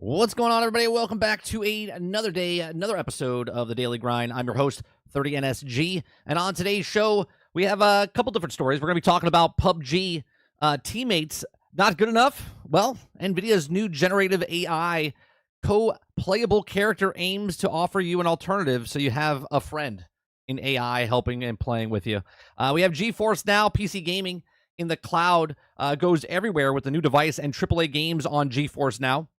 What's going on, everybody? Welcome back to another day, another episode of the Daily Grind. I'm your host, 30NSG, and on today's show, we have a couple different stories. We're going to be talking about PUBG teammates not good enough. Well, NVIDIA's new generative AI co-playable character aims to offer you an alternative so you have a friend in AI helping and playing with you. We have GeForce Now PC gaming in the cloud goes everywhere with the new device and AAA games on GeForce Now.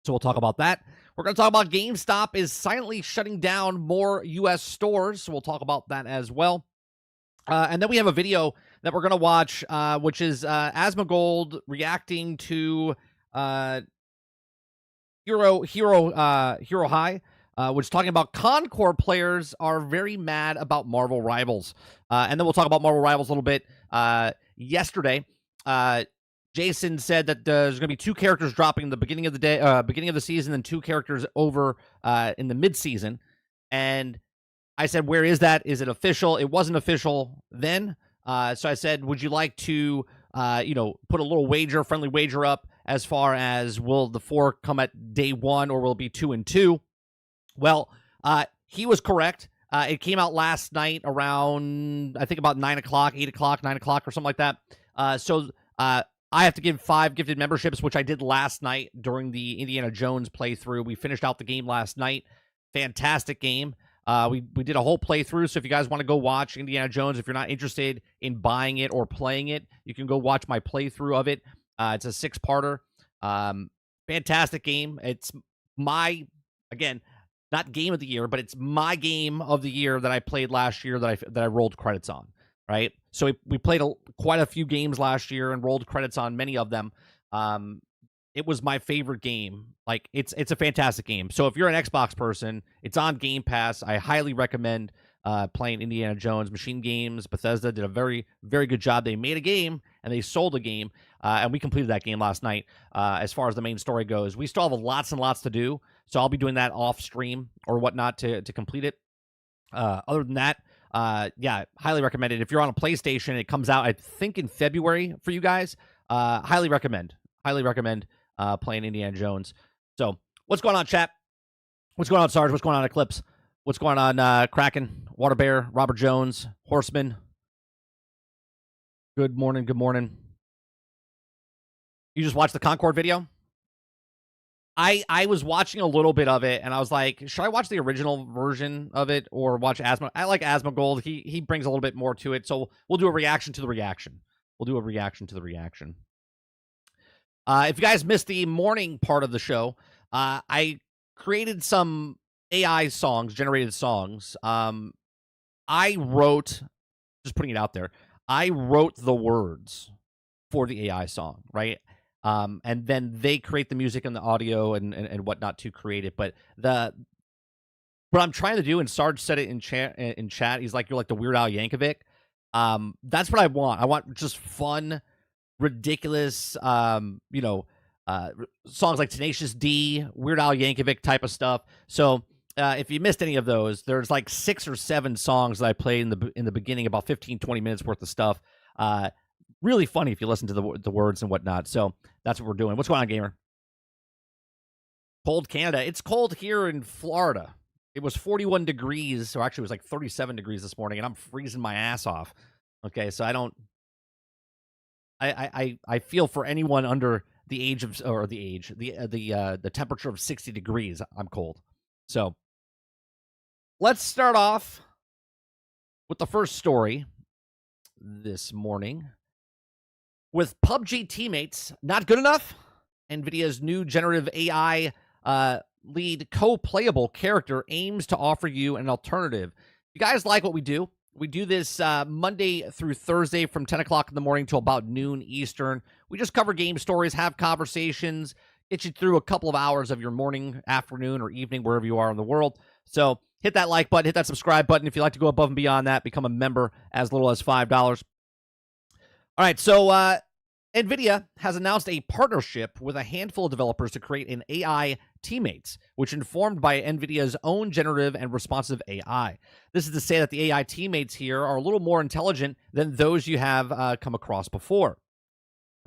So we'll talk about that. We're going to talk about GameStop is silently shutting down more U.S. stores. So we'll talk about that as well. And then we have a video that we're going to watch, which is Asmongold reacting to Hero High, which is talking about Concord players are very mad about Marvel Rivals. And then we'll talk about Marvel Rivals a little bit. Yesterday, Jason said that there's going to be two characters dropping in the beginning of the day, beginning of the season, and two characters over in the mid-season. And I said, where is that? Is it official? It wasn't official then. So I said, would you like to, put a little wager, friendly wager up as far as will the four come at day one or will it be 2 and 2? Well, he was correct. It came out last night around, I think about 9 o'clock, 8 o'clock, 9 o'clock or something like that. So I have to give 5 gifted memberships, which I did last night during the Indiana Jones playthrough. We finished out the game last night. Fantastic game. We did a whole playthrough, so if you guys want to go watch Indiana Jones, if you're not interested in buying it or playing it, you can go watch my playthrough of it. It's a 6-parter. Fantastic game. It's my, again, not game of the year, but it's my game of the year that I played last year that I rolled credits on. Right, so we played quite a few games last year and rolled credits on many of them. It was my favorite game. Like it's a fantastic game. So if you're an Xbox person, it's on Game Pass. I highly recommend playing Indiana Jones. Machine Games, Bethesda did a very, very good job. They made a game and they sold a game, and we completed that game last night. As far as the main story goes, we still have lots and lots to do. So I'll be doing that off stream or whatnot to complete it. Other than that, yeah, highly recommend it. If you're on a PlayStation, it comes out, I think, in February for you guys. Highly recommend playing Indiana Jones. So what's going on, chat? What's going on, Sarge? What's going on, Eclipse? What's going on, Kraken, Water Bear, Robert Jones, Horseman? Good morning. You just watched the Concord video? I was watching a little bit of it, and I was like, should I watch the original version of it or watch Asmo? I like Asmongold. He brings a little bit more to it, so we'll do a reaction to the reaction. If you guys missed the morning part of the show, I created some AI songs, generated songs. I wrote, just putting it out there, I wrote the words for the AI song, right? And then they create the music and the audio and whatnot to create it. But what I'm trying to do, and Sarge said it in chat, he's like, you're like the Weird Al Yankovic. That's what I want. I want just fun, ridiculous, songs like Tenacious D, Weird Al Yankovic type of stuff. So if you missed any of those, there's like 6 or 7 songs that I played in the beginning, about 15, 20 minutes worth of stuff. Really funny if you listen to the words and whatnot. So that's what we're doing. What's going on, gamer? Cold Canada. It's cold here in Florida. It was 41 degrees, or actually it was like 37 degrees this morning, and I'm freezing my ass off. Okay, so I feel for anyone under the age of, or the temperature of 60 degrees. I'm cold. So let's start off with the first story this morning. With PUBG teammates not good enough, NVIDIA's new generative AI lead co-playable character aims to offer you an alternative. You guys like what we do? We do this Monday through Thursday from 10 o'clock in the morning till about noon Eastern. We just cover game stories, have conversations, get you through a couple of hours of your morning, afternoon, or evening, wherever you are in the world. So hit that like button, hit that subscribe button. If you'd like to go above and beyond that, become a member as little as $5. All right, so NVIDIA has announced a partnership with a handful of developers to create an AI teammates, which informed by NVIDIA's own generative and responsive AI. This is to say that the AI teammates here are a little more intelligent than those you have come across before.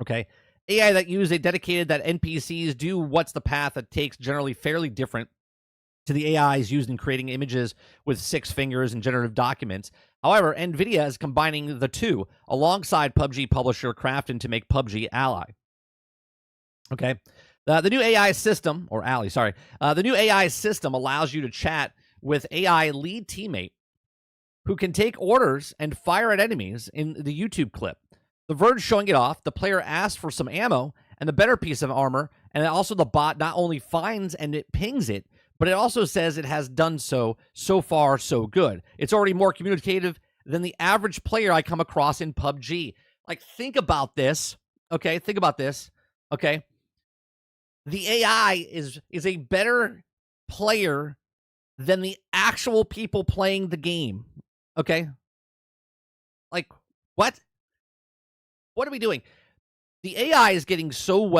Okay, AI that use a dedicated that NPCs do what's the path that takes generally fairly different to the AIs used in creating images with 6 fingers and generative documents. However, NVIDIA is combining the two alongside PUBG publisher Krafton to make PUBG Ally. Okay. The new AI system, or Ally, sorry. The new AI system allows you to chat with AI lead teammate who can take orders and fire at enemies in the YouTube clip. The Verge showing it off, the player asks for some ammo and the better piece of armor, and also the bot not only finds and it pings it, but it also says it has done so far, so good. It's already more communicative than the average player I come across in PUBG. Like, think about this, okay? Think about this, okay? The AI is a better player than the actual people playing the game, okay? Like, what? What are we doing? The AI is getting so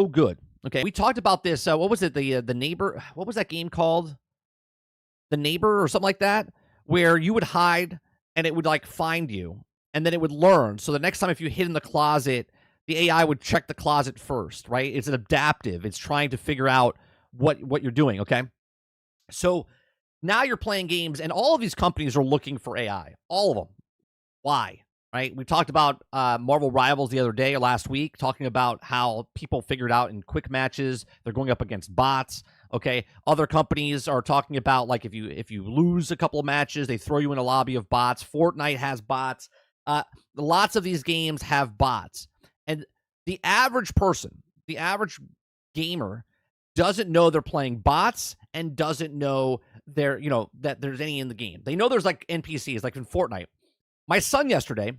good. Okay, we talked about this. What was it? The Neighbor. What was that game called? The Neighbor or something like that, where you would hide and it would like find you, and then it would learn. So the next time if you hid in the closet, the AI would check the closet first, right? It's an adaptive. It's trying to figure out what you're doing. Okay, so now you're playing games, and all of these companies are looking for AI. All of them. Why? Right? We talked about Marvel Rivals the other day or last week, talking about how people figured out in quick matches they're going up against bots. Okay, other companies are talking about like if you lose a couple of matches, they throw you in a lobby of bots. Fortnite has bots. Lots of these games have bots, and the average person, the average gamer, doesn't know they're playing bots and doesn't know that there's any in the game. They know there's like NPCs, like in Fortnite. My son yesterday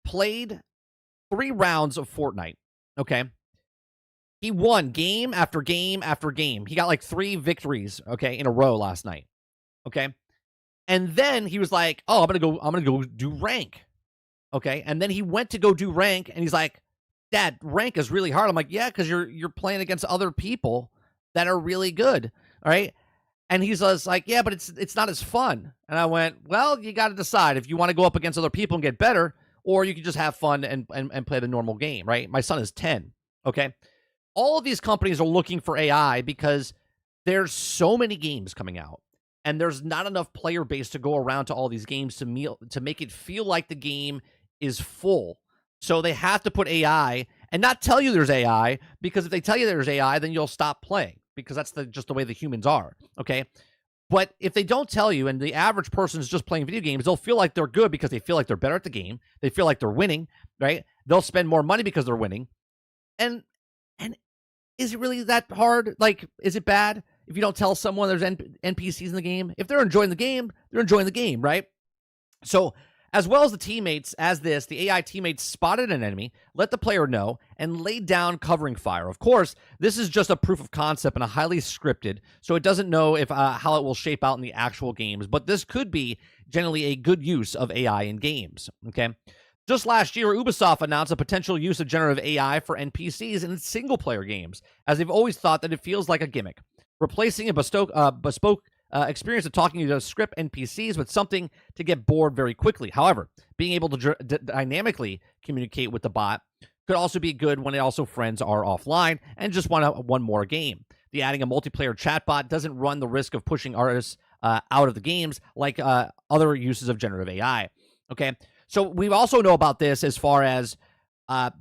played 3 rounds of Fortnite, okay? He won game after game after game. He got like 3 victories, okay, in a row last night, okay? And then he was like, "Oh, I'm gonna go do rank," okay? And then he went to go do rank, and he's like, "Dad, rank is really hard." I'm like, "Yeah, because you're playing against other people that are really good, all right?" And he's like, "Yeah, but it's not as fun." And I went, "Well, you got to decide if you want to go up against other people and get better, or you can just have fun and play the normal game," right? My son is 10, okay? All of these companies are looking for AI because there's so many games coming out, and there's not enough player base to go around to all these games to make it feel like the game is full. So they have to put AI and not tell you there's AI, because if they tell you there's AI, then you'll stop playing, because that's just the way the humans are, okay? But if they don't tell you and the average person is just playing video games, they'll feel like they're good because they feel like they're better at the game. They feel like they're winning, right? They'll spend more money because they're winning. And is it really that hard? Like, is it bad if you don't tell someone there's NPCs in the game? If they're enjoying the game, they're enjoying the game, right? So as well as the teammates, the AI teammates spotted an enemy, let the player know, and laid down covering fire. Of course, this is just a proof of concept and a highly scripted, so it doesn't know if how it will shape out in the actual games, but this could be generally a good use of AI in games, okay? Just last year, Ubisoft announced a potential use of generative AI for NPCs in single-player games, as they've always thought that it feels like a gimmick, replacing a bespoke experience of talking to script NPCs with something to get bored very quickly. However, being able to dynamically communicate with the bot could also be good when also friends are offline and just want one more game. The adding a multiplayer chatbot doesn't run the risk of pushing artists out of the games like other uses of generative AI. Okay, so we also know about this as far as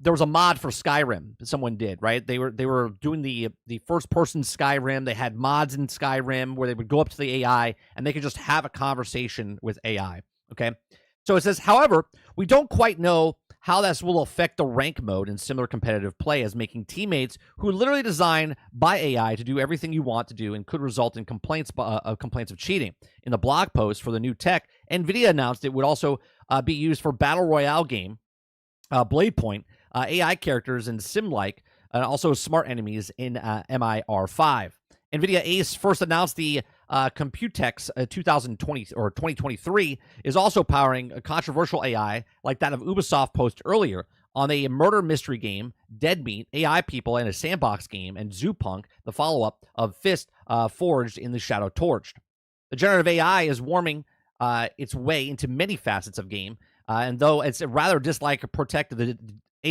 there was a mod for Skyrim someone did, right? They were doing the first person Skyrim. They had mods in Skyrim where they would go up to the AI and they could just have a conversation with AI. Okay, so it says, however, we don't quite know how this will affect the rank mode in similar competitive play, as making teammates who are literally designed by AI to do everything you want to do and could result in complaints of cheating. In the blog post for the new tech, NVIDIA announced it would also be used for Battle Royale game, Blade Point, AI characters in Sim-like, and also smart enemies in MIR5. NVIDIA Ace first announced the Computex 2020 or 2023 is also powering a controversial AI like that of Ubisoft post earlier on a murder mystery game, Dead Meat, AI people in a sandbox game, and Zoopunk, the follow-up of Fist Forged in the Shadow Torched. The generative AI is warming its way into many facets of game, and though it's rather dislike protect the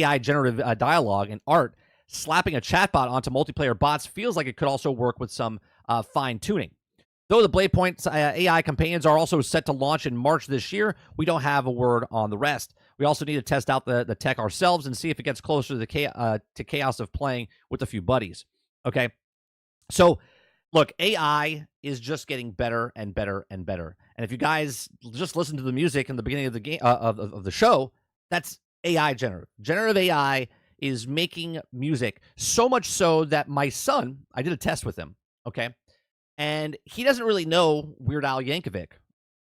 AI generative dialogue and art, slapping a chatbot onto multiplayer bots feels like it could also work with some fine tuning. Though the Bladepoint AI companions are also set to launch in March this year, we don't have a word on the rest. We also need to test out the tech ourselves and see if it gets closer to the chaos of playing with a few buddies. Okay, so look, AI is just getting better and better and better. And if you guys just listen to the music in the beginning of the game of the show, that's AI generative. Generative AI is making music so much so that my son, I did a test with him. Okay. And he doesn't really know Weird Al Yankovic,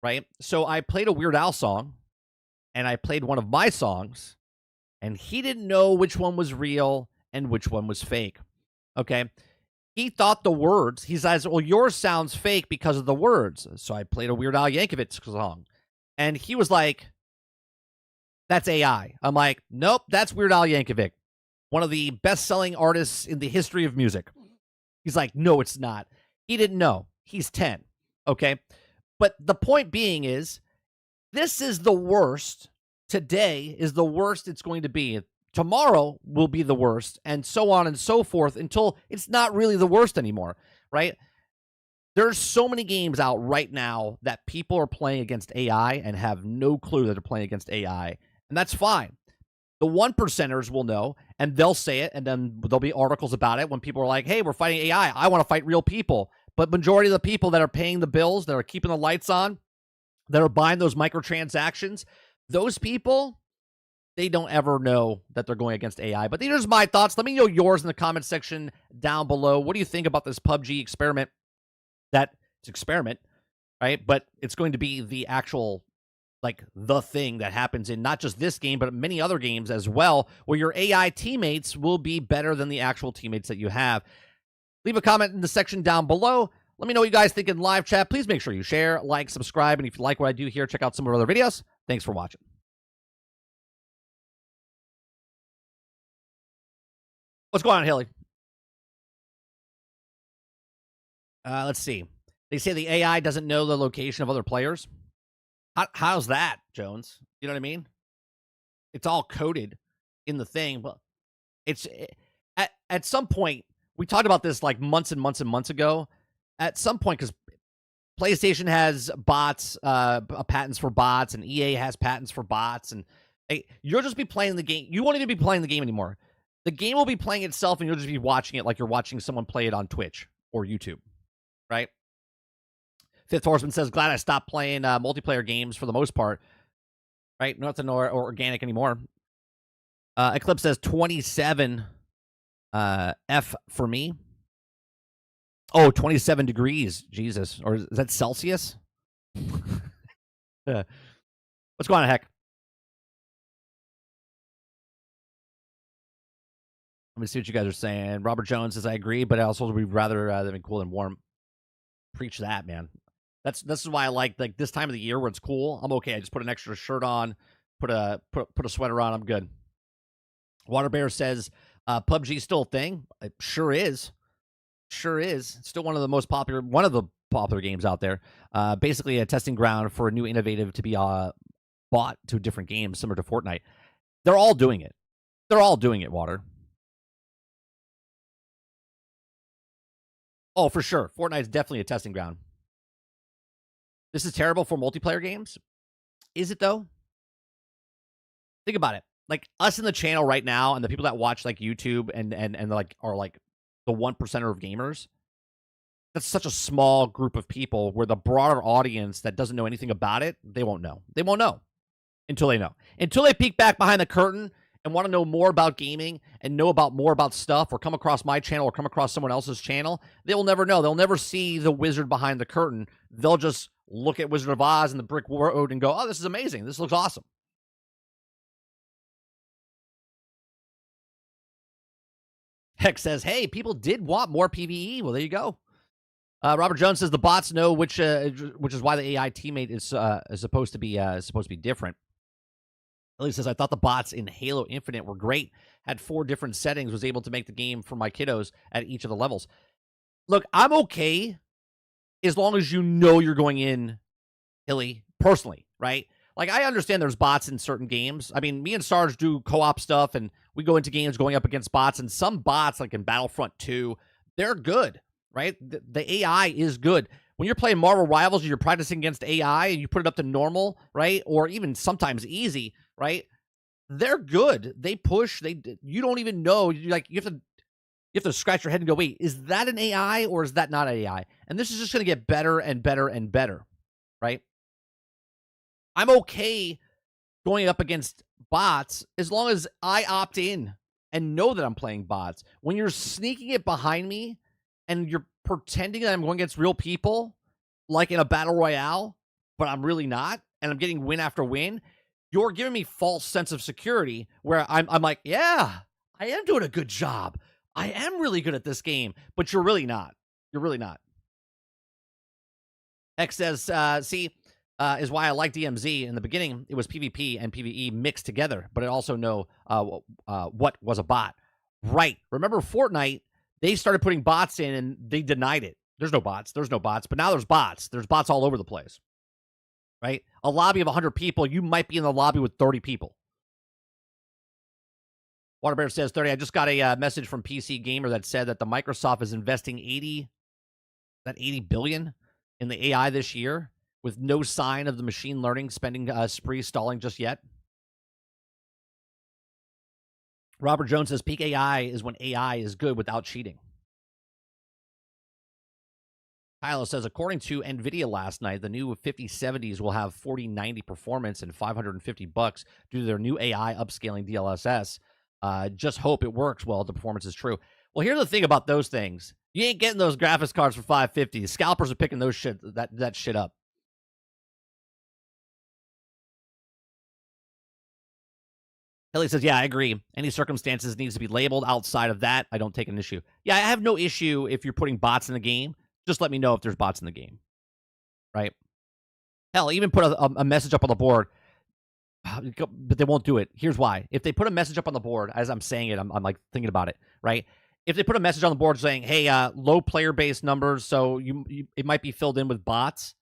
right? So I played a Weird Al song, and I played one of my songs, and he didn't know which one was real and which one was fake, okay? He thought the words, he says, well, yours sounds fake because of the words. So I played a Weird Al Yankovic song, and he was like, that's AI. I'm like, nope, that's Weird Al Yankovic, one of the best-selling artists in the history of music. He's like, no, it's not. He didn't know. He's 10, okay? But the point being is, this is the worst. Today is the worst it's going to be. Tomorrow will be the worst, and so on and so forth until it's not really the worst anymore, right? There's so many games out right now that people are playing against AI and have no clue that they're playing against AI, and that's fine. The 1%ers will know, and they'll say it, and then there'll be articles about it when people are like, hey, we're fighting AI. I want to fight real people. But majority of the people that are paying the bills, that are keeping the lights on, that are buying those microtransactions, those people, they don't ever know that they're going against AI. But these are my thoughts. Let me know yours in the comment section down below. What do you think about this PUBG experiment? That it's an experiment, right? But it's going to be the actual, like, the thing that happens in not just this game, but many other games as well, where your AI teammates will be better than the actual teammates that you have. Leave a comment in the section down below. Let me know what you guys think in live chat. Please make sure you share, like, subscribe, and if you like what I do here, check out some of our other videos. Thanks for watching. What's going on, Hilly? Let's see. They say the AI doesn't know the location of other players. How's that, Jones? You know what I mean? It's all coded in the thing, but it's at some point, we talked about this like months and months and months ago. At some point, because PlayStation has bots, patents for bots, and EA has patents for bots, and you'll just be playing the game. You won't even be playing the game anymore. The game will be playing itself, and you'll just be watching it like you're watching someone play it on Twitch or YouTube, right? Fifth Horseman says, glad I stopped playing multiplayer games for the most part, right? Nothing or organic anymore. Eclipse says 27 F for me. Oh, 27 degrees. Jesus. Or is that Celsius? What's going on, Heck? Let me see what you guys are saying. Robert Jones says, I agree, but I also would rather than be cool and warm. Preach that, man. This is why I like this time of the year where it's cool. I'm okay. I just put an extra shirt on, put a sweater on. I'm good. Water Bear says, PUBG still a thing. It sure is. Sure is. Still one of the popular games out there. Basically a testing ground for a new innovative to be bought to different games similar to Fortnite. They're all doing it. They're all doing it, Water. Oh, for sure. Fortnite's definitely a testing ground. This is terrible for multiplayer games. Is it, though? Think about it. Like, us in the channel right now and the people that watch, like, YouTube and like, are, like, the 1%er of gamers, that's such a small group of people where the broader audience that doesn't know anything about it, they won't know. They won't know until they know. Until they peek back behind the curtain and want to know more about gaming and know about more about stuff or come across my channel or come across someone else's channel, they will never know. They'll never see the wizard behind the curtain. They'll just look at Wizard of Oz and the brick road and go, oh, this is amazing. This looks awesome. Heck says, hey, people did want more PvE. Well, there you go. Robert Jones says the bots know which is why the AI teammate is supposed to be different. Ellie says, I thought the bots in Halo Infinite were great. Had 4 different settings. Was able to make the game for my kiddos at each of the levels. Look, I'm okay as long as you know you're going in, Hilly, personally, right? Like, I understand there's bots in certain games. I mean, me and Sarge do co-op stuff, and we go into games going up against bots, and some bots, like in Battlefront 2, they're good, right? The AI is good. When you're playing Marvel Rivals and you're practicing against AI and you put it up to normal, right? Or even sometimes easy, right? They're good. They push. You don't even know. You have to scratch your head and go, wait, is that an AI or is that not an AI? And this is just going to get better and better and better, right? I'm okay going up against bots as long as I opt in and know that I'm playing bots. When you're sneaking it behind me and you're pretending that I'm going against real people, like in a battle royale, but I'm really not, and I'm getting win after win, you're giving me false sense of security where I'm like, yeah, I am doing a good job. I am really good at this game, but you're really not. You're really not. X says, is why I like DMZ. In the beginning, it was PvP and PvE mixed together, but I also know what was a bot. Right. Remember Fortnite, they started putting bots in and they denied it. There's no bots. There's no bots. But now there's bots. There's bots all over the place. Right? A lobby of 100 people, you might be in the lobby with 30 people. Waterbear says 30. I just got a message from PC Gamer that said that the Microsoft is investing 80 billion in the AI this year with no sign of the machine learning spending spree stalling just yet. Robert Jones says peak AI is when AI is good without cheating. Kylo says, according to NVIDIA last night, the new 5070s will have 4090 performance and $550 due to their new AI upscaling DLSS. Just hope it works well. The performance is true. Well, here's the thing about those things. You ain't getting those graphics cards for $550. Scalpers are picking those that shit up. Ellie says, yeah, I agree. Any circumstances needs to be labeled. Outside of that, I don't take an issue. Yeah, I have no issue if you're putting bots in the game. Just let me know if there's bots in the game, right? Hell, even put a message up on the board, but they won't do it. Here's why. If they put a message up on the board, as I'm saying it, I'm like thinking about it, right? If they put a message on the board saying, hey, low player base numbers, so it might be filled in with bots,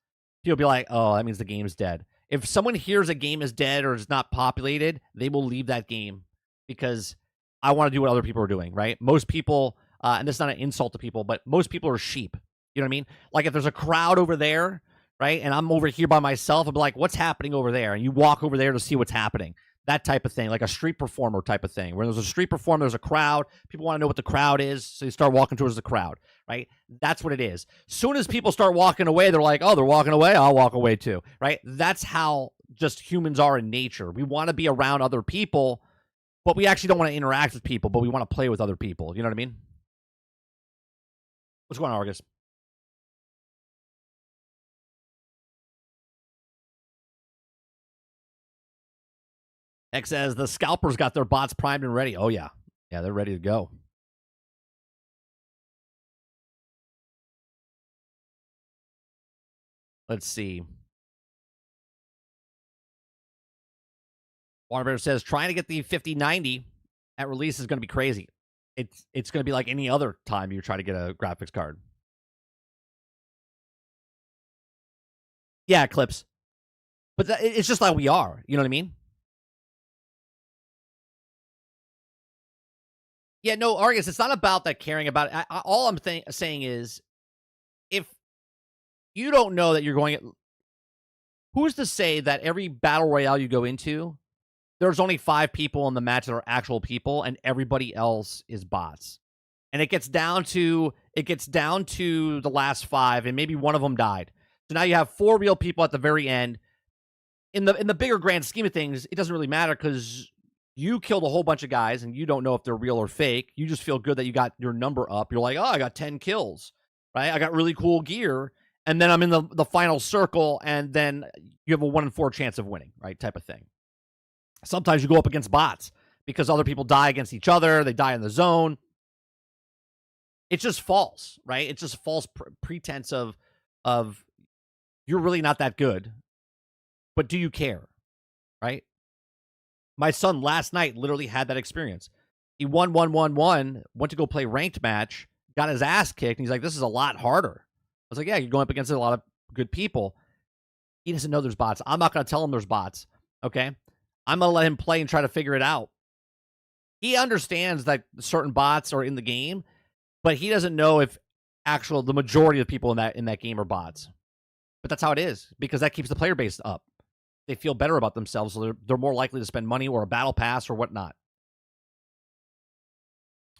people will be like, oh, that means the game's dead. If someone hears a game is dead or is not populated, they will leave that game because I want to do what other people are doing, right? Most people, and this is not an insult to people, but most people are sheep. You know what I mean? Like if there's a crowd over there, right, and I'm over here by myself, I'll be like, what's happening over there? And you walk over there to see what's happening. That type of thing, like a street performer type of thing. Where there's a street performer, there's a crowd. People want to know what the crowd is, so you start walking towards the crowd, right? That's what it is. Soon as people start walking away, they're like, oh, they're walking away, I'll walk away too, right? That's how just humans are in nature. We want to be around other people, but we actually don't want to interact with people, but we want to play with other people. You know what I mean? What's going on, Argus? X says the scalpers got their bots primed and ready. Oh, yeah. Yeah, they're ready to go. Let's see. Waterbear says trying to get the 5090 at release is going to be crazy. It's going to be like any other time you try to get a graphics card. Yeah, Clips. But it's just like we are. You know what I mean? Yeah, no, Argus, it's not about that caring about it. All I'm saying is if you don't know that you're going... Who's to say that every battle royale you go into, there's only 5 people in the match that are actual people and everybody else is bots? And it gets down to the last 5 and maybe one of them died. So now you have 4 real people at the very end. In the bigger grand scheme of things, it doesn't really matter because you killed a whole bunch of guys and you don't know if they're real or fake. You just feel good that you got your number up. You're like, oh, I got 10 kills, right? I got really cool gear. And then I'm in the final circle, and then you have a 1 in 4 chance of winning, right? Type of thing. Sometimes you go up against bots because other people die against each other. They die in the zone. It's just false, right? It's just false pretense of you're really not that good. But do you care, right? My son last night literally had that experience. He won, went to go play ranked match, got his ass kicked, and he's like, this is a lot harder. I was like, yeah, you're going up against a lot of good people. He doesn't know there's bots. I'm not going to tell him there's bots. Okay. I'm going to let him play and try to figure it out. He understands that certain bots are in the game, but he doesn't know if the majority of people in that game are bots. But that's how it is, because that keeps the player base up. They feel better about themselves, so they're more likely to spend money or a battle pass or whatnot.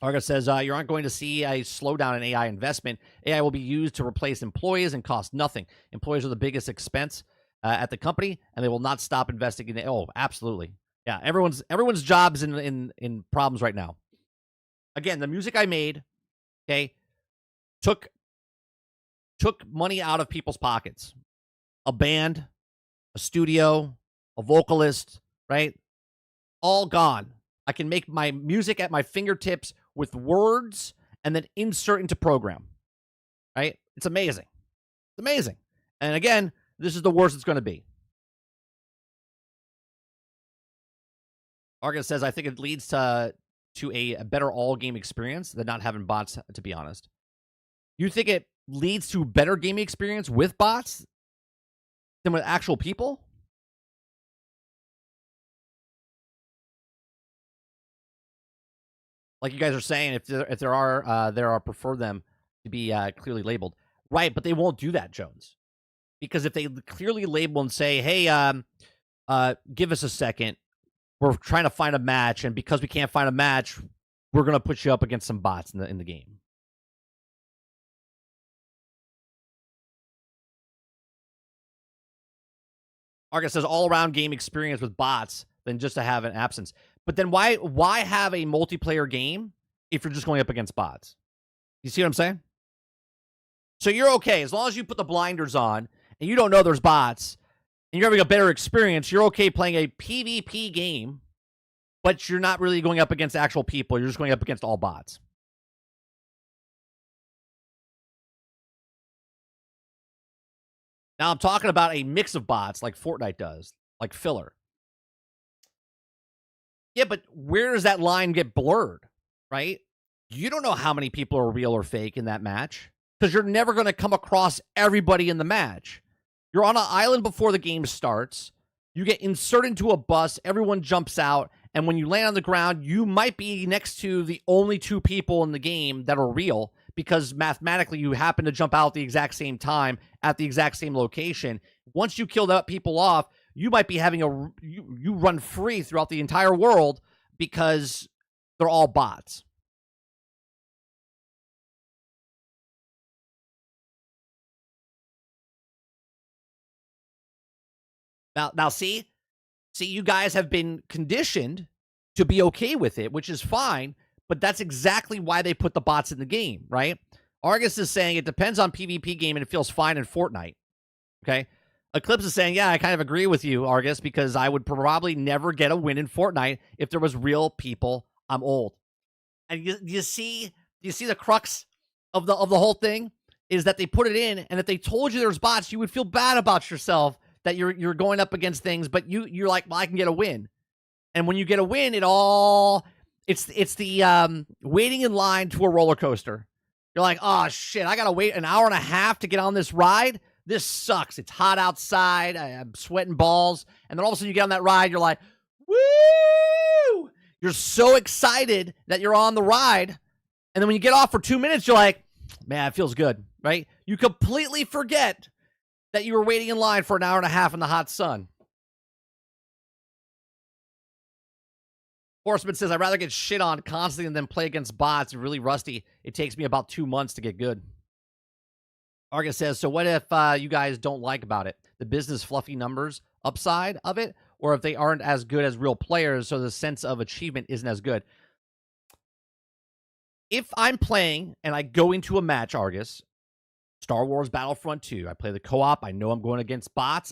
Argus says, you aren't going to see a slowdown in AI investment. AI will be used to replace employees and cost nothing. Employees are the biggest expense at the company, and they will not stop investing in it. Oh, absolutely. Yeah, everyone's jobs in problems right now. Again, the music I made, okay, took money out of people's pockets. A band, a studio, a vocalist, right? All gone. I can make my music at my fingertips with words and then insert into program, right? It's amazing. It's amazing. And again, this is the worst it's going to be. Argus says, I think it leads to a better all-game experience than not having bots, to be honest. You think it leads to better gaming experience with bots than with actual people? Like you guys are saying, if there are prefer them to be clearly labeled, right? But they won't do that, Jones, because if they clearly label and say, "Hey, give us a second, we're trying to find a match, and because we can't find a match, we're gonna put you up against some bots in the game." Argus says all around game experience with bots than just to have an absence. But then why have a multiplayer game if you're just going up against bots? You see what I'm saying? So you're okay as long as you put the blinders on and you don't know there's bots and you're having a better experience. You're okay playing a PvP game, but you're not really going up against actual people. You're just going up against all bots. Now I'm talking about a mix of bots like Fortnite does, like filler. Yeah, but where does that line get blurred, right? You don't know how many people are real or fake in that match because you're never going to come across everybody in the match. You're on an island before the game starts. You get inserted into a bus. Everyone jumps out. And when you land on the ground, you might be next to the only two people in the game that are real because mathematically you happen to jump out at the exact same time at the exact same location. Once you kill that people off, you might be having you run free throughout the entire world because they're all bots. Now see, you guys have been conditioned to be okay with it, which is fine, but that's exactly why they put the bots in the game, right? Argus is saying it depends on PvP game and it feels fine in Fortnite, okay? Eclipse is saying, yeah, I kind of agree with you, Argus, because I would probably never get a win in Fortnite if there was real people. I'm old. And you see the crux of the whole thing is that they put it in, and if they told you there's bots, you would feel bad about yourself that you're going up against things, but you're like, well, I can get a win. And when you get a win, it's the waiting in line to a roller coaster. You're like, oh shit, I gotta wait an hour and a half to get on this ride. This sucks. It's hot outside. I'm sweating balls. And then all of a sudden you get on that ride. You're like, woo! You're so excited that you're on the ride. And then when you get off for 2 minutes, you're like, man, it feels good, right? You completely forget that you were waiting in line for an hour and a half in the hot sun. Horseman says, I'd rather get shit on constantly than play against bots. Really rusty. It takes me about 2 months to get good. Argus says, so what if you guys don't like about it? The business fluffy numbers upside of it? Or if they aren't as good as real players, so the sense of achievement isn't as good? If I'm playing and I go into a match, Argus, Star Wars Battlefront 2, I play the co-op, I know I'm going against bots,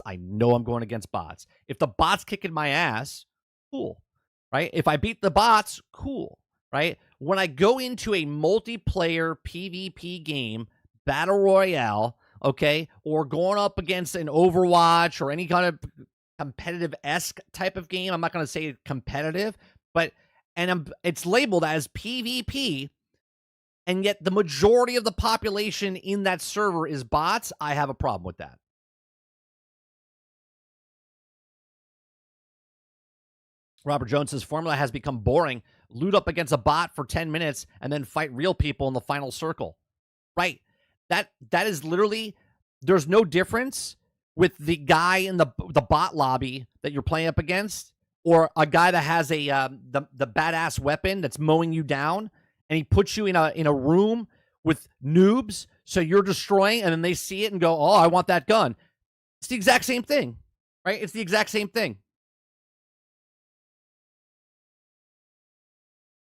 If the bots kicking my ass, cool, right? If I beat the bots, cool, right? When I go into a multiplayer PvP game, Battle Royale, okay, or going up against an Overwatch or any kind of competitive-esque type of game, I'm not going to say competitive, but it's labeled as PvP, and yet the majority of the population in that server is bots, I have a problem with that. Robert Jones says formula has become boring. Loot up against a bot for 10 minutes and then fight real people in the final circle. Right. That is literally, there's no difference with the guy in the bot lobby that you're playing up against, or a guy that has a the badass weapon that's mowing you down, and he puts you in a room with noobs, so you're destroying, and then they see it and go, "Oh, I want that gun." It's the exact same thing, right? It's the exact same thing.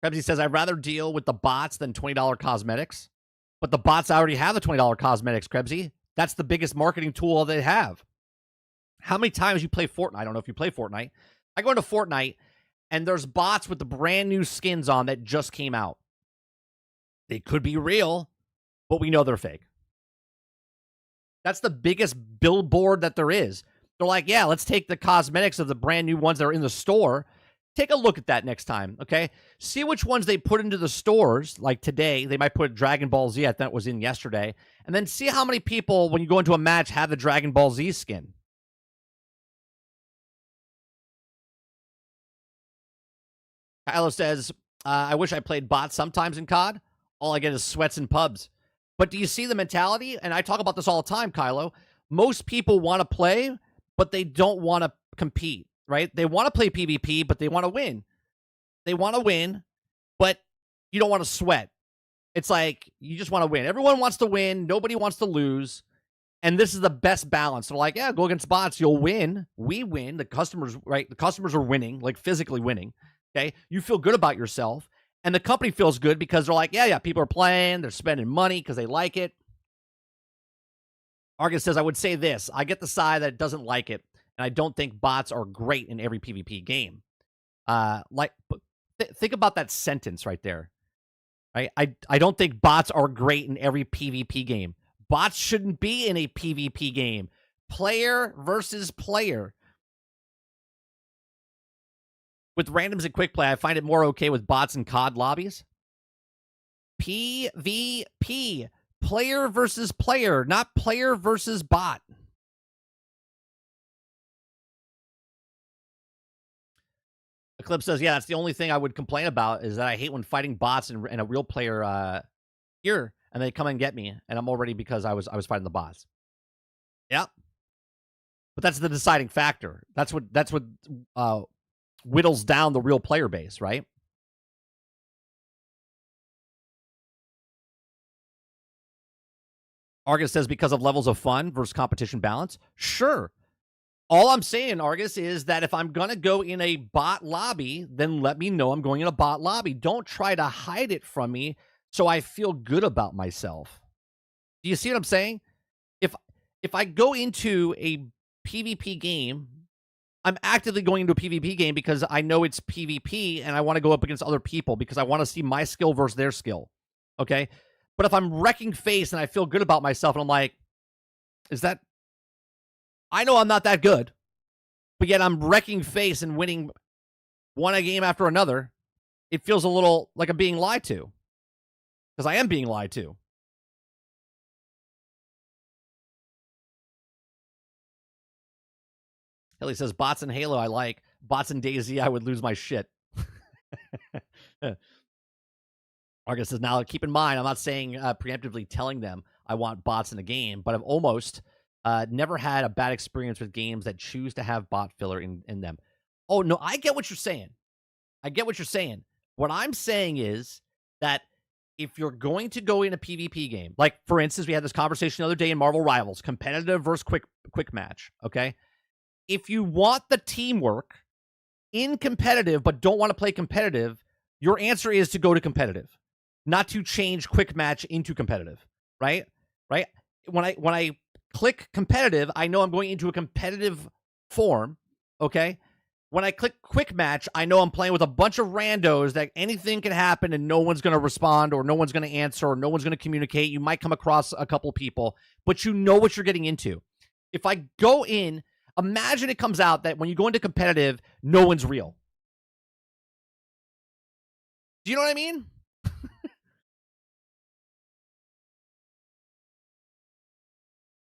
Krebsy says, "I'd rather deal with the bots than $20 cosmetics." But the bots already have the $20 cosmetics, Krebsy. That's the biggest marketing tool they have. How many times you play Fortnite? I don't know if you play Fortnite. I go into Fortnite, and there's bots with the brand new skins on that just came out. They could be real, but we know they're fake. That's the biggest billboard that there is. They're like, yeah, let's take the cosmetics of the brand new ones that are in the store. Take a look at that next time, okay? See which ones they put into the stores. Like today, they might put Dragon Ball Z. I thought it was in yesterday. And then see how many people, when you go into a match, have the Dragon Ball Z skin. Kylo says, I wish I played bots sometimes in COD. All I get is sweats and pubs. But do you see the mentality? And I talk about this all the time, Kylo. Most people want to play, but they don't want to compete, right? They want to play PvP, but they want to win. They want to win, but you don't want to sweat. It's like, you just want to win. Everyone wants to win. Nobody wants to lose. And this is the best balance. They're like, yeah, go against bots. You'll win. We win. The customers, right? The customers are winning, like physically winning. Okay. You feel good about yourself. And the company feels good because they're like, yeah, people are playing. They're spending money because they like it. Argus says, I would say this. I get the side that doesn't like it. And I don't think bots are great in every PvP game. Think about that sentence right there. Right? I don't think bots are great in every PvP game. Bots shouldn't be in a PvP game. Player versus player. With randoms and quick play, I find it more okay with bots and COD lobbies. PvP. Player versus player, not player versus bot. Eclipse says, yeah, that's the only thing I would complain about is that I hate when fighting bots and a real player here, and they come and get me, and I'm already because I was fighting the bots. Yeah. But that's the deciding factor. That's what whittles down the real player base, right? Argus says because of levels of fun versus competition balance. Sure. All I'm saying, Argus, is that if I'm going to go in a bot lobby, then let me know I'm going in a bot lobby. Don't try to hide it from me so I feel good about myself. Do you see what I'm saying? If I go into a PvP game, I'm actively going into a PvP game because I know it's PvP and I want to go up against other people because I want to see my skill versus their skill. Okay? But if I'm wrecking face and I feel good about myself and I'm like, I know I'm not that good, but yet I'm wrecking face and winning one a game after another, it feels a little like I'm being lied to. Because I am being lied to. Hilly says, bots in Halo I like. Bots in DayZ, I would lose my shit. Argus says, now keep in mind, I'm not saying preemptively telling them I want bots in the game, but I've almost never had a bad experience with games that choose to have bot filler in them. Oh, no, I get what you're saying. I get what you're saying. What I'm saying is that if you're going to go in a PvP game, like, for instance, we had this conversation the other day in Marvel Rivals, competitive versus quick match, okay? If you want the teamwork in competitive but don't want to play competitive, your answer is to go to competitive, not to change quick match into competitive, right? Right? When I click competitive, I know I'm going into a competitive form, okay? When I click quick match, I know I'm playing with a bunch of randos that anything can happen and no one's going to respond or no one's going to answer or no one's going to communicate. You might come across a couple people, but you know what you're getting into. If I go in, imagine it comes out that when you go into competitive, no one's real. Do you know what I mean?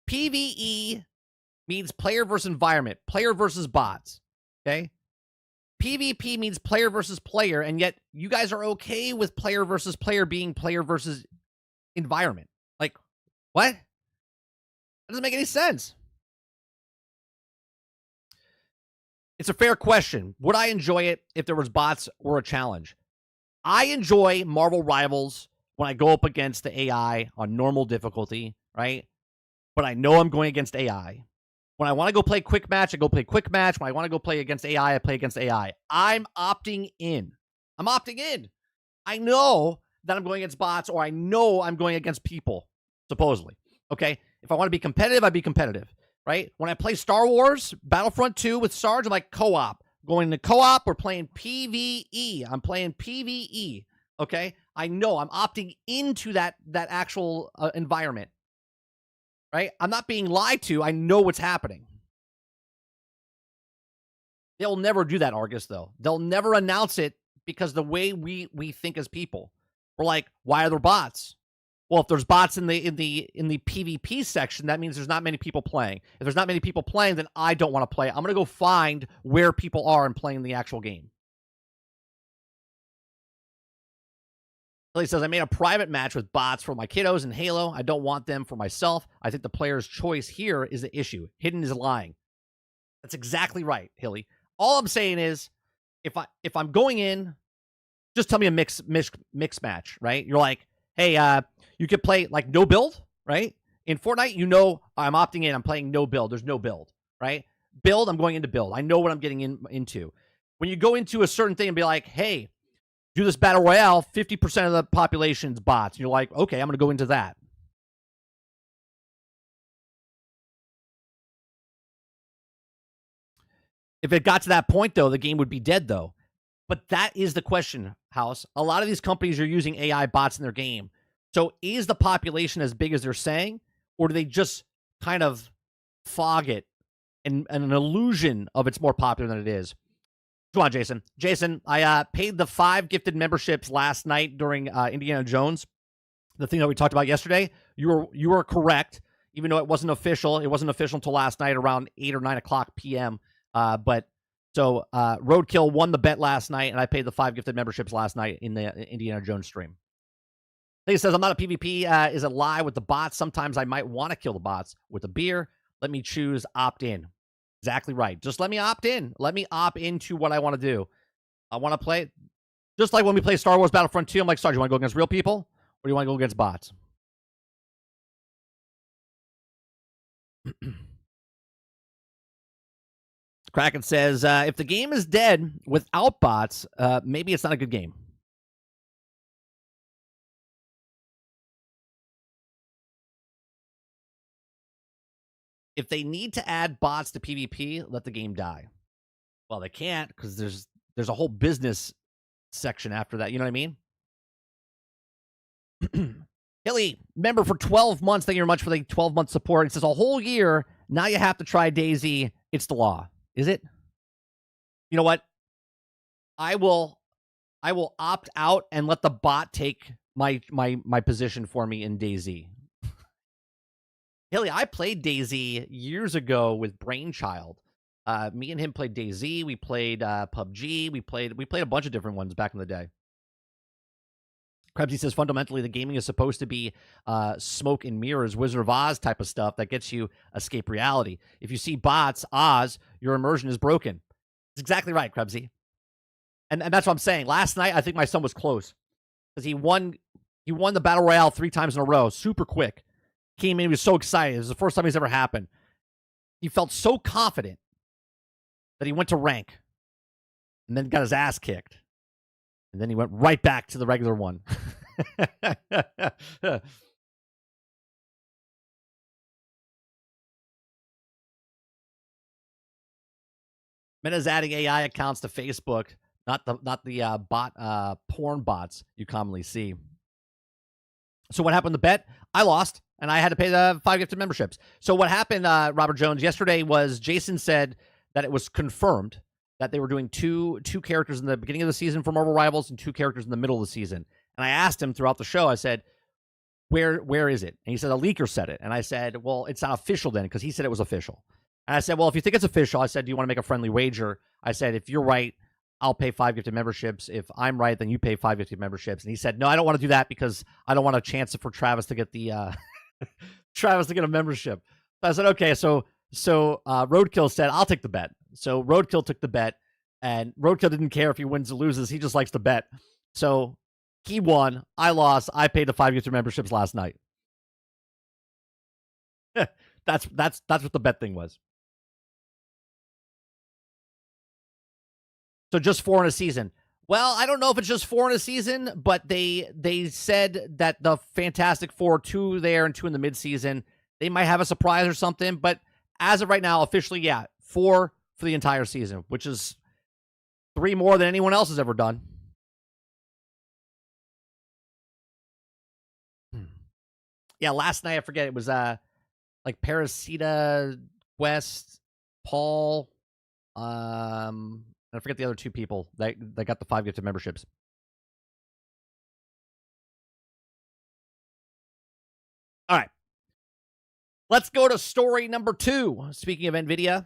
PvE means player versus environment, player versus bots, okay? PvP means player versus player, and yet you guys are okay with player versus player being player versus environment. Like, what? That doesn't make any sense. It's a fair question. Would I enjoy it if there was bots or a challenge? I enjoy Marvel Rivals when I go up against the AI on normal difficulty, right? But I know I'm going against AI. When I want to go play quick match, I go play quick match. When I want to go play against AI, I play against AI. I'm opting in. I'm opting in. I know that I'm going against bots, or I know I'm going against people, supposedly. Okay? If I want to be competitive, I'd be competitive, right? When I play Star Wars Battlefront 2 with Sarge, I'm like co-op. Going to co-op, we're playing PvE. I'm playing PvE, okay? I know I'm opting into that actual environment, right? I'm not being lied to. I know what's happening. They'll never do that, Argus, though. They'll never announce it because the way we think as people, we're like, why are there bots? Well, if there's bots in the PvP section, that means there's not many people playing. If there's not many people playing, then I don't want to play. I'm going to go find where people are and playing the actual game. He says, I made a private match with bots for my kiddos in Halo. I don't want them for myself. I think the player's choice here is the issue. Hidden is lying. That's exactly right, Hilly. All I'm saying is, if I'm going in, just tell me a mix match, right? You're like, hey, you could play like no build, right? In Fortnite, you know I'm opting in. I'm playing no build. There's no build, right? Build, I'm going into build. I know what I'm getting into. When you go into a certain thing and be like, hey, do this battle royale, 50% of the population's bots. You're like, okay, I'm going to go into that. If it got to that point, though, the game would be dead, though. But that is the question, House. A lot of these companies are using AI bots in their game. So is the population as big as they're saying, or do they just kind of fog it and an illusion of it's more popular than it is? Come on, Jason. Jason, I paid the 5 gifted memberships last night during Indiana Jones, the thing that we talked about yesterday. You were correct, even though it wasn't official. It wasn't official until last night around 8 or 9 o'clock p.m. So Roadkill won the bet last night, and I paid the 5 gifted memberships last night in the Indiana Jones stream. He says, I'm not a PvP. Is a lie with the bots. Sometimes I might want to kill the bots with a beer. Let me choose opt in. Exactly right. Just let me opt in. Let me opt into what I want to do. I want to play. Just like when we play Star Wars Battlefront 2, I'm like, sorry, do you want to go against real people? Or do you want to go against bots? Kraken says, if the game is dead without bots, maybe it's not a good game. If they need to add bots to PvP, let the game die. Well, they can't because there's a whole business section after that. You know what I mean? Hilly, member for 12 months. Thank you very much for the 12-month support. It says a whole year. Now you have to try DayZ. It's the law. Is it? You know what? I will opt out and let the bot take my position for me in DayZ. Hilly, I played DayZ years ago with Brainchild. Me and him played DayZ. We played PUBG. We played a bunch of different ones back in the day. Krebsy says, fundamentally, the gaming is supposed to be smoke and mirrors, Wizard of Oz type of stuff that gets you escape reality. If you see bots, Oz, your immersion is broken. It's exactly right, Krebsy. And that's what I'm saying. Last night, I think my son was close because he won the Battle Royale 3 times in a row, super quick. Came in, he was so excited. It was the first time it's ever happened. He felt so confident that he went to rank and then got his ass kicked. And then he went right back to the regular one. Meta's adding AI accounts to Facebook, not the bot porn bots you commonly see. So what happened to the bet? I lost, and I had to pay the 5 gifted memberships. So what happened, Robert Jones, yesterday was Jason said that it was confirmed that they were doing two characters in the beginning of the season for Marvel Rivals and 2 characters in the middle of the season. And I asked him throughout the show, I said, where is it? And he said, a leaker said it. And I said, well, it's not official then, because he said it was official. And I said, well, if you think it's official, I said, do you want to make a friendly wager? I said, if you're right, I'll pay 5 gifted memberships. If I'm right, then you pay 5 gifted memberships. And he said, no, I don't want to do that because I don't want a chance for Travis to get the Travis to get a membership. I said, okay, so Roadkill said, I'll take the bet. So Roadkill took the bet, and Roadkill didn't care if he wins or loses. He just likes to bet. So he won. I lost. I paid the 5 gifted memberships last night. That's what the bet thing was. So just 4 in a season. Well, I don't know if it's just 4 in a season, but they said that the Fantastic Four, 2 there and 2 in the midseason, they might have a surprise or something. But as of right now, officially, yeah, 4 for the entire season, which is 3 more than anyone else has ever done. Yeah, last night, I forget, it was like Parasita, West, Paul, I forget the other 2 people that got the 5 gifted memberships. All right. Let's go to story number 2. Speaking of NVIDIA.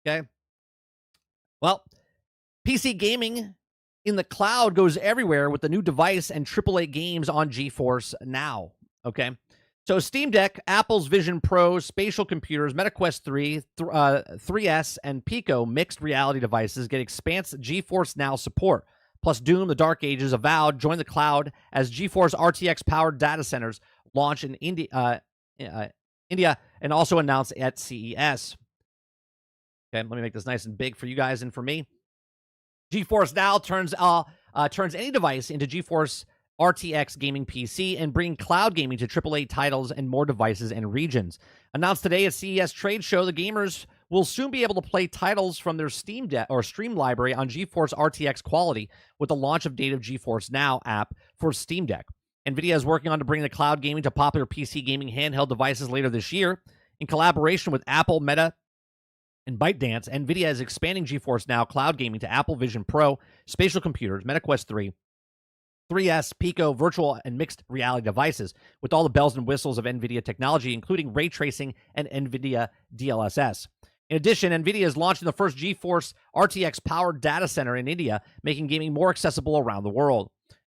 Okay. Well, PC gaming in the cloud goes everywhere with the new device and AAA games on GeForce Now. Okay. So Steam Deck, Apple's Vision Pro, spatial computers, MetaQuest 3, 3S, and Pico mixed reality devices get expansive GeForce Now support. Plus Doom, The Dark Ages, Avowed join the cloud as GeForce RTX-powered data centers launch in India and also announced at CES. Okay, let me make this nice and big for you guys and for me. GeForce Now turns any device into GeForce RTX gaming PC and bring cloud gaming to AAA titles and more devices and regions. Announced today at CES trade show, the gamers will soon be able to play titles from their Steam Deck or Stream library on GeForce RTX quality with the launch of native GeForce Now app for Steam Deck. NVIDIA is working on to bring the cloud gaming to popular PC gaming handheld devices later this year. In collaboration with Apple, Meta, and ByteDance, NVIDIA is expanding GeForce Now cloud gaming to Apple Vision Pro, spatial computers, MetaQuest 3, 3S, Pico, virtual, and mixed reality devices with all the bells and whistles of NVIDIA technology, including ray tracing and NVIDIA DLSS. In addition, NVIDIA is launching the first GeForce RTX-powered data center in India, making gaming more accessible around the world.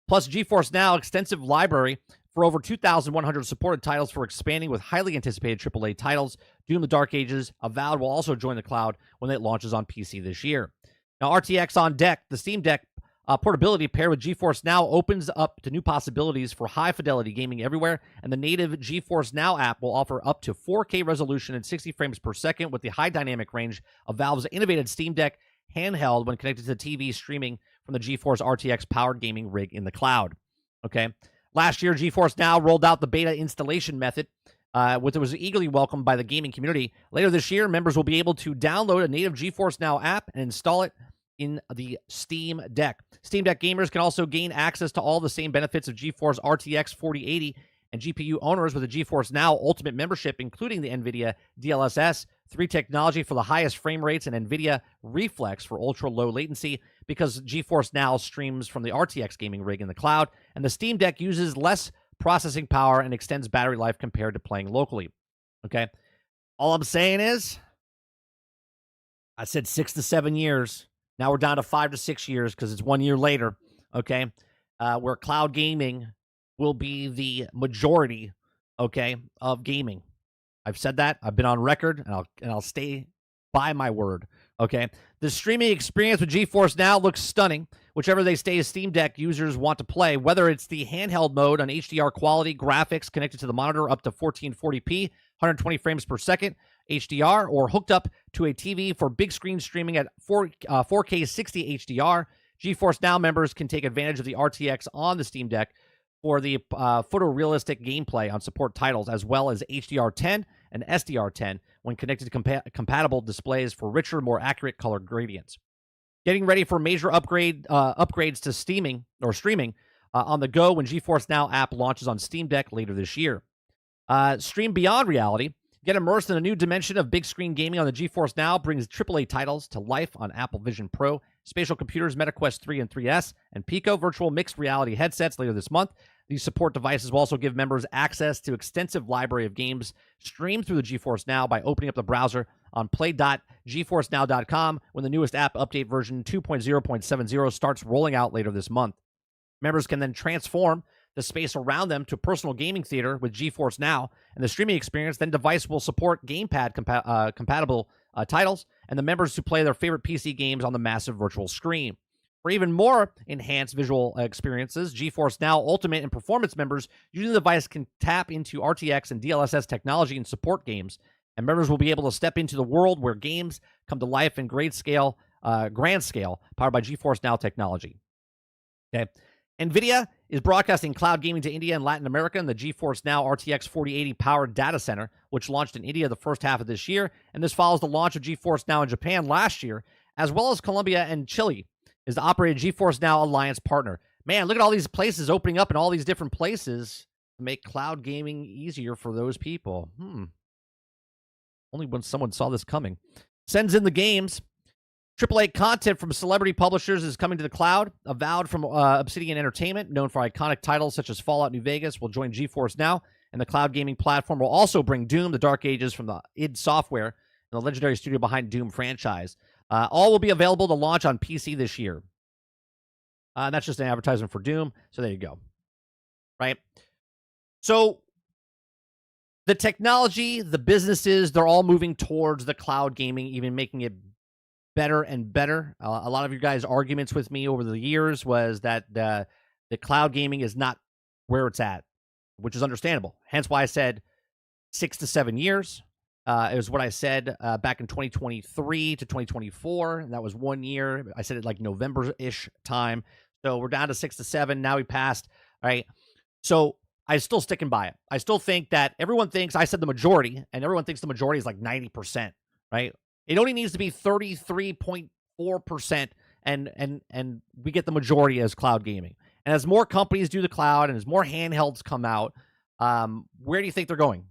Plus, GeForce Now extensive library for over 2,100 supported titles for expanding with highly anticipated AAA titles. Doom: The Dark Ages, Avowed will also join the cloud when it launches on PC this year. Now, RTX on deck, the Steam Deck portability paired with GeForce Now opens up to new possibilities for high-fidelity gaming everywhere, and the native GeForce Now app will offer up to 4K resolution and 60 frames per second with the high dynamic range of Valve's innovative Steam Deck handheld when connected to the TV streaming from the GeForce RTX-powered gaming rig in the cloud. Okay. Last year, GeForce Now rolled out the beta installation method, which was eagerly welcomed by the gaming community. Later this year, members will be able to download a native GeForce Now app and install it in the Steam Deck. Steam Deck gamers can also gain access to all the same benefits of GeForce RTX 4080, and GPU owners with a GeForce Now Ultimate membership, including the NVIDIA DLSS, 3 technology for the highest frame rates, and NVIDIA Reflex for ultra-low latency, because GeForce Now streams from the RTX gaming rig in the cloud, and the Steam Deck uses less processing power and extends battery life compared to playing locally. Okay? All I'm saying is, I said 6 to 7 years. Now we're down to 5 to 6 years because it's 1 year later, okay, where cloud gaming will be the majority, okay, of gaming. I've said that. I've been on record, and I'll stay by my word, okay? The streaming experience with GeForce Now looks stunning. Whichever they stay Steam Deck users want to play, whether it's the handheld mode on HDR quality, graphics connected to the monitor up to 1440p, 120 frames per second, HDR, or hooked up to a TV for big screen streaming at 4K 60 HDR. GeForce Now members can take advantage of the RTX on the Steam Deck for the photorealistic gameplay on support titles, as well as HDR10 and SDR10 when connected to compatible displays for richer, more accurate color gradients. Getting ready for major upgrades to streaming on the go when GeForce Now app launches on Steam Deck later this year. Stream beyond reality. Get immersed in a new dimension of big screen gaming on the GeForce Now, brings AAA titles to life on Apple Vision Pro, spatial computers, MetaQuest 3 and 3S, and Pico virtual mixed reality headsets later this month. These support devices will also give members access to extensive library of games streamed through the GeForce Now by opening up the browser on play.geforcenow.com when the newest app update version 2.0.70 starts rolling out later this month. Members can then transform the space around them to personal gaming theater with GeForce Now, and the streaming experience then device will support gamepad compatible titles, and the members who play their favorite PC games on the massive virtual screen. For even more enhanced visual experiences, GeForce Now Ultimate and Performance members using the device can tap into RTX and DLSS technology and support games, and members will be able to step into the world where games come to life in grand scale, powered by GeForce Now technology. Okay. NVIDIA is broadcasting cloud gaming to India and Latin America in the GeForce Now RTX 4080 powered data center, which launched in India the first half of this year, and this follows the launch of GeForce Now in Japan last year, as well as Colombia and Chile, is the operated GeForce Now Alliance partner. Man, look at all these places opening up in all these different places to make cloud gaming easier for those people. Only when someone saw this coming. Sends in the games. AAA content from celebrity publishers is coming to the cloud. Avowed from Obsidian Entertainment, known for iconic titles such as Fallout New Vegas, will join GeForce Now, and the cloud gaming platform will also bring Doom, the Dark Ages from the id Software, and the legendary studio behind Doom franchise. All will be available to launch on PC this year. That's just an advertisement for Doom, so there you go. Right? So the technology, the businesses, they're all moving towards the cloud gaming, even making it better and better. A lot of you guys' arguments with me over the years was that the cloud gaming is not where it's at, which is understandable. Hence why I said 6 to 7 years. It was what I said back in 2023 to 2024, and that was 1 year. I said it like November-ish time. So we're down to 6 to 7. Now we passed, right? So I'm still sticking by it. I still think that everyone thinks, I said the majority, and everyone thinks the majority is like 90%, right? It only needs to be 33.4%, and we get the majority as cloud gaming. And as more companies do the cloud and as more handhelds come out, where do you think they're going?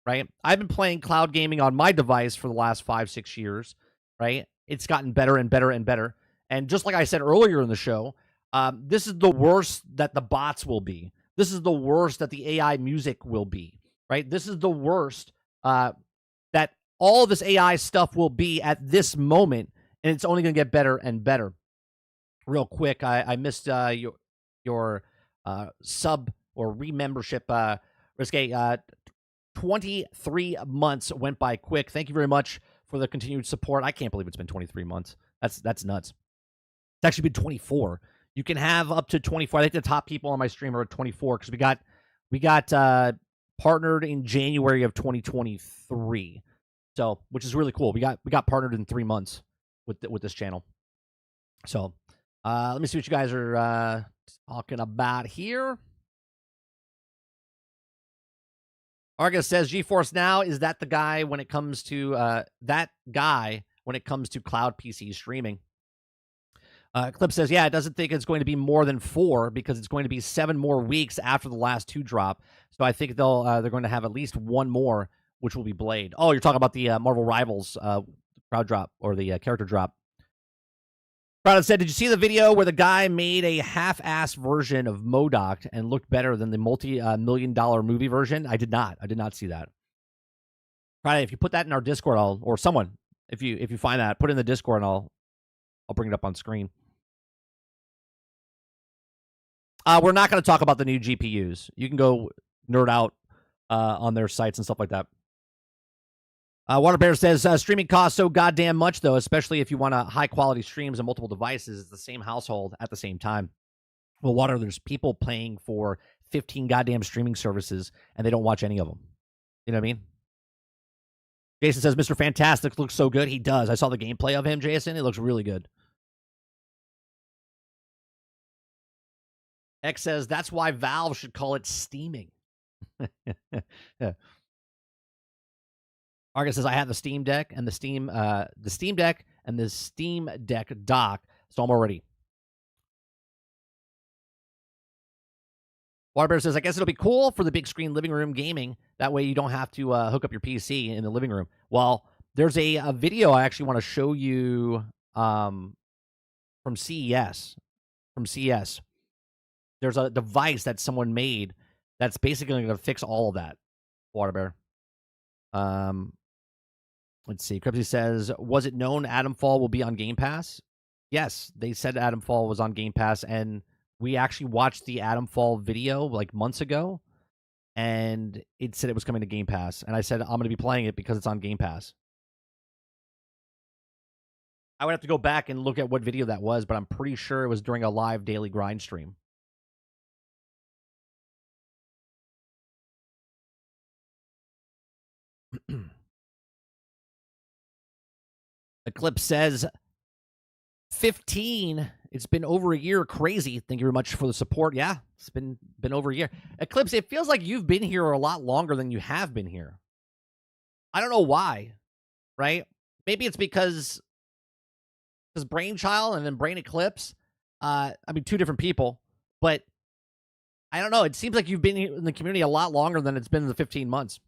Right? I've been playing cloud gaming on my device for the last 5-6 years, right? It's gotten better and better and better. And just like I said earlier in the show, this is the worst that the bots will be. This is the worst that the AI music will be, right? This is the worst that all this AI stuff will be at this moment, and it's only going to get better and better. Real quick, I missed your sub or re-membership, Risque. 23 months went by quick. Thank you very much for the continued support. I can't believe it's been 23 months. That's nuts. It's actually been 24. You can have up to 24. I think the top people on my stream are at 24 because we got partnered in January of 2023. So, which is really cool. We got partnered in 3 months with this channel. So, let me see what you guys are talking about here. Argus says GeForce Now, is that the guy when it comes to cloud PC streaming? Clip says, yeah, it doesn't think it's going to be more than 4 because it's going to be 7 more weeks after the last 2 drop. So I think they're going to have at least 1 more, which will be Blade. Oh, you're talking about the Marvel Rivals crowd drop or the character drop. Brad said, did you see the video where the guy made a half-ass version of MODOK and looked better than the multi-million-dollar movie version? I did not. I did not see that. Friday, if you put that in our Discord, or someone, if you find that, put it in the Discord and I'll bring it up on screen. We're not going to talk about the new GPUs. You can go nerd out on their sites and stuff like that. Water Bear says, streaming costs so goddamn much, though, especially if you want high-quality streams on multiple devices. It's the same household at the same time. Well, Water, there's people paying for 15 goddamn streaming services, and they don't watch any of them. You know what I mean? Jason says, Mr. Fantastic looks so good. He does. I saw the gameplay of him, Jason. It looks really good. X says, that's why Valve should call it steaming. Yeah. Argus says, I have the Steam Deck and the Steam Deck and the Steam Deck dock, so I'm already. Waterbear says, I guess it'll be cool for the big screen living room gaming. That way you don't have to hook up your PC in the living room. Well, there's a video I actually want to show you from CES. There's there's a device that someone made that's basically going to fix all of that. Water Bear. Let's see. Kripsy says, was it known Adamfall will be on Game Pass? Yes, they said Adamfall was on Game Pass, and we actually watched the Adamfall video like months ago, and it said it was coming to Game Pass. And I said, I'm going to be playing it because it's on Game Pass. I would have to go back and look at what video that was, but I'm pretty sure it was during a live daily grind stream. Eclipse says 15. It's been over a year. Crazy. Thank you very much for the support. Yeah, it's been over a year. Eclipse, it feels like you've been here a lot longer than you have been here. I don't know why, right? Maybe it's because Brainchild and then Brain Eclipse. I mean, two different people, but I don't know. It seems like you've been in the community a lot longer than it's been in the 15 months.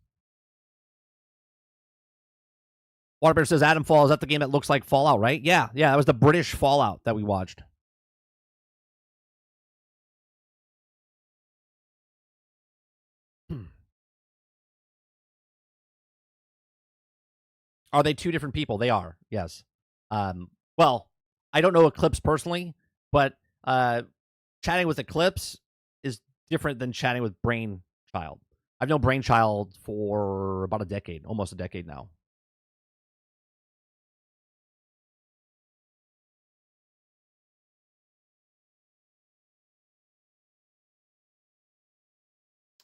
Waterbear says Adamfall, is that the game that looks like Fallout, right? Yeah, that was the British Fallout that we watched. Are they two different people? They are, yes. Well, I don't know Eclipse personally, but chatting with Eclipse is different than chatting with Brainchild. I've known Brainchild for about a decade, almost a decade now.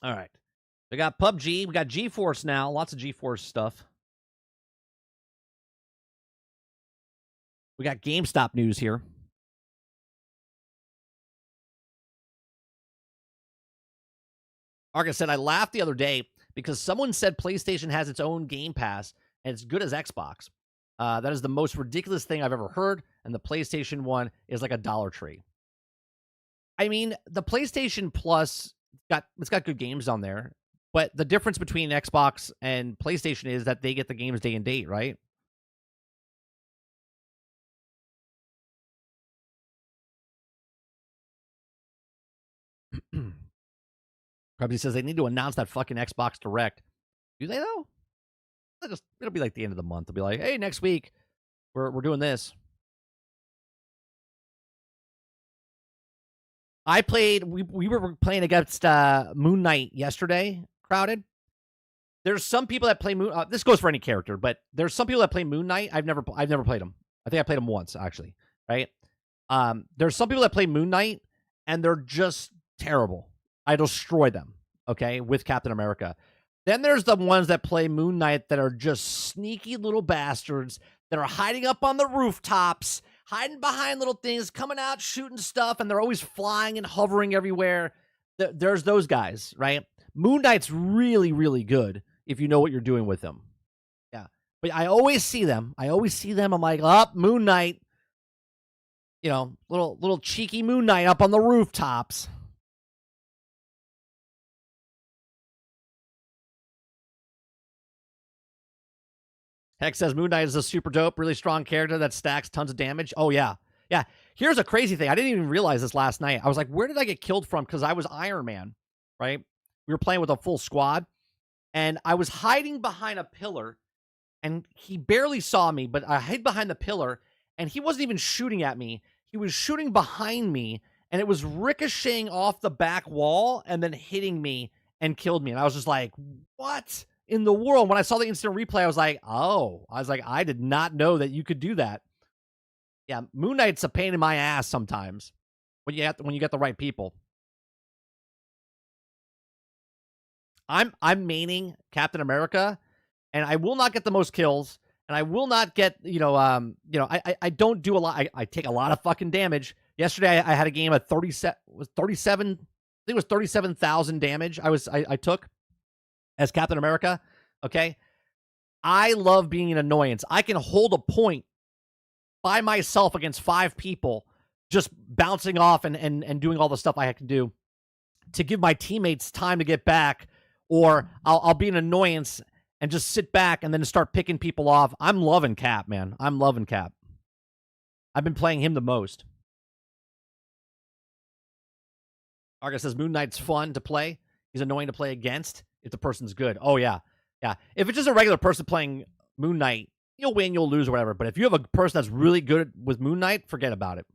All right. We got PUBG. We got GeForce now. Lots of GeForce stuff. We got GameStop news here. Like I said, I laughed the other day because someone said PlayStation has its own Game Pass and it's good as Xbox. That is the most ridiculous thing I've ever heard, and the PlayStation one is like a Dollar Tree. I mean, the PlayStation Plus it's got good games on there, but the difference between Xbox and PlayStation is that they get the games day and date, right? Krabby says they need to announce that fucking Xbox Direct. Do they though? It'll be like the end of the month. They'll be like, hey, next week we're doing this. I played. We were playing against Moon Knight yesterday. Crowded. There's some people that play Moon. This goes for any character, but there's some people that play Moon Knight. I've never played him. I think I played him once actually. Right. There's some people that play Moon Knight and they're just terrible. I destroy them. Okay, with Captain America. Then there's the ones that play Moon Knight that are just sneaky little bastards that are hiding up on the rooftops, hiding behind little things, coming out, shooting stuff, and they're always flying and hovering everywhere. There's those guys, right? Moon Knight's really, really good if you know what you're doing with him. Yeah. But I always see them. I'm like, Moon Knight. You know, little cheeky Moon Knight up on the rooftops. Hex says Moon Knight is a super dope, really strong character that stacks tons of damage. Oh, yeah. Yeah. Here's a crazy thing. I didn't even realize this last night. I was like, where did I get killed from? Because I was Iron Man, right? We were playing with a full squad, and I was hiding behind a pillar, and he barely saw me, but I hid behind the pillar, and he wasn't even shooting at me. He was shooting behind me, and it was ricocheting off the back wall and then hitting me and killed me. And I was just like, what in the world? When I saw the instant replay, I was like, I did not know that you could do that. Yeah, Moon Knight's a pain in my ass sometimes when you get the right people. I'm maining Captain America, and I will not get the most kills, and I will not get, I don't do a lot. I take a lot of fucking damage. Yesterday I had a game of 37, I think it was 37,000 damage I took as Captain America. Okay. I love being an annoyance. I can hold a point by myself against 5 people, just bouncing off and doing all the stuff I can do to give my teammates time to get back, or I'll be an annoyance and just sit back and then start picking people off. I'm loving Cap, man. I'm loving Cap. I've been playing him the most. Argus says Moon Knight's fun to play. He's annoying to play against if the person's good. Oh, yeah. Yeah. If it's just a regular person playing Moon Knight, you'll win, you'll lose, or whatever. But if you have a person that's really good with Moon Knight, forget about it.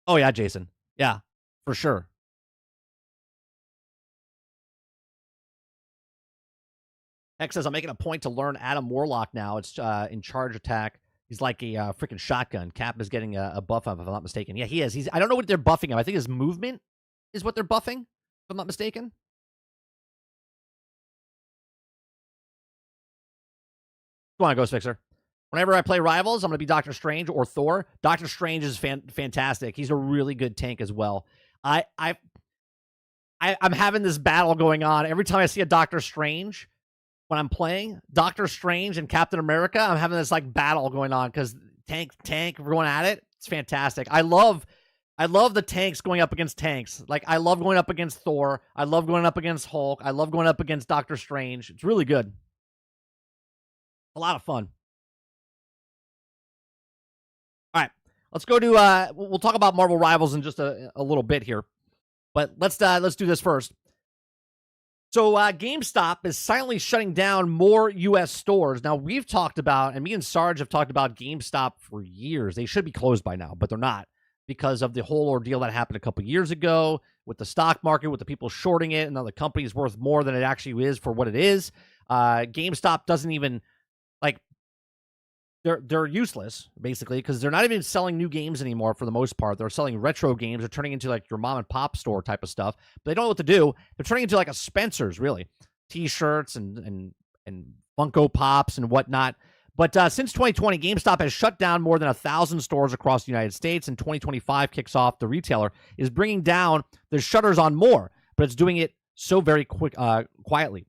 Oh, yeah, Jason. Yeah, for sure. Hex says, I'm making a point to learn Adam Warlock now. It's in charge attack. He's like a freaking shotgun. Cap is getting a buff up, if I'm not mistaken. Yeah, he is. I don't know what they're buffing him. I think his movement is what they're buffing, if I'm not mistaken. Go on, Ghost Fixer. Whenever I play Rivals, I'm going to be Doctor Strange or Thor. Doctor Strange is fantastic. He's a really good tank as well. I'm having this battle going on. Every time I see a Doctor Strange, when I'm playing Doctor Strange and Captain America, I'm having this like battle going on because tank, we're going at it. It's fantastic. I love the tanks going up against tanks. Like, I love going up against Thor. I love going up against Hulk. I love going up against Doctor Strange. It's really good. A lot of fun. All right, let's go to we'll talk about Marvel Rivals in just a little bit here, but let's do this first. So GameStop is silently shutting down more U.S. stores. Now, we've talked about, and me and Sarge have talked about GameStop for years. They should be closed by now, but they're not because of the whole ordeal that happened a couple years ago with the stock market, with the people shorting it, and now the company is worth more than it actually is for what it is. GameStop doesn't even, like, they're useless, basically, because they're not even selling new games anymore for the most part. They're selling retro games. They're turning into, like, your mom and pop store type of stuff. But they don't know what to do. They're turning into, like, a Spencer's, really. T-shirts and Funko Pops and whatnot. But since 2020, GameStop has shut down more than 1,000 stores across the United States, and 2025 kicks off. The retailer is bringing down the shutters on more, but it's doing it so very quietly.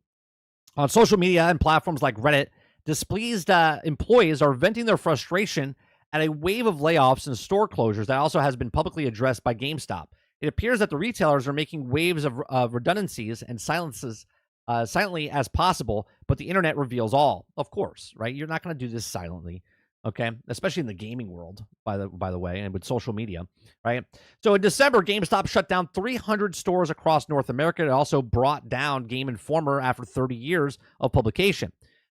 On social media and platforms like Reddit, displeased employees are venting their frustration at a wave of layoffs and store closures that also has been publicly addressed by GameStop. It appears that the retailers are making waves of redundancies and silences silently as possible, but the internet reveals all. Of course, right? You're not going to do this silently, okay? Especially in the gaming world, by the way, and with social media, right? So in December, GameStop shut down 300 stores across North America. It also brought down Game Informer after 30 years of publication.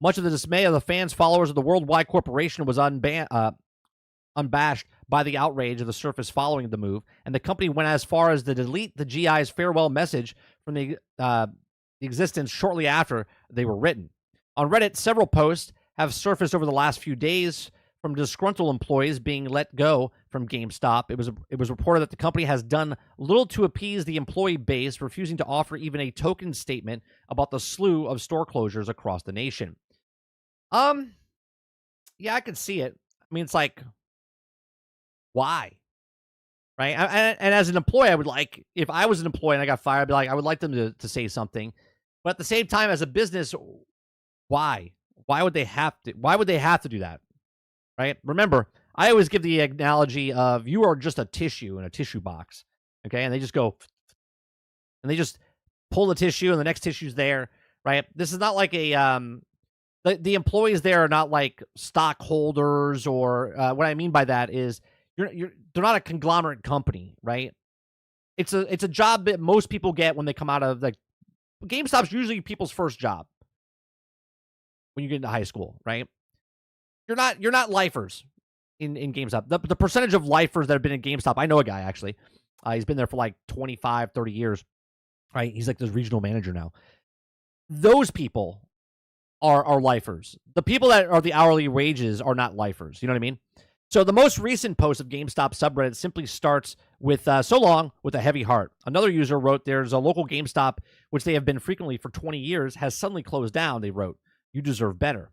Much of the dismay of the fans, followers of the worldwide corporation was unabashed by the outrage of the surface following the move, and the company went as far as to delete the GI's farewell message from the existence shortly after they were written. On Reddit, several posts have surfaced over the last few days from disgruntled employees being let go from GameStop. It was reported that the company has done little to appease the employee base, refusing to offer even a token statement about the slew of store closures across the nation. Yeah, I could see it. I mean, it's like, why? Right? And as an employee, I would like, if I was an employee and I got fired, I'd be like, I would like them to say something. But at the same time, as a business, why? Why would they have to? Why would they have to do that? Right? Remember, I always give the analogy of you are just a tissue in a tissue box. Okay? And they just go, and they just pull the tissue and the next tissue's there. Right? This is not like a, the employees there are not like stockholders or what I mean by that is they're not a conglomerate company, right? It's a job that most people get when they come out of, like, GameStop's usually people's first job when you get into high school, right? You're not lifers in GameStop. The percentage of lifers that have been in GameStop, I know a guy actually. He's been there for like 25, 30 years, right? He's like this regional manager now. Those people are lifers. The people that are the hourly wages are not lifers. You know what I mean? So the most recent post of GameStop subreddit simply starts with, so long with a heavy heart. Another user wrote, there's a local GameStop, which they have been frequently for 20 years, has suddenly closed down. They wrote, you deserve better.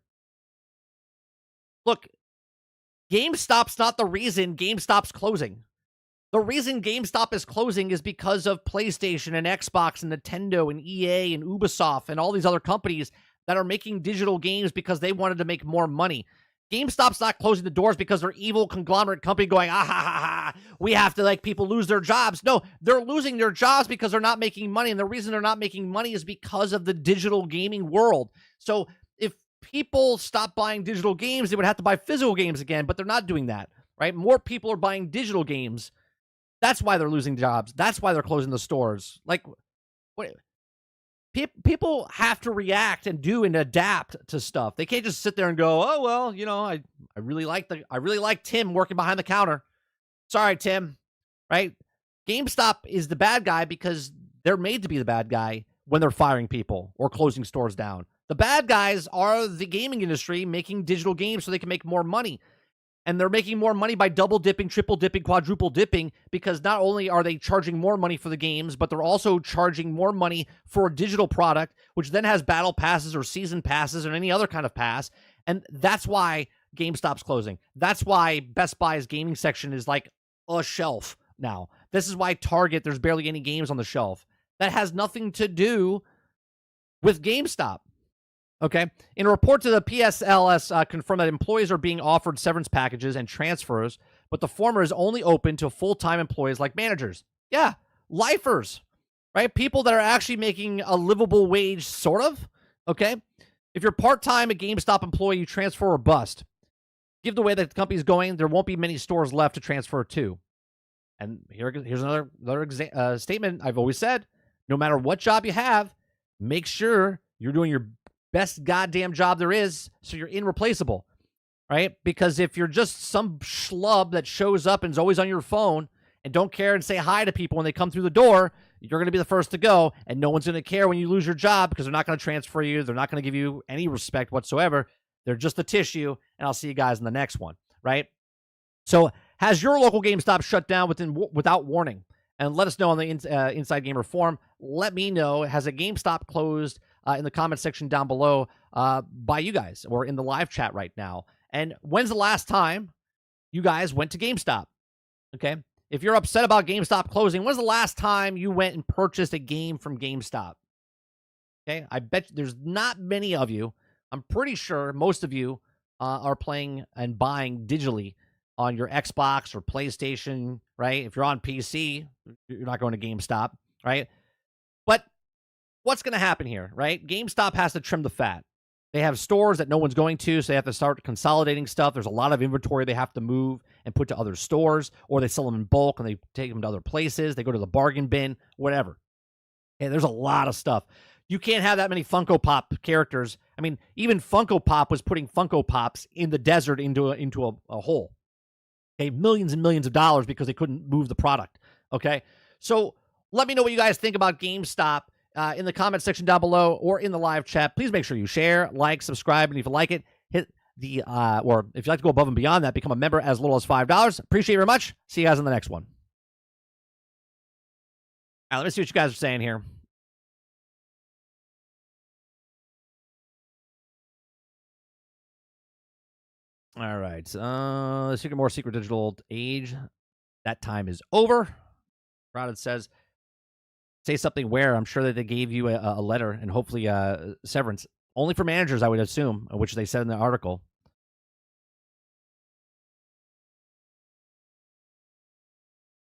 Look, GameStop's not the reason GameStop's closing. The reason GameStop is closing is because of PlayStation and Xbox and Nintendo and EA and Ubisoft and all these other companies that are making digital games because they wanted to make more money. GameStop's not closing the doors because they're evil conglomerate company going, ah, ha, ha, ha, we have to like people lose their jobs. No, they're losing their jobs because they're not making money. And the reason they're not making money is because of the digital gaming world. So if people stop buying digital games, they would have to buy physical games again, but they're not doing that. right? More people are buying digital games. That's why they're losing jobs. That's why they're closing the stores. Like, what? People have to react and do and adapt to stuff. They can't just sit there and go, "Oh well, I really like Tim working behind the counter. Sorry, Tim." Right? GameStop is the bad guy because they're made to be the bad guy when they're firing people or closing stores down. The bad guys are the gaming industry making digital games so they can make more money. And they're making more money by double dipping, triple dipping, quadruple dipping, because not only are they charging more money for the games, but they're also charging more money for a digital product, which then has battle passes or season passes or any other kind of pass. And that's why GameStop's closing. That's why Best Buy's gaming section is like a shelf now. This is why Target, there's barely any games on the shelf. That has nothing to do with GameStop. Okay. In a report to the PSLS, confirmed that employees are being offered severance packages and transfers, but the former is only open to full-time employees like managers. Yeah, lifers, right? People that are actually making a livable wage, sort of. Okay. If you're part-time, a GameStop employee, you transfer or bust. Given the way that the company's going, there won't be many stores left to transfer to. And here's another statement I've always said. No matter what job you have, make sure you're doing your best goddamn job there is so you're irreplaceable, right? Because if you're just some schlub that shows up and is always on your phone and don't care and say hi to people when they come through the door, you're going to be the first to go, and no one's going to care when you lose your job because they're not going to transfer you. They're not going to give you any respect whatsoever. They're just the tissue, and I'll see you guys in the next one, right? So has your local GameStop shut down without warning? And let us know on the Inside Gamer forum. Let me know, has a GameStop closed in the comment section down below by you guys or in the live chat right now? And when's the last time you guys went to GameStop? Okay. If you're upset about GameStop closing, when's the last time you went and purchased a game from GameStop? Okay. I bet there's not many of you. I'm pretty sure most of you are playing and buying digitally on your Xbox or PlayStation, right? If you're on PC, you're not going to GameStop, right? But what's going to happen here, right? GameStop has to trim the fat. They have stores that no one's going to, so they have to start consolidating stuff. There's a lot of inventory they have to move and put to other stores, or they sell them in bulk and they take them to other places. They go to the bargain bin, whatever. And there's a lot of stuff. You can't have that many Funko Pop characters. I mean, even Funko Pop was putting Funko Pops in the desert into a hole. Okay, millions and millions of dollars because they couldn't move the product. Okay, so let me know what you guys think about GameStop in the comment section down below or in the live chat. Please make sure you share, like, subscribe, and if you like it, hit the or if you'd like to go above and beyond that, become a member as little as $5. Appreciate you very much. See you guys in the next one. All right, let me see what you guys are saying here. All right. More secret digital age. That time is over. Crowded says, say something where I'm sure that they gave you a letter and hopefully severance. Only for managers, I would assume, which they said in the article.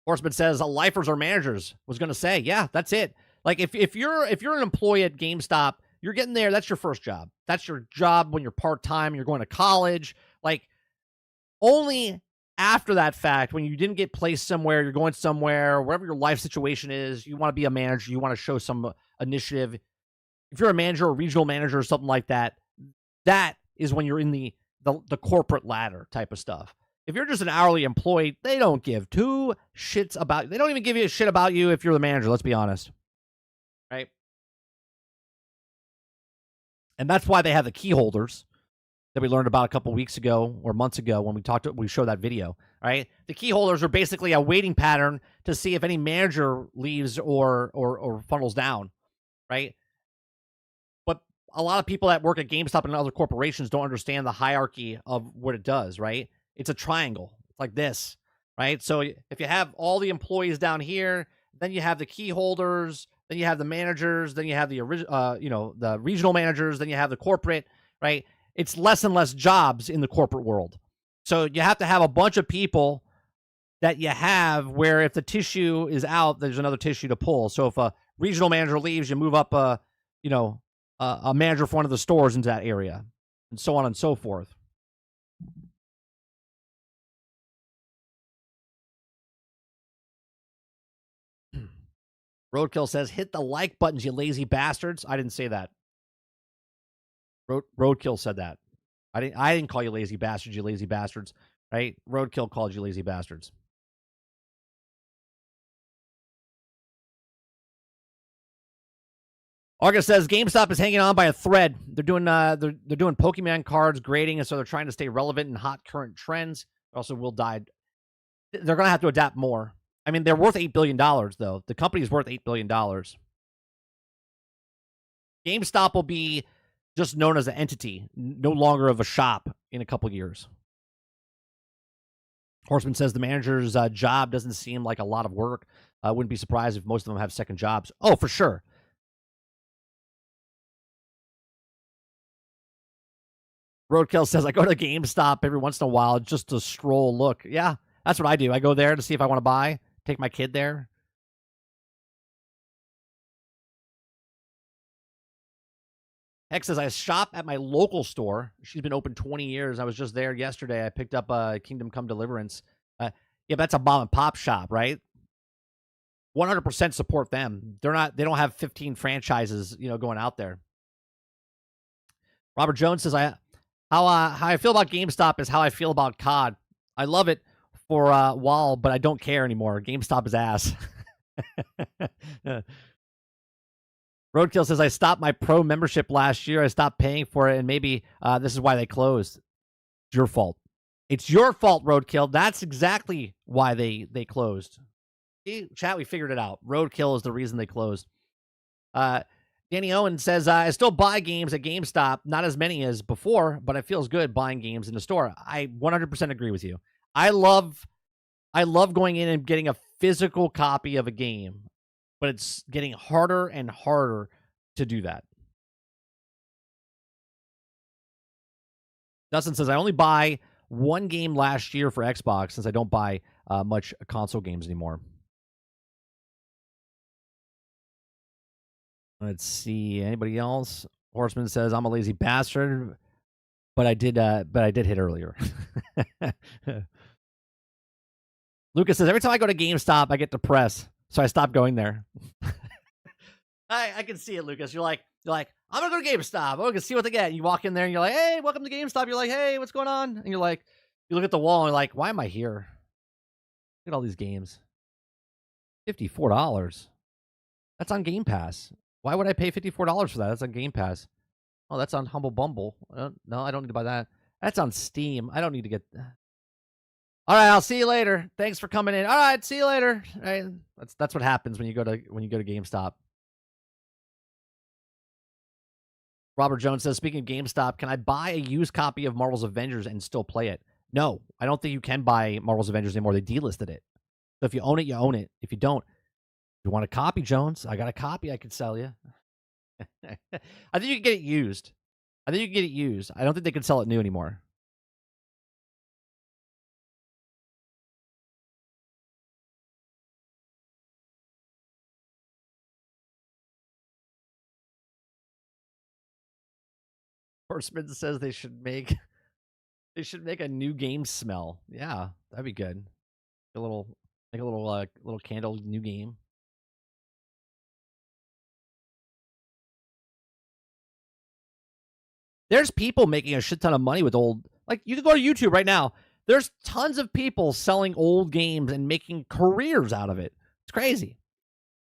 Horseman says, lifers or managers. Was going to say, yeah, that's it. Like if you're an employee at GameStop, you're getting there. That's your first job. That's your job when you're part-time, you're going to college. Like, only after that fact, when you didn't get placed somewhere, you're going somewhere, wherever your life situation is, you want to be a manager, you want to show some initiative. If you're a manager or regional manager or something like that, that is when you're in the corporate ladder type of stuff. If you're just an hourly employee, they don't give two shits about you. They don't even give you a shit about you if you're the manager, let's be honest. Right? And that's why they have the key holders that we learned about a couple weeks ago or months ago when we showed that video, right? The key holders are basically a waiting pattern to see if any manager leaves or funnels down, right? But a lot of people that work at GameStop and other corporations don't understand the hierarchy of what it does, right? It's a triangle. It's like this, right? So if you have all the employees down here, then you have the key holders, then you have the managers, then you have the the regional managers, then you have the corporate, right? It's less and less jobs in the corporate world. So you have to have a bunch of people that you have where if the tissue is out, there's another tissue to pull. So if a regional manager leaves, you move up a manager for one of the stores into that area, and so on and so forth. Roadkill says, hit the like buttons, you lazy bastards. I didn't say that. Roadkill said that. I didn't call you lazy bastards, you lazy bastards. Right? Roadkill called you lazy bastards. Argus says GameStop is hanging on by a thread. They're doing Pokemon cards grading, and so they're trying to stay relevant in hot current trends. Also, will die. They're going to have to adapt more. I mean, they're worth $8 billion, though. The company is worth $8 billion. GameStop will be just known as an entity, no longer of a shop in a couple years. Horseman says the manager's job doesn't seem like a lot of work. I wouldn't be surprised if most of them have second jobs. Oh, for sure. Roadkill says, I go to GameStop every once in a while just to stroll look. Yeah, that's what I do. I go there to see if I want to buy, take my kid there. Hex says, I shop at my local store. She's been open 20 years. I was just there yesterday. I picked up Kingdom Come Deliverance. Yeah, that's a mom and pop shop, right? 100% support them. They don't have 15 franchises, going out there. Robert Jones says, how I feel about GameStop is how I feel about COD. I love it for a while, but I don't care anymore. GameStop is ass. Roadkill says, I stopped my pro membership last year. I stopped paying for it, and maybe this is why they closed. It's your fault. It's your fault, Roadkill. That's exactly why they closed. See, chat, we figured it out. Roadkill is the reason they closed. Danny Owen says, I still buy games at GameStop. Not as many as before, but it feels good buying games in the store. I 100% agree with you. I love going in and getting a physical copy of a game, but it's getting harder and harder to do that. Dustin says, I only buy one game last year for Xbox since I don't buy much console games anymore. Let's see. Anybody else? Horseman says, I'm a lazy bastard, but I did hit earlier. Lucas says, every time I go to GameStop, I get depressed, so I stopped going there. I can see it, Lucas. You're like, I'm gonna go to GameStop. I'm gonna see what they get. You walk in there and you're like, hey, welcome to GameStop. You're like, hey, what's going on? And you're like, you look at the wall and you're like, why am I here? Look at all these games. $54. That's on Game Pass. Why would I pay $54 for that? That's on Game Pass. Oh, that's on Humble Bumble. No, I don't need to buy that. That's on Steam. I don't need to get... All right, I'll see you later. Thanks for coming in. All right, see you later. All right, that's what happens when you go to GameStop. Robert Jones says, speaking of GameStop, can I buy a used copy of Marvel's Avengers and still play it? No, I don't think you can buy Marvel's Avengers anymore. They delisted it. So if you own it, you own it. If you don't, you want a copy, Jones? I got a copy I could sell you. I think you can get it used. I don't think they can sell it new anymore. Horseman says they should make a new game smell. Yeah, that'd be good. Make a little candle new game. There's people making a shit ton of money with old... Like, you can go to YouTube right now. There's tons of people selling old games and making careers out of it. It's crazy.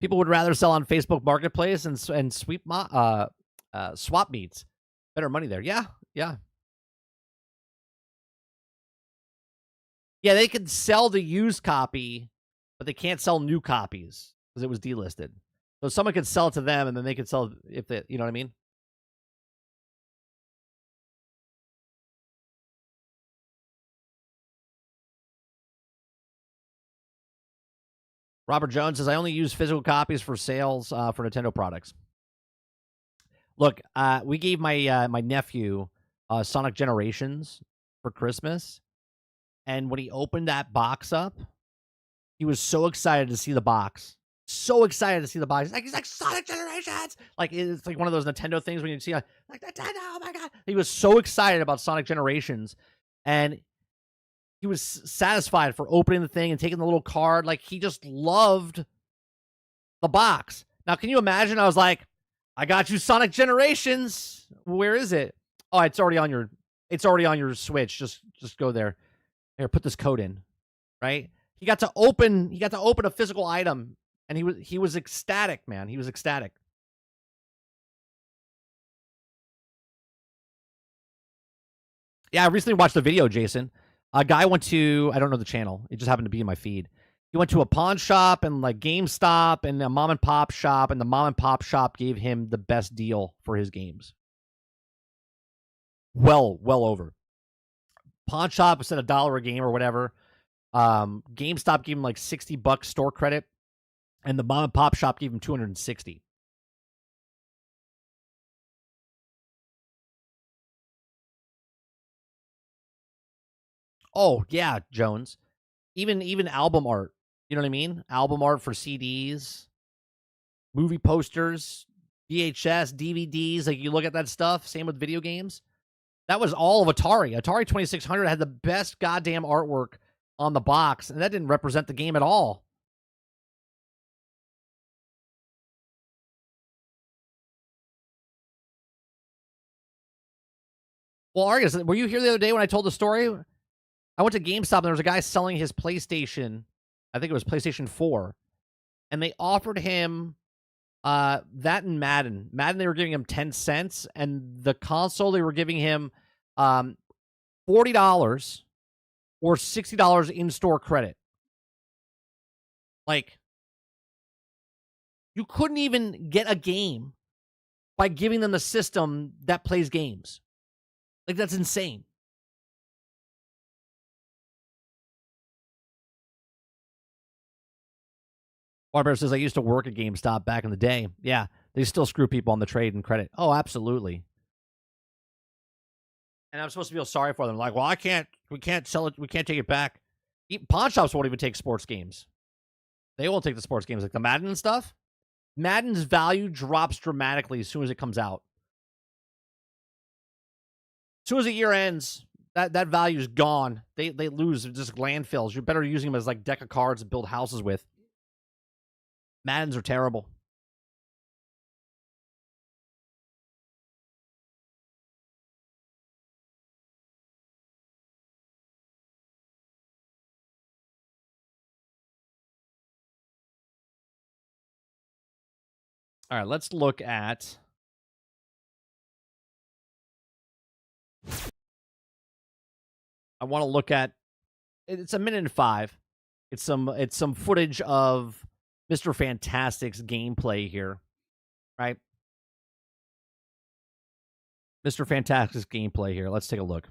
People would rather sell on Facebook Marketplace and swap meets. Better money there. Yeah. Yeah, they could sell the used copy, but they can't sell new copies because it was delisted. So someone could sell it to them, and then they could sell if they... You know what I mean? Robert Jones says, I only use physical copies for sales for Nintendo products. Look, we gave my my nephew Sonic Generations for Christmas, and when he opened that box up, he was so excited to see the box. So excited to see the box. He's like Sonic Generations! Like, it's like one of those Nintendo things when you see, like, Nintendo, oh my God. He was so excited about Sonic Generations, and he was satisfied for opening the thing and taking the little card. Like, he just loved the box. Now, can you imagine? I was like, I got you Sonic Generations. Where is it? Oh, it's already on your Switch. Just go there. Here, put this code in. Right? He got to open a physical item, and he was ecstatic, man. He was ecstatic. Yeah, I recently watched a video, Jason. A guy went to, I don't know the channel. It just happened to be in my feed. He went to a pawn shop and like GameStop and a mom and pop shop, and the mom and pop shop gave him the best deal for his games. Well over. Pawn shop said $1 a game or whatever. GameStop gave him like $60 store credit, and the mom and pop shop gave him 260. Oh yeah, Jones. Even album art. You know what I mean? Album art for CDs, movie posters, VHS, DVDs. Like, you look at that stuff. Same with video games. That was all of Atari. Atari 2600 had the best goddamn artwork on the box, and that didn't represent the game at all. Well, Argus, were you here the other day when I told the story? I went to GameStop and there was a guy selling his PlayStation. I think it was PlayStation 4. And they offered him that and Madden. Madden, they were giving him 10 cents. And the console, they were giving him $40 or $60 in-store credit. Like, you couldn't even get a game by giving them the system that plays games. Like, that's insane. Barber says, I used to work at GameStop back in the day. Yeah, they still screw people on the trade and credit. Oh, absolutely. And I'm supposed to feel sorry for them. Like, well, we can't sell it. We can't take it back. Pawn shops won't even take sports games. They won't take the sports games, like the Madden and stuff. Madden's value drops dramatically as soon as it comes out. As soon as the year ends, that value is gone. They lose. Just landfills. You're better using them as like deck of cards to build houses with. Maddens are terrible. All right, let's look at... I want to look at... It's a minute and 5. It's some footage of Mr. Fantastic's gameplay here, right? Mr. Fantastic's gameplay here. Let's take a look.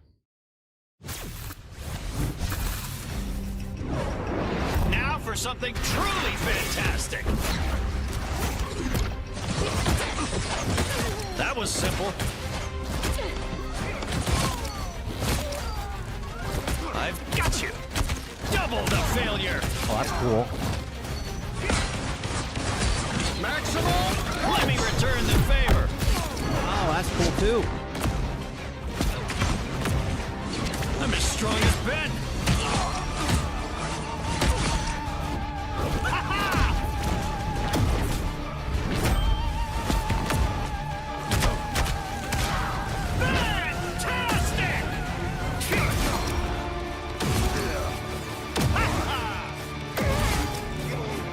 Now for something truly fantastic. That was simple. I've got you. Double the failure. Oh, that's cool. Maximum. Let me return the favor. Oh, that's cool too. I'm as strong as Ben.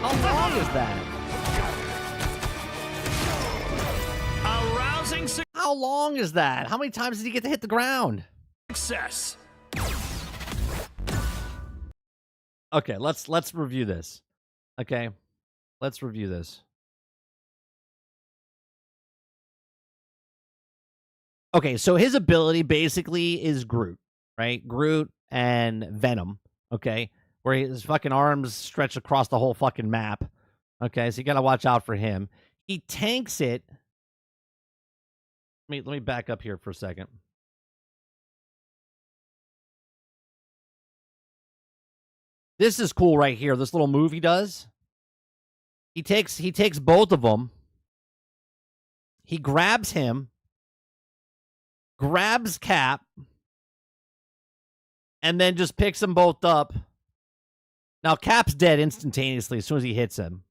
How long is that? Arousing How long is that? How many times did he get to hit the ground? success. Okay, let's review this. Okay, let's review this. Okay, so his ability basically is Groot, right? Groot and Venom, okay? Where his fucking arms stretch across the whole fucking map. Okay, so you gotta watch out for him. He tanks it. Let me back up here for a second. This is cool right here. This little move he does. He takes both of them. He grabs him. Grabs Cap. And then just picks them both up. Now Cap's dead instantaneously as soon as he hits him.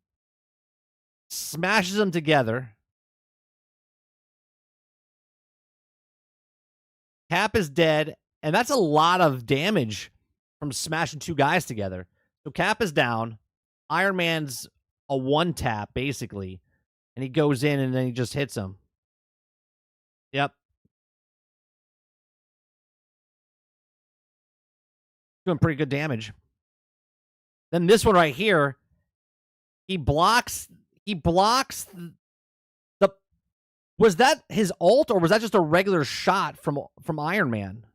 smashes them together. Cap is dead, and that's a lot of damage from smashing two guys together. So Cap is down. Iron Man's a one-tap, basically, and he goes in, and then he just hits him. Yep. Doing pretty good damage. Then this one right here, he blocks the. Was that his ult, or was that just a regular shot from Iron Man?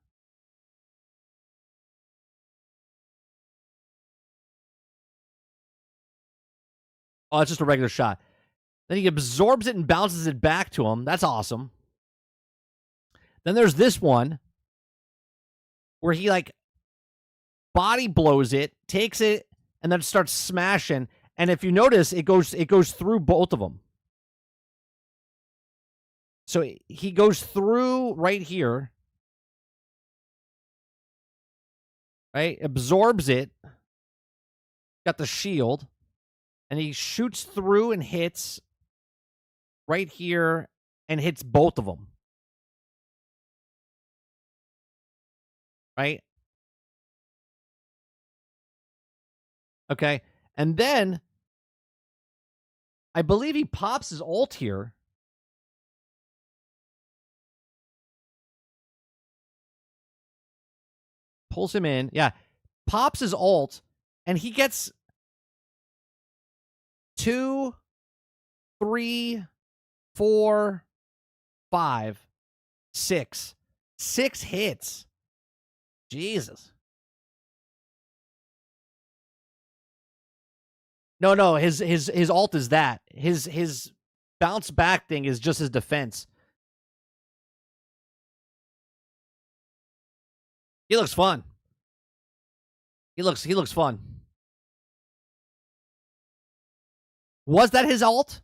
Oh, it's just a regular shot. Then he absorbs it and bounces it back to him. That's awesome. Then there's this one where he like body blows it, takes it, and then starts smashing. And if you notice, it goes through both of them. So he goes through right here, right? Absorbs it. Got the shield. And he shoots through and hits right here and hits both of them. Right? Okay. And then I believe he pops his ult here. Pulls him in. Yeah. Pops his ult, and he gets 2, 3, 4, 5, 6. 6 hits. Jesus. No, his ult is that. His bounce back thing is just his defense. He looks fun. He looks fun. Was that his ult?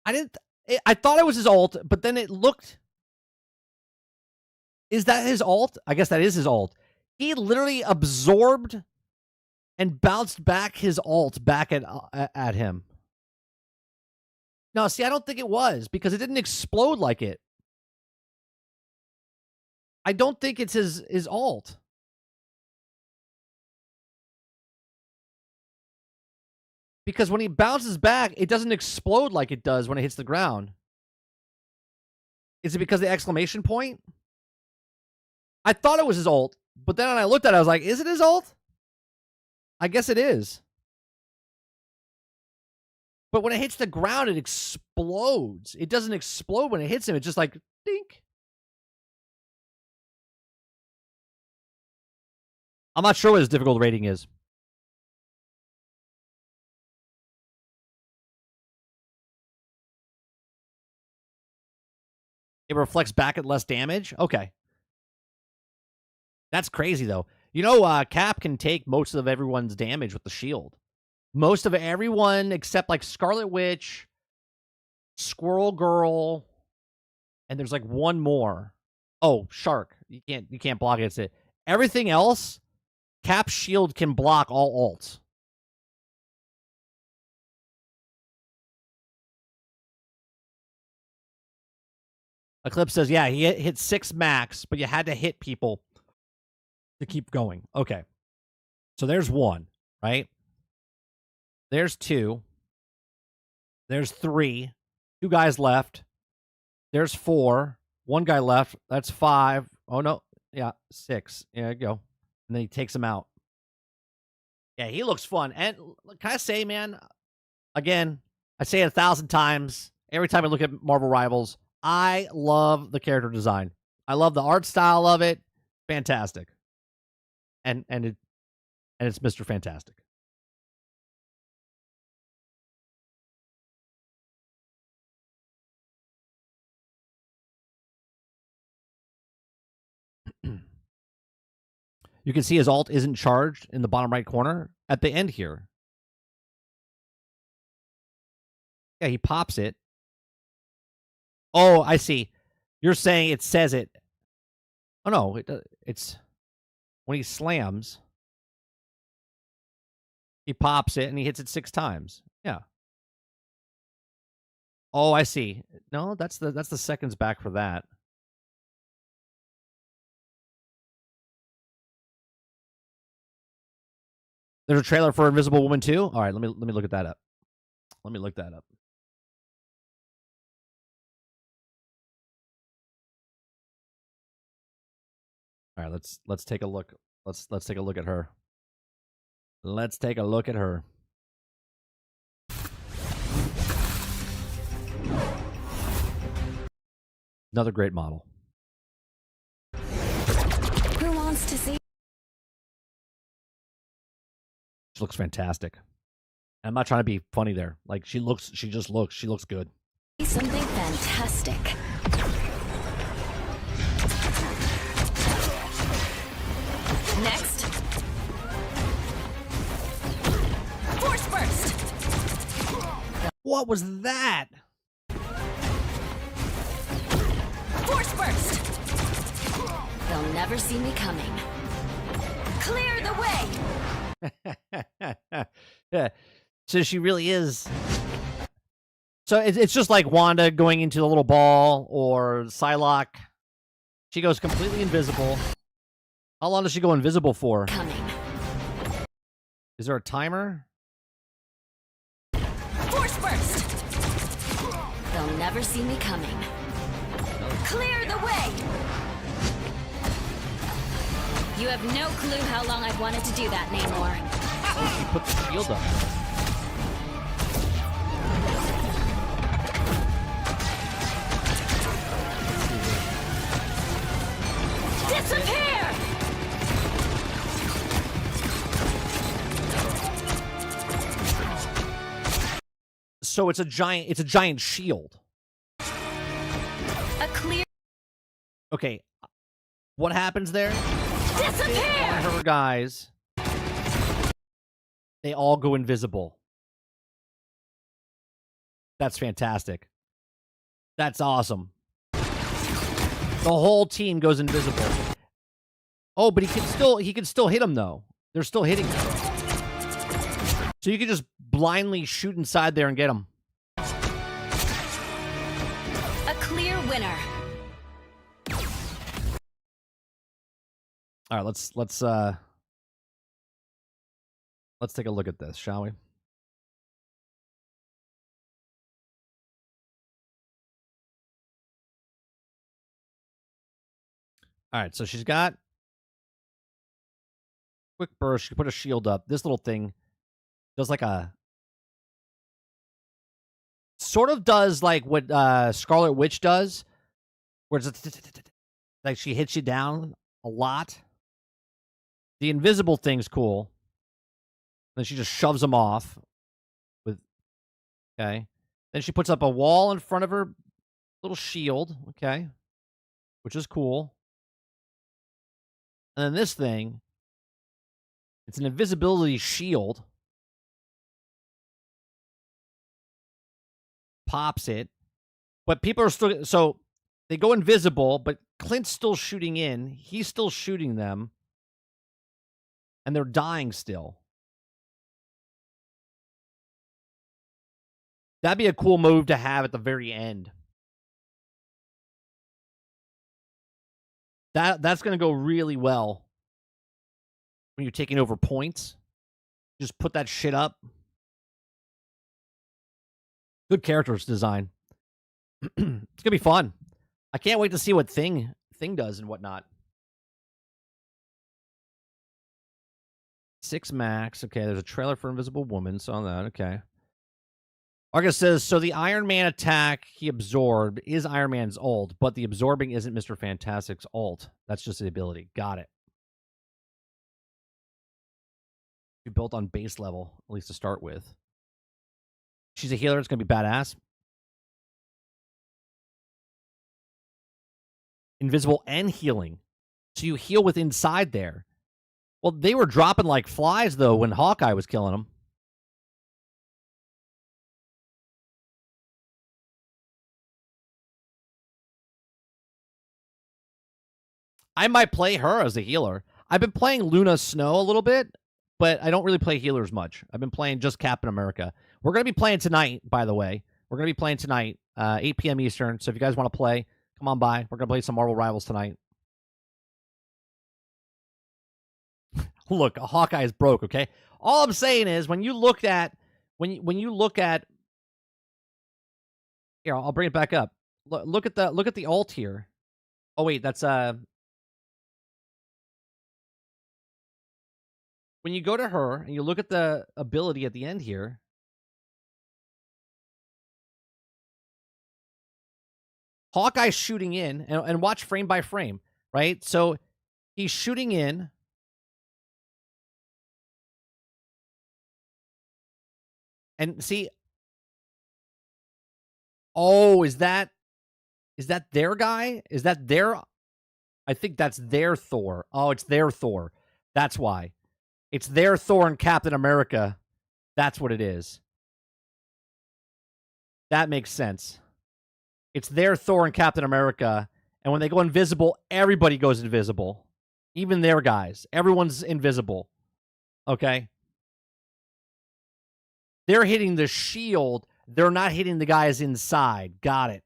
I thought it was his ult, but then it looked. Is that his ult? I guess that is his ult. He literally absorbed and bounced back his ult back at him. No, see, I don't think it was, because it didn't explode like it. I don't think it's his ult. Because when he bounces back, it doesn't explode like it does when it hits the ground. Is it because of the exclamation point? I thought it was his ult, but then when I looked at it, I was like, is it his ult? I guess it is. But when it hits the ground, it explodes. It doesn't explode when it hits him. It's just like, dink. I'm not sure what his difficult rating is. It reflects back at less damage? Okay. That's crazy, though. You know, Cap can take most of everyone's damage with the shield. Most of everyone except, like, Scarlet Witch, Squirrel Girl, and there's, like, one more. Oh, Shark. You can't block against it. Everything else, Cap's shield can block all ults. Eclipse says, yeah, he hit 6 max, but you had to hit people to keep going. Okay. So there's 1, right? There's 2. There's 3. 2 guys left. There's 4. 1 guy left. That's 5. Oh, no. Yeah, 6. There you go. And then he takes him out. Yeah, he looks fun. And can I say, man, again, I say it 1,000 times. Every time I look at Marvel Rivals, I love the character design. I love the art style of it. Fantastic. And it's Mr. Fantastic. You can see his ult isn't charged in the bottom right corner at the end here. Yeah, he pops it. Oh, I see. You're saying it says it. Oh, no. It's when he slams, he pops it and he hits it 6 times. Yeah. Oh, I see. No, that's the seconds back for that. There's a trailer for Invisible Woman 2? All right, let me look at that up. Let me look that up. All right, let's take a look. Let's take a look at her. Let's take a look at her. Another great model. Who wants to see She looks fantastic. I'm not trying to be funny there. Like she looks good. something fantastic? Next. Force burst. What was that? Force burst. They'll never see me coming. Clear the way. Yeah. So she really is. So it's just like Wanda going into the little ball or Psylocke. She goes completely invisible. How long does she go invisible for? Coming. Is there a timer? Force burst. They'll never see me coming. Clear the way. You have no clue how long I've wanted to do that, Namor. Oh, she put the shield up. Disappear! So it's a giant shield. A clear. Okay. What happens there? Disappear! Her guys. They all go invisible. That's fantastic. That's awesome. The whole team goes invisible. Oh, but he can still hit them though. They're still hitting him. So you can just blindly shoot inside there and get them. A clear winner. All right, let's take a look at this, shall we? All right, so she's got quick burst. She can put a shield up. This little thing does like a sort of does like what Scarlet Witch does, where it's like she hits you down a lot. The invisible thing's cool. Then she just shoves them off with okay. Then she puts up a wall in front of her little shield, okay, which is cool. And then this thing, it's an invisibility shield. Pops it. But people are still... So, they go invisible, but Clint's still shooting in. He's still shooting them. And they're dying still. That'd be a cool move to have at the very end. That's going to go really well when you're taking over points. Just put that shit up. Good characters design. It's going to be fun. I can't wait to see what Thing does and whatnot. 6 max. Okay, there's a trailer for Invisible Woman. Saw that. Okay. Argus says, so the Iron Man attack he absorbed is Iron Man's ult, but the absorbing isn't Mr. Fantastic's ult. That's just the ability. Got it. Be built on base level, at least to start with. She's a healer. It's going to be badass. Invisible and healing. So you heal with inside there. Well, they were dropping like flies, though, when Hawkeye was killing them. I might play her as a healer. I've been playing Luna Snow a little bit, but I don't really play healers much. I've been playing just Captain America. We're going to be playing tonight, by the way. We're going to be playing tonight 8 p.m. Eastern. So if you guys want to play, come on by. We're going to play some Marvel Rivals tonight. Look, Hawkeye is broke, okay? All I'm saying is when you look at when you look at here, I'll bring it back up. Look at the alt here. Oh wait, that's when you go to her and you look at the ability at the end here. Hawkeye's shooting in, and watch frame by frame, right? So he's shooting in. And see, oh, is that their guy? Is that their? I think that's their Thor. Oh, it's their Thor. That's why. It's their Thor and Captain America. That's what it is. That makes sense. It's their Thor and Captain America, and when they go invisible, everybody goes invisible. Even their guys. Everyone's invisible. Okay? They're hitting the shield. They're not hitting the guys inside. Got it.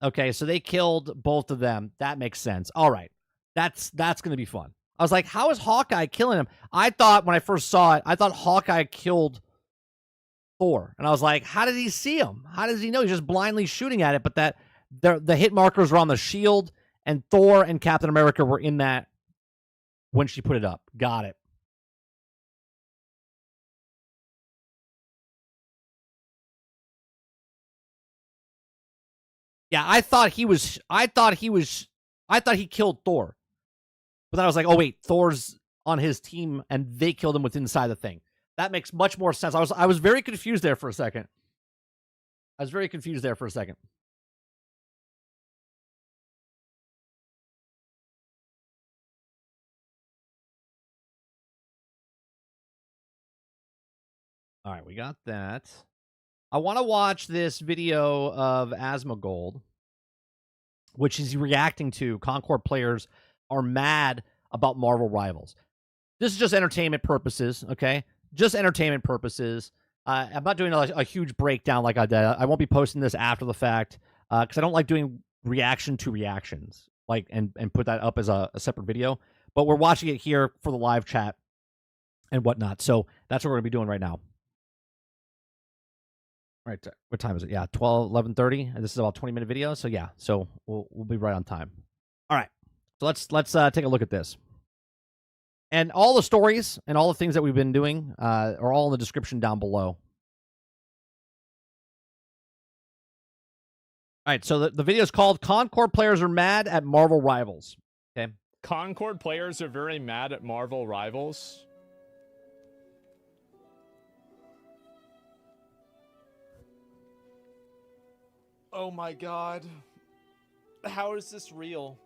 Okay, so they killed both of them. That makes sense. All right. That's going to be fun. I was like, how is Hawkeye killing him? I thought when I first saw it, I thought Hawkeye killed Thor. And I was like, how did he see him? How does he know? He's just blindly shooting at it. But that the hit markers were on the shield, and Thor and Captain America were in that when she put it up. Got it. Yeah, I thought he killed Thor. But then I was like, oh wait, Thor's on his team and they killed him with inside the thing. That makes much more sense. I was very confused there for a second. All right, we got that. I want to watch this video of Asmongold, which is reacting to Concord players are mad about Marvel Rivals. This is just entertainment purposes, okay? Just entertainment purposes. I'm not doing a huge breakdown like I did. I won't be posting this after the fact because I don't like doing reaction to reactions, like and put that up as a separate video. But we're watching it here for the live chat and whatnot. So that's what we're going to be doing right now. All right, what time is it? Yeah, 11:30, and this is about 20-minute video. So yeah, so we'll be right on time. All right, so let's take a look at this. And all the stories and all the things that we've been doing are all in the description down below. All right, so the video is called Concord Players Are Mad at Marvel Rivals. Okay. Concord players are very mad at Marvel Rivals. Oh my god. How is this real?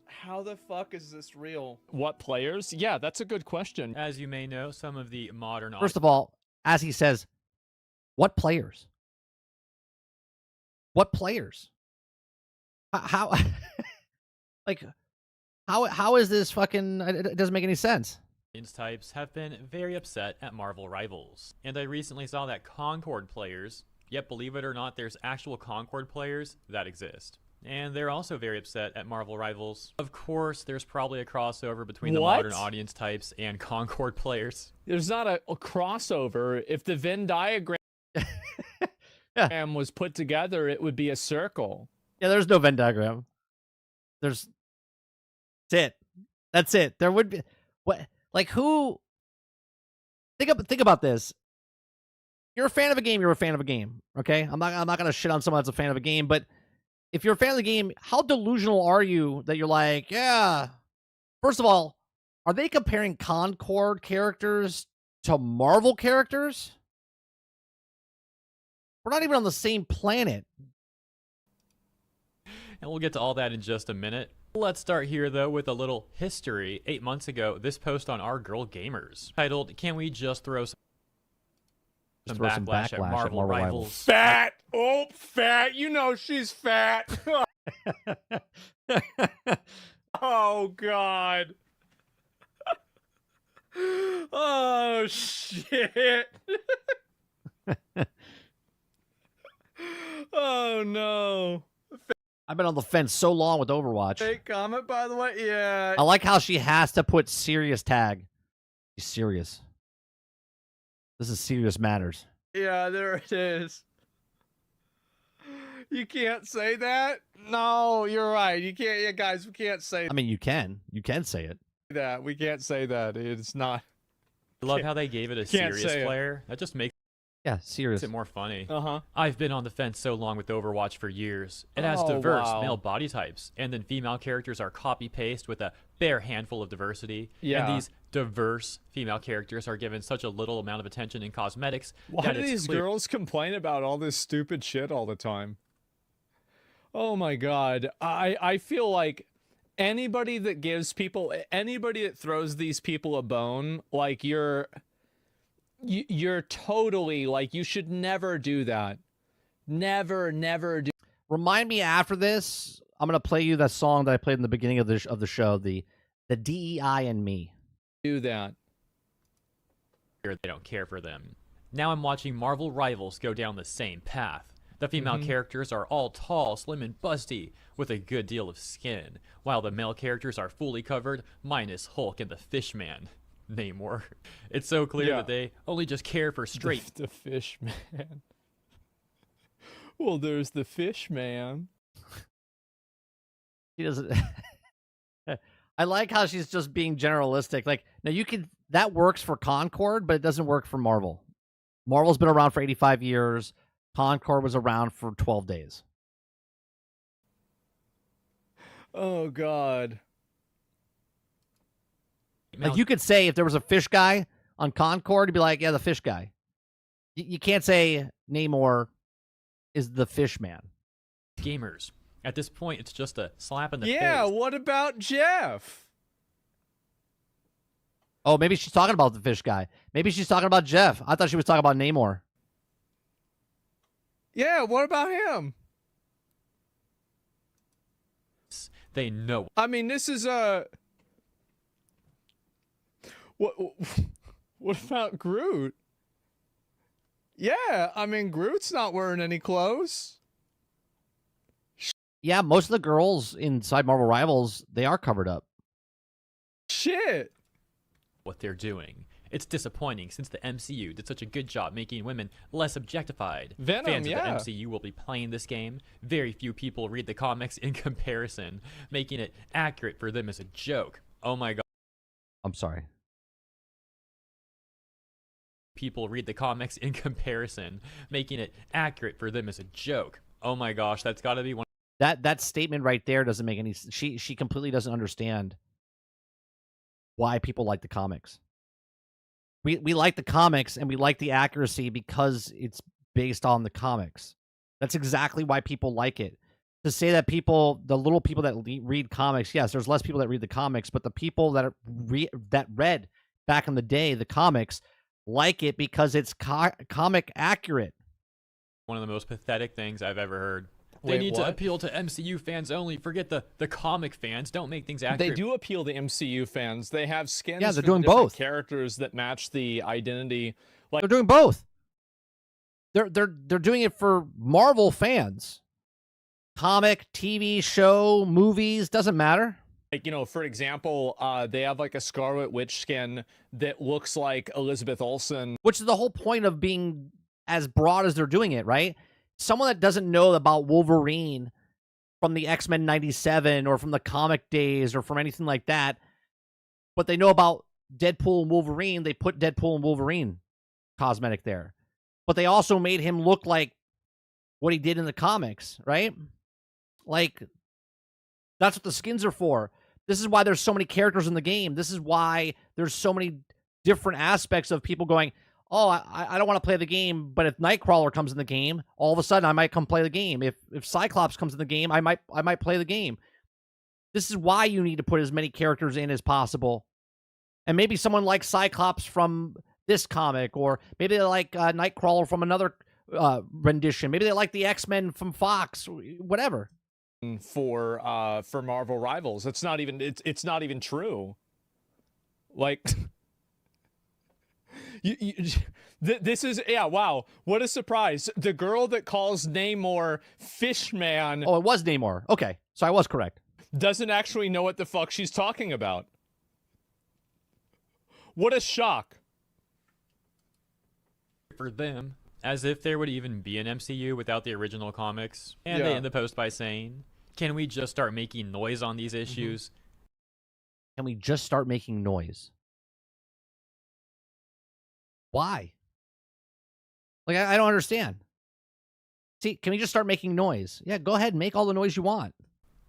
How the fuck is this real? What players? Yeah, that's a good question. As you may know, some of the modern... First of all, as he says, what players? What players? How like how is this fucking... It doesn't make any sense. types have been very upset at Marvel Rivals. And I recently saw that Concord players, yet believe it or not, there's actual Concord players that exist. And they're also very upset at Marvel Rivals. Of course, there's probably a crossover between the modern audience types and Concord players. There's not a crossover. If the Venn diagram was put together, it would be a circle. Yeah, there's no Venn diagram. That's it. That's it. There would be what? Like who? Think about this. You're a fan of a game. You're a fan of a game. Okay, I'm not gonna shit on someone that's a fan of a game, but if you're a fan of the game, how delusional are you that you're like, yeah? First of all, are they comparing Concord characters to Marvel characters? We're not even on the same planet. And we'll get to all that in just a minute. Let's start here, though, with a little history. 8 months ago, this post on Our Girl Gamers, titled, "Can we just throw some backlash at Marvel Rivals?" Fat! Oh, fat! You know she's fat! Oh, God. Oh, shit. Oh, Oh no. I've been on the fence so long with Overwatch. Fake comment, by the way. Yeah. I like how she has to put serious tag. She's serious. This is serious matters. Yeah, there it is. You can't say that? No, you're right. You can't. Yeah, guys, we can't say I mean, you can. You can say it. that. We can't say that. It's not. I love how they gave it a Can't serious say it. flair. That just makes Yeah, serious. it more funny. Uh-huh. I've been on the fence so long with Overwatch for years. It has Oh, diverse wow. male body types, and then female characters are copy-paste with a bare handful of diversity. Yeah. And these diverse female characters are given such a little amount of attention in cosmetics. Why that do it's these clear girls complain about all this stupid shit all the time? Oh my god. I feel like anybody that throws these people a bone, like you're totally like, you should never do that. Never do Remind me after this. I'm gonna play you that song that I played in the beginning of the show. The DEI and me. that. they don't care for them. Now I'm watching Marvel Rivals go down the same path. The female characters are all tall, slim, and busty, with a good deal of skin, while the male characters are fully covered, minus Hulk and the Fishman. Namor. It's so clear Yeah. that they only just care for straight The fish man. Well, there's the fish man. She doesn't. I like how she's just being generalistic. Like, now you can, that works for Concord, but it doesn't work for Marvel. Marvel's been around for 85 years. Concord was around for 12 days. Oh god. Like, you could say if there was a fish guy on Concord, you'd be like, yeah, the fish guy. You can't say Namor is the fish man. gamers. At this point, it's just a slap in the Yeah, face. what about Jeff? Oh, maybe she's talking about the fish guy. Maybe she's talking about Jeff. I thought she was talking about Namor. Yeah, what about him? They know. I mean, this is a what about Groot? Yeah, I mean, Groot's not wearing any clothes. Yeah, most of the girls inside Marvel Rivals, they are covered up. Shit. what they're doing. It's disappointing since the MCU did such a good job making women less objectified. Venom, Fans yeah. of the MCU will be playing this game. Very few people read the comics in comparison, making it accurate for them as a joke. Oh my god. I'm sorry. People read the comics in comparison, making it accurate for them as a joke. Oh my gosh, that's got to be one. That statement right there doesn't make any. She completely doesn't understand why people like the comics. We like the comics and we like the accuracy because it's based on the comics. That's exactly why people like it. To say that people, the little people that read comics, yes, there's less people that read the comics, but the people that read back in the day the comics like it because it's comic accurate. One of the most pathetic things I've ever heard. They Wait, need to what? appeal to MCU fans only. Forget the comic fans. Don't make things They accurate. do appeal to MCU fans. They have skins Yeah, they're for the doing different both. characters that match the identity. Like, They're doing both. They're doing it for Marvel fans. Comic, TV show, movies, doesn't matter. you know, for example, they have like a Scarlet Witch skin that looks like Elizabeth Olsen. Which is the whole point of being as broad as they're doing it, right? Someone that doesn't know about Wolverine from the X-Men 97 or from the comic days or from anything like that, but they know about Deadpool and Wolverine, they put Deadpool and Wolverine cosmetic there. But they also made him look like what he did in the comics, right? Like, that's what the skins are for. This is why there's so many characters in the game. This is why there's so many different aspects of people going, oh, I don't want to play the game, but if Nightcrawler comes in the game, all of a sudden I might come play the game. If Cyclops comes in the game, I might play the game. This is why you need to put as many characters in as possible. And maybe someone likes Cyclops from this comic, or maybe they like Nightcrawler from another rendition. Maybe they like the X-Men from Fox, whatever. For Marvel Rivals. It's not even true. Like This is, yeah, wow, what a surprise. The girl that calls Namor Fishman Oh, it was Namor. Okay, so I was correct. doesn't actually know what the fuck she's talking about. What a shock. For them, as if there would even be an MCU without the original comics. And Yeah. they end the post by saying, can we just start making noise on these issues? Can we just start making noise? Why? Like, I don't understand. See, can we just start making noise? Yeah, go ahead and make all the noise you want.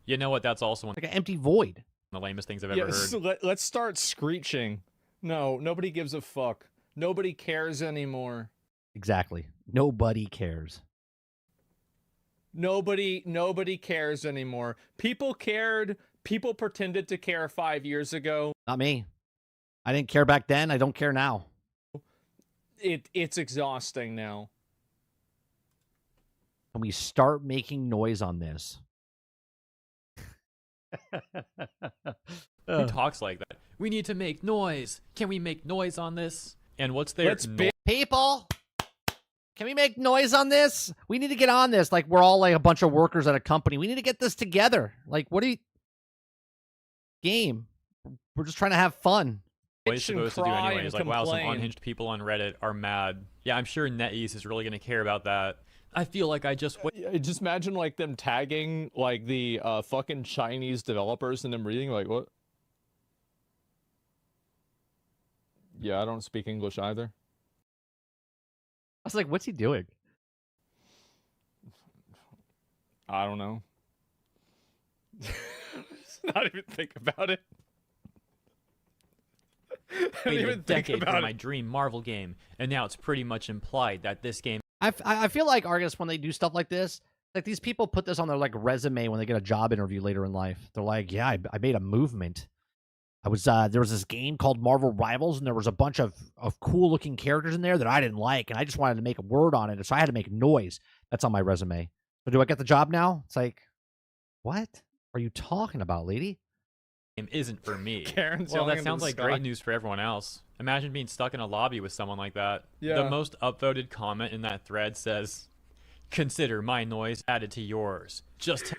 You know what? That's also one Like an empty void. of the lamest things I've ever Yeah, heard. so let's start screeching. No, nobody gives a fuck. Nobody cares anymore. Exactly. Nobody cares. Nobody cares anymore. People cared. People pretended to care 5 years ago. Not me. I didn't care back then. I don't care now. It's exhausting now. Can we start making noise on this? Who talks like that? We need to make noise. Can we make noise on this? And what's their Let's be- People, can we make noise on this? We need to get on this. Like, we're all like a bunch of workers at a company. We need to get this together. Like, what do you... Game. We're just trying to have fun. noise bitch and supposed to do cry anyways? and Like, wow, some complain. unhinged people on Reddit are mad. Yeah, I'm sure NetEase is really going to care about that. I feel like I just... Just imagine like them tagging like the fucking Chinese developers and them reading like, what? Yeah, I don't speak English either. I was like, what's he doing? I don't know. Not even think about it. I didn't waited a even think decade for about my it. dream Marvel game, and now it's pretty much implied that this game I feel like, Argus, when they do stuff like this, like these people put this on their like resume when they get a job interview later in life. They're like, yeah, I made a movement. I was there was this game called Marvel Rivals, and there was a bunch of cool looking characters in there that I didn't like, and I just wanted to make a word on it, so I had to make noise. That's on my resume. So do I get the job now? It's like, what are you talking about, lady? isn't for me. Karen's Well, yelling that into sounds the like sky. great news for everyone else. Imagine being stuck in a lobby with someone like that. Yeah. The most upvoted comment in that thread says, "Consider my noise added to yours. Just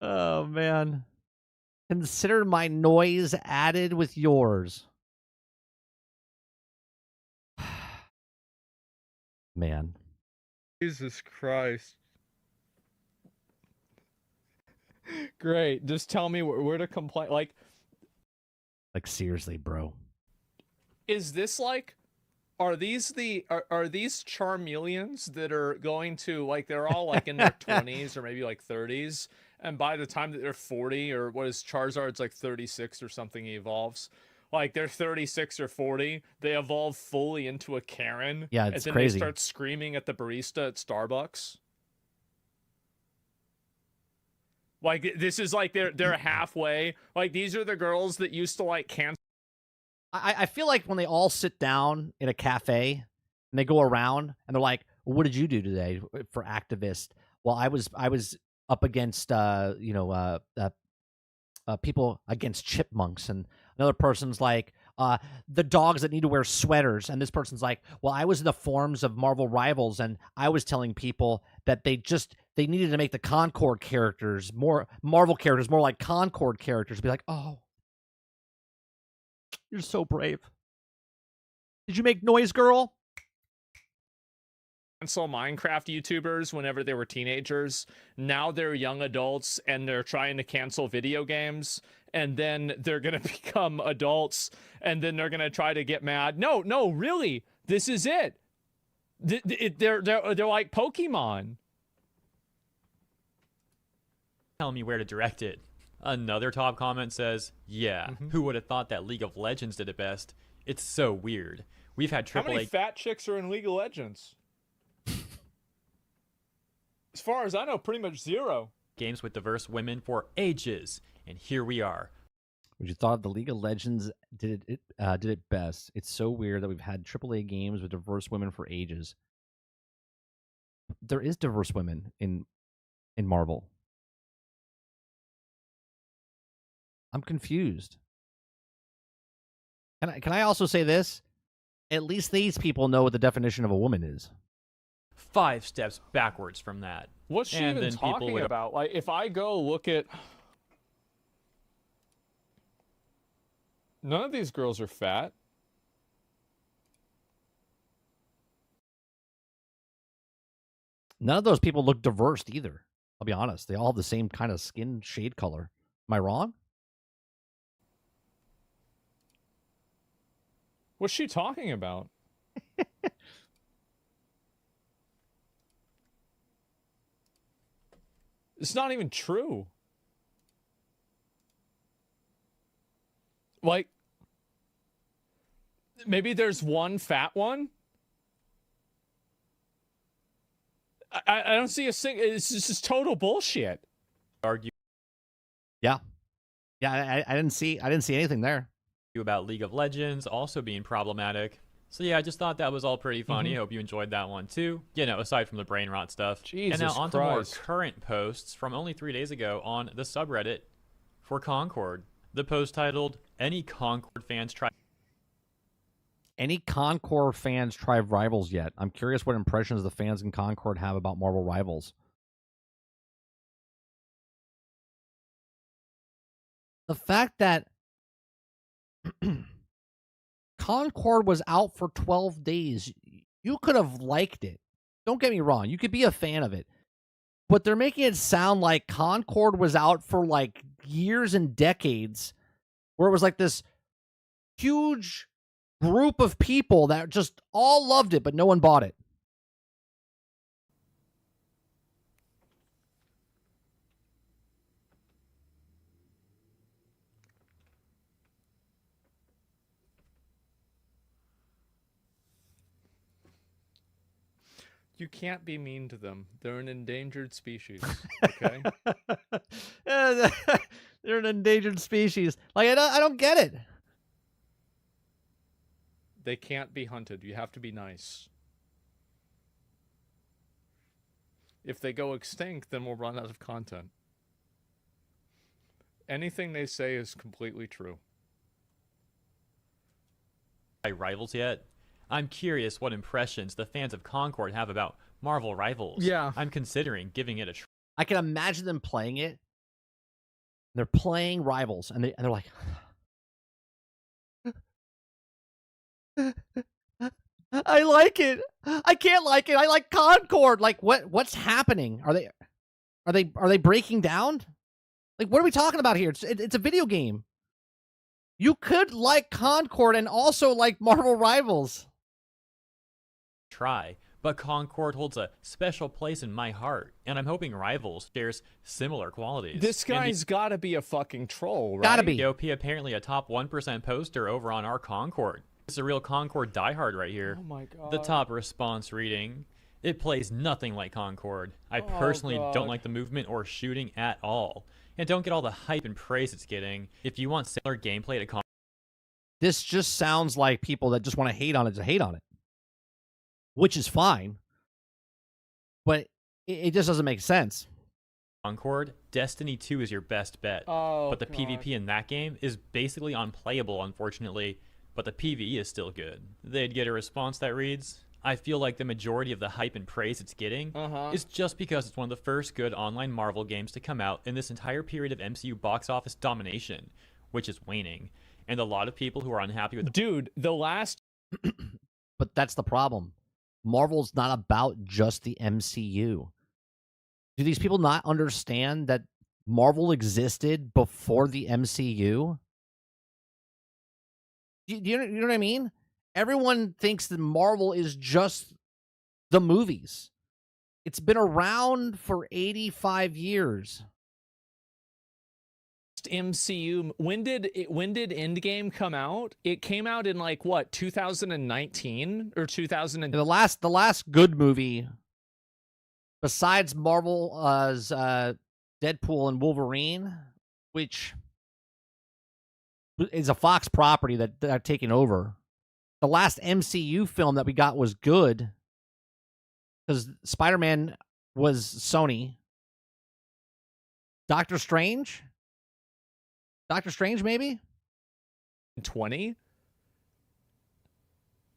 Oh man. Consider my noise added with yours. Man. Jesus Christ. Great. Just tell me where to complain. Like, Like, seriously, bro. is this like, are these Charmeleons that are going to, like, they're all like in their 20s or maybe like 30s, and by the time that they're 40, or what is Charizard's like 36 or something, he evolves. Like, they're 36 or 40, they evolve fully into a Karen. Yeah, and it's then crazy. they start screaming at the barista at Starbucks. Like, this is like they're halfway. Like, these are the girls that used to like cancel. I feel like when they all sit down in a cafe and they go around and they're like, well, what did you do today for activist? Well, I was up against people against chipmunks, and another person's like the dogs that need to wear sweaters, and this person's like, well, I was in the forums of Marvel Rivals and I was telling people that they needed to make the Concord characters more Marvel characters more like Concord characters. Be like, oh, you're so brave. Did you make noise, girl? cancel Minecraft YouTubers whenever they were teenagers. Now they're young adults and they're trying to cancel video games, and then they're gonna become adults and then they're gonna try to get mad. No, really, this is it. They're like Pokemon. tell me where to direct it." Another top comment says, "Yeah, who would have thought that League of Legends did it best? It's so weird. We've had How many AAA fat chicks are in League of Legends? As far as I know, pretty much zero. games with diverse women for ages, and here we are." Would you thought the League of Legends did it best? It's so weird that we've had AAA games with diverse women for ages. There is diverse women in Marvel. I'm confused. Can I also say this? At least these people know what the definition of a woman is. 5 steps backwards from that. What's she And even then people talking would- about? Like, if I go look at... None of these girls are fat. None of those people look diverse either. I'll be honest. They all have the same kind of skin shade color. Am I wrong? What's she talking about? It's not even true. Like, maybe there's one fat one? I don't see a single... It's just total bullshit. argue Yeah. Yeah, I didn't see anything there. about League of Legends also being problematic. So yeah, I just thought that was all pretty funny. Hope you enjoyed that one too. You know, aside from the brain rot stuff. Jesus and now on to more Christ. current posts from only 3 days ago on the subreddit for Concord. The post titled, "Any Concord fans try..." Any Concord fans tried Rivals yet? I'm curious what impressions the fans in Concord have about Marvel Rivals. The fact that Concord was out for 12 days, you could have liked it. Don't get me wrong. You could be a fan of it. But they're making it sound like Concord was out for like years and decades, where it was like this huge group of people that just all loved it, but no one bought it. You can't be mean to them. They're an endangered species. Okay? They're an endangered species. Like, I don't get it. They can't be hunted. You have to be nice. If they go extinct, then we'll run out of content. Anything they say is completely true. Rivals yet? I'm curious what impressions the fans of Concord have about Marvel Rivals. Yeah. I'm considering giving it a try. I can imagine them playing it. They're playing Rivals, and they're like, I like it. I can't like it. I like Concord. Like, what's happening? Are they breaking down? Like, what are we talking about here? It's a video game. You could like Concord and also like Marvel Rivals. But Concord holds a special place in my heart, and I'm hoping Rivals shares similar qualities. This guy's gotta be a fucking troll, right? Gotta be. GOP apparently a top 1% poster over on our Concord. It's a real Concord diehard right here. Oh my god. The top response reading, "It plays nothing like Concord. I personally God. don't like the movement or shooting at all, and don't get all the hype and praise it's getting. If you want similar gameplay to Concord..." This just sounds like people that just want to hate on it to hate on it, which is fine, but it just doesn't make sense. Concord, Destiny 2 is your best bet. Oh, But the God. PvP in that game is basically unplayable, unfortunately, but the PvE is still good. They'd get a response that reads, "I feel like the majority of the hype and praise it's getting is just because it's one of the first good online Marvel games to come out in this entire period of MCU box office domination, which is waning. And a lot of people who are unhappy with the..." Dude, the last... But that's the problem. Marvel's not about just the MCU. Do these people not understand that Marvel existed before the MCU? Do you know what I mean? Everyone thinks that Marvel is just the movies. It's been around for 85 years. MCU, when did Endgame come out? It came out in like what, 2019 or 2000 And the last good movie besides Marvel's Deadpool and Wolverine, which is a Fox property that they're taking over. The last MCU film that we got was good because Spider-Man was Sony. Doctor Strange, maybe? 20.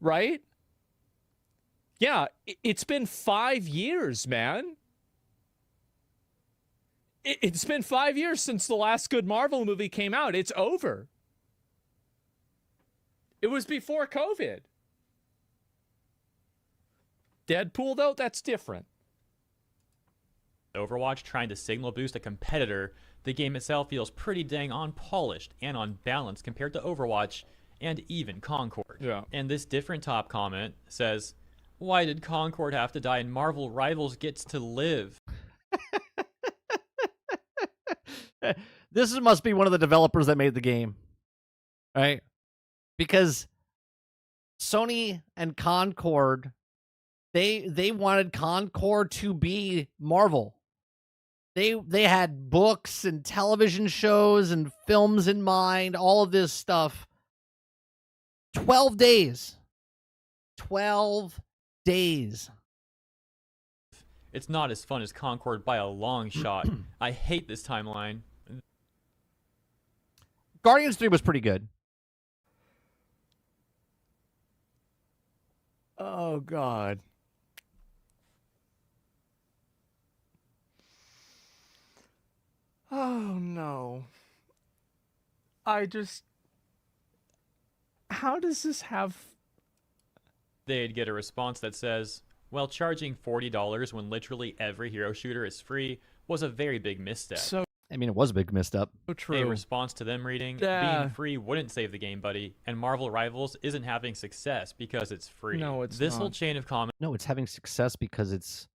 right? Yeah, it's been 5 years, man. It's been 5 years since the last good Marvel movie came out. It's over. It was before COVID. Deadpool, though, that's different. Overwatch trying to signal boost a competitor, the game itself feels pretty dang unpolished and unbalanced compared to Overwatch and even Concord. Yeah. And this different top comment says, "Why did Concord have to die and Marvel Rivals gets to live?" This must be one of the developers that made the game, right? Because Sony and Concord, they wanted Concord to be Marvel. They had books and television shows and films in mind, all of this stuff. 12 days. 12 days. It's not as fun as Concord by a long shot. I hate this timeline. Guardians 3 was pretty good. Oh, God. Oh, no. How does this have... They'd get a response that says, "Well, charging $40 when literally every hero shooter is free was a very big misstep." So I mean, it was a big messed up. true. A response to them reading, Yeah. "Being free wouldn't save the game, buddy, and Marvel Rivals isn't having success because it's free." No, it's This not. whole chain of comments No, it's having success because it's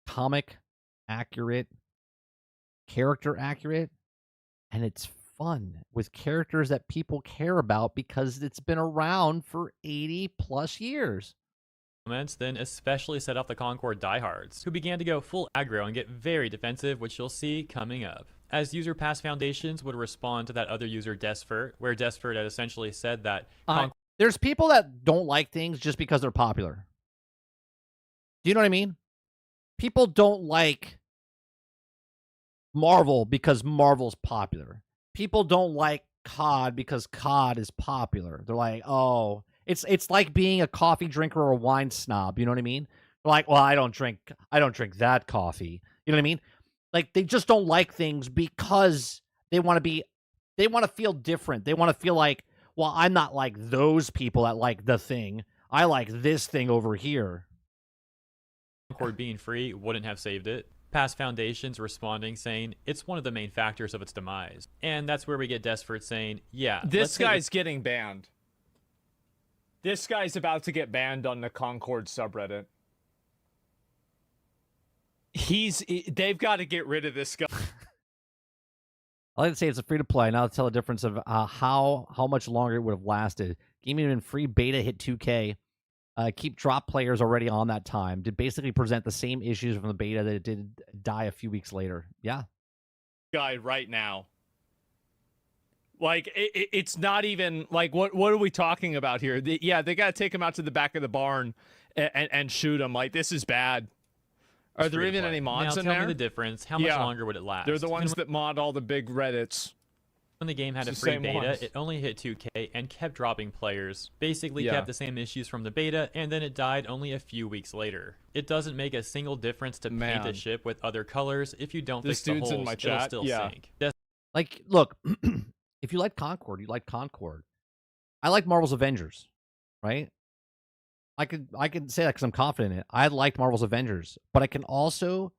comic accurate, character accurate, and it's fun with characters that people care about because it's been around for 80 plus years. then especially set off the Concord diehards, who began to go full aggro and get very defensive, which you'll see coming up. As user Pass Foundations would respond to that other user Desfert, where Desfert had essentially said that There's people that don't like things just because they're popular. Do you know what I mean? People don't like Marvel because Marvel's popular. People don't like COD because COD is popular. They're like, oh, it's like being a coffee drinker or a wine snob. You know what I mean? They're like, well, I don't drink that coffee. You know what I mean? Like, they just don't like things because they want to feel different. They want to feel like, well, I'm not like those people that like the thing. I like this thing over here. Concord being free wouldn't have saved it. Pass Foundations responding saying it's one of the main factors of its demise. And that's where we get Desfert saying, yeah, This guy's getting banned. This guy's about to get banned on the Concord subreddit. They've got to get rid of this guy. I like to say it's a free to play. Now to tell the difference of how much longer it would have lasted. Game even free beta hit 2K. Keep drop players already on that time. Did basically present the same issues from the beta that it did die a few weeks later. Yeah. Guy right now. Like, it's not even like, what are we talking about here? They got to take him out to the back of the barn and shoot him. Like, this is bad. Are there even any mods now, in tell there? me the difference. How much longer would it last? They're the ones that mod all the big Reddits. When the game had It's a the free same beta, ones. it only hit 2K and kept dropping players. Basically Yeah. kept the same issues from the beta, and then it died only a few weeks later. It doesn't make a single difference to paint Man. a ship with other colors if you don't This fix the dude's in holes. my It'll chat. still Yeah. sink. Like, look, if you like Concord, you like Concord. I like Marvel's Avengers, right? I could say that because I'm confident in it. I liked Marvel's Avengers, but I can also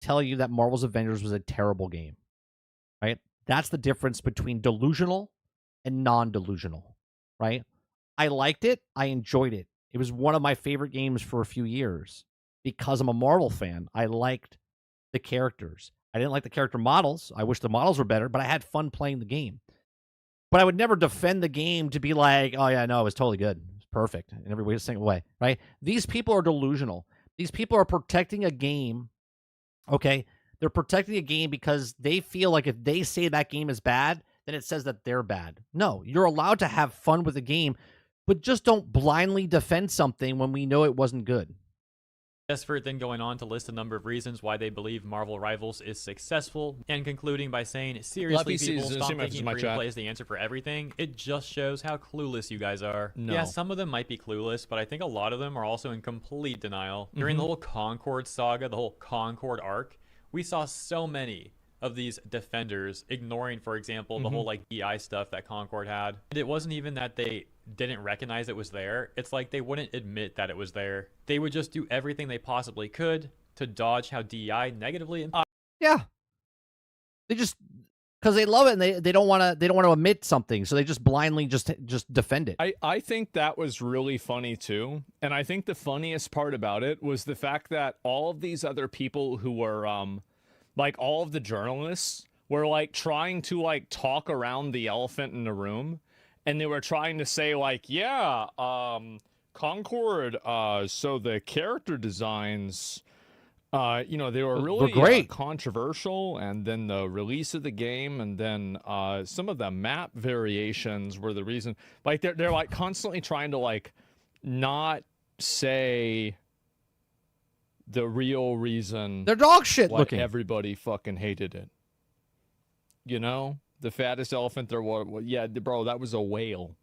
tell you that Marvel's Avengers was a terrible game, right? That's the difference between delusional and non-delusional, right? I liked it. I enjoyed it. It was one of my favorite games for a few years because I'm a Marvel fan. I liked the characters. I didn't like the character models. I wish the models were better, but I had fun playing the game. But I would never defend the game to be like, oh, yeah, no, it was totally good. It's perfect in every single way, right? These people are delusional. These people are protecting a game, okay? They're protecting a game because they feel like if they say that game is bad, then it says that they're bad. No, you're allowed to have fun with the game, but just don't blindly defend something when we know it wasn't good. Desfert then going on to list a number of reasons why they believe Marvel Rivals is successful, and concluding by saying, seriously people, stop thinking free-to-play is the answer for everything. It just shows how clueless you guys are. No. Yeah, some of them might be clueless, but I think a lot of them are also in complete denial. During the whole Concord saga, the whole Concord arc, we saw so many of these defenders ignoring, for example, the whole like DI stuff that Concord had. And it wasn't even that they didn't recognize it was there. It's like they wouldn't admit that it was there. They would just do everything they possibly could to dodge how DI negatively Yeah. They just, because they love it and they don't want to admit something, so they just blindly just defend it. I think that was really funny too, and I think the funniest part about it was the fact that all of these other people who were like all of the journalists were like trying to like talk around the elephant in the room, and they were trying to say like, yeah, Concord, so the character designs, you know, they were really great. controversial, and then the release of the game, and then some of the map variations were the reason. Like they're like constantly trying to like not say the real reason. They're dog shit why looking. Everybody fucking hated it. You know, the fattest elephant there was. Yeah, bro, that was a whale.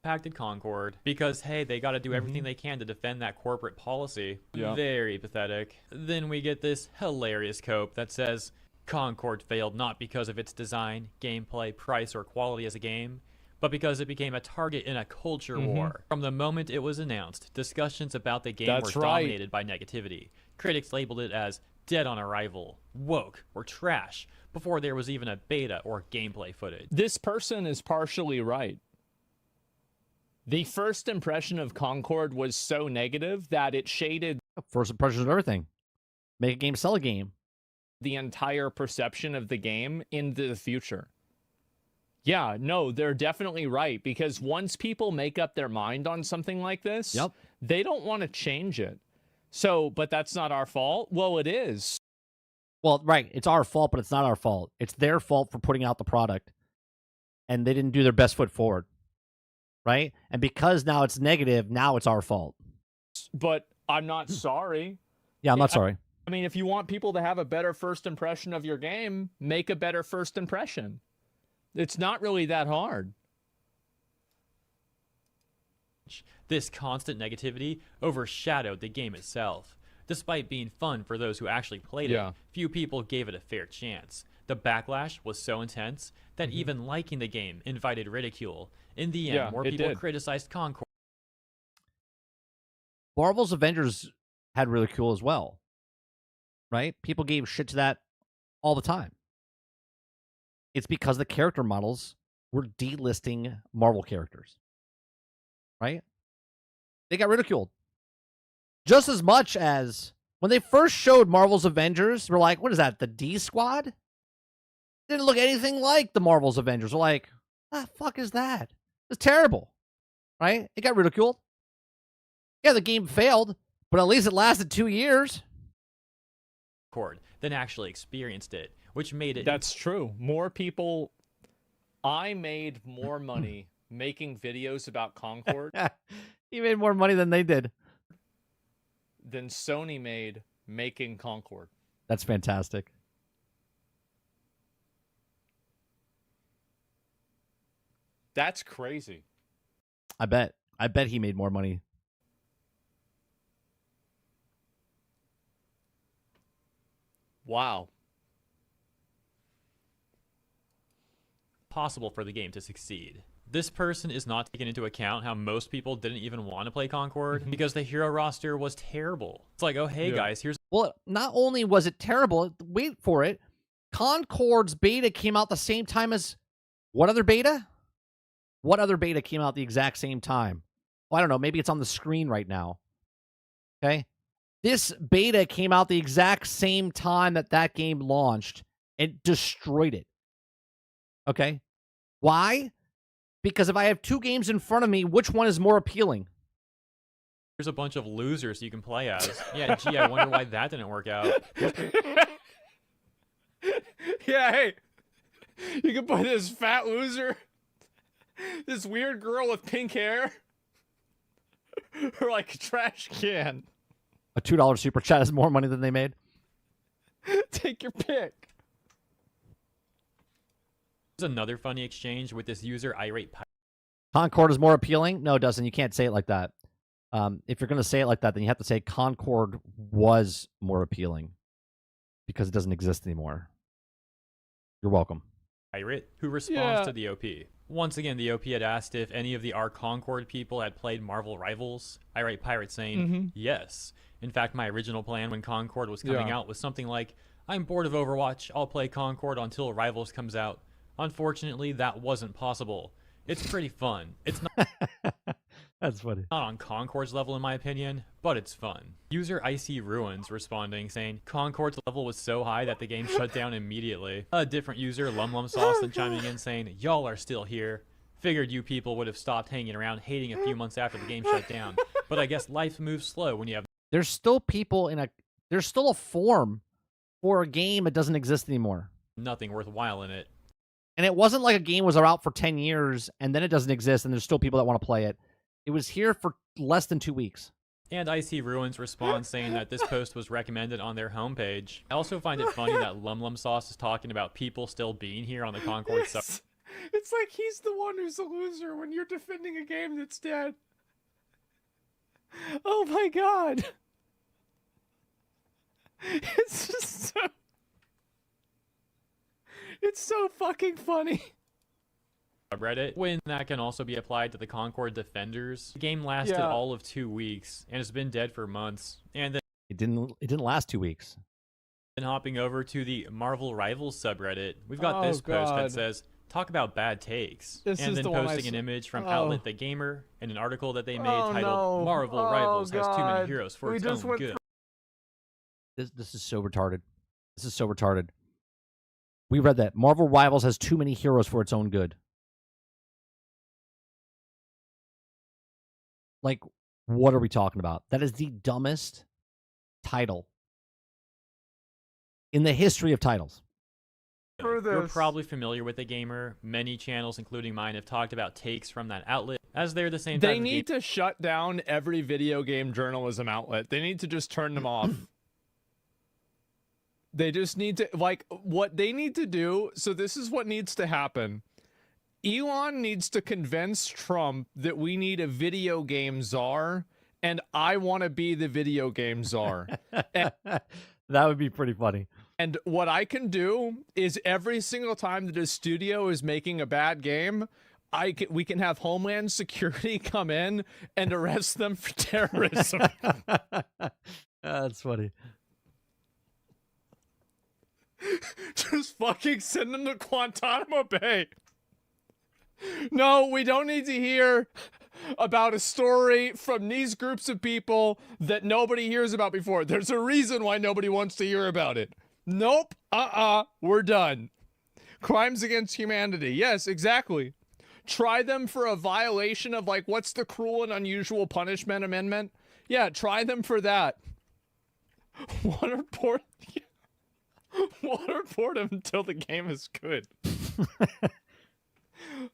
impacted Concord because, hey, they got to do everything they can to defend that corporate policy. Yeah. Very pathetic. Then we get this hilarious cope that says Concord failed not because of its design, gameplay, price, or quality as a game, but because it became a target in a culture war. From the moment it was announced, discussions about the game were dominated by negativity. Critics labeled it as dead on arrival, woke, or trash before there was even a beta or gameplay footage. This person is partially right. The first impression of Concord was so negative that it shaded First impressions of everything. Make a game, sell a game. the entire perception of the game into the future. Yeah, no, they're definitely right, because once people make up their mind on something like this, they don't want to change it. So, but that's not our fault? Well, it is. Well, right. It's our fault, but it's not our fault. It's their fault for putting out the product. And they didn't do their best foot forward. Right? And because now it's negative, now it's our fault. But I'm not sorry. Yeah, I'm not sorry. I mean, if you want people to have a better first impression of your game, make a better first impression. It's not really that hard. This constant negativity overshadowed the game itself. Despite being fun for those who actually played it, few people gave it a fair chance. The backlash was so intense that even liking the game invited ridicule. In the end, more people criticized Concord. Marvel's Avengers had ridicule as well. Right? People gave shit to that all the time. It's because the character models were delisting Marvel characters. Right? They got ridiculed. Just as much as when they first showed Marvel's Avengers, we're like, what is that, the D Squad? Didn't look anything like the Marvel's Avengers. We're like, what the fuck is that? It's terrible. Right? It got ridiculed. Yeah, the game failed, but at least it lasted 2 years. Than actually experienced it, which made it... That's true. More people... I made more money making videos about Concord He made more money than they did. than Sony made making Concord. That's fantastic. That's crazy. I bet he made more money. Wow. Possible for the game to succeed. This person is not taking into account how most people didn't even want to play Concord because the hero roster was terrible. It's like, oh, hey, guys, here's... Well, not only was it terrible, wait for it, Concord's beta came out the same time as... What other beta? What other beta came out the exact same time? Oh, I don't know. Maybe it's on the screen right now. Okay? This beta came out the exact same time that that game launched and destroyed it. Okay? Why? Because if I have two games in front of me, which one is more appealing? There's a bunch of losers you can play as. Yeah, gee, I wonder why that didn't work out. Yeah, hey. You can play this fat loser. This weird girl with pink hair. or like a trash can. A $2 super chat is more money than they made. Take your pick. There's another funny exchange with this user irate pirate. Concord is more appealing? No, Dustin, you can't say it like that. If you're going to say it like that, then you have to say Concord was more appealing because it doesn't exist anymore. You're welcome. Pirate, who responds to the OP. Once again, the OP had asked if any of the R Concord people had played Marvel Rivals. Irate Pirate saying, yes. In fact, my original plan when Concord was coming out was something like, I'm bored of Overwatch, I'll play Concord until Rivals comes out. Unfortunately, that wasn't possible. It's pretty fun. It's not That's funny. Not on Concord's level in my opinion, but it's fun. User Icy Ruins responding saying, Concord's level was so high that the game shut down immediately. A different user, Lum Lum Sauce, then chiming in saying, y'all are still here. Figured you people would have stopped hanging around hating a few months after the game shut down. But I guess life moves slow when you have... There's still people there's still a form for a game that doesn't exist anymore. Nothing worthwhile in it. And it wasn't like a game was out for 10 years and then it doesn't exist and there's still people that want to play it. It was here for less than 2 weeks. And Icy Ruins responds saying that this post was recommended on their homepage. I also find it funny that Lum Lum Sauce is talking about people still being here on the Concord sub. It's like he's the one who's the loser when you're defending a game that's dead. Oh my god. It's just so... It's so fucking funny. Subreddit, when that can also be applied to the Concord defenders. The game lasted all of 2 weeks and has been dead for months. And then It didn't last 2 weeks. Then hopping over to the Marvel Rivals subreddit, we've got this post that says, talk about bad takes. This and is then the one posting an image from Oh. Outlet the Gamer and an article that they made Oh, titled no. Marvel Oh, Rivals has too many God. heroes for We its just own went good. This is so retarded. This is so retarded. We read that. Marvel Rivals has too many heroes for its own good. Like, what are we talking about? That is the dumbest title in the history of titles. You're probably familiar with the Gamer. Many channels, including mine, have talked about takes from that outlet, as they're the same type They of need to shut down every video game journalism outlet. They need to just turn them off. They just need to, like, what they need to do, so this is what needs to happen. Elon needs to convince Trump that we need a video game czar, and I want to be the video game czar. That would be pretty funny. And what I can do is every single time that a studio is making a bad game, we can have Homeland Security come in and arrest them for terrorism. That's funny. Just fucking send them to Guantanamo Bay. No, we don't need to hear about a story from these groups of people that nobody hears about before. There's a reason why nobody wants to hear about it. Nope. We're done. Crimes against humanity. Yes, exactly. Try them for a violation of, like, what's the cruel and unusual punishment amendment? Yeah, try them for that. Waterboard them until the game is good.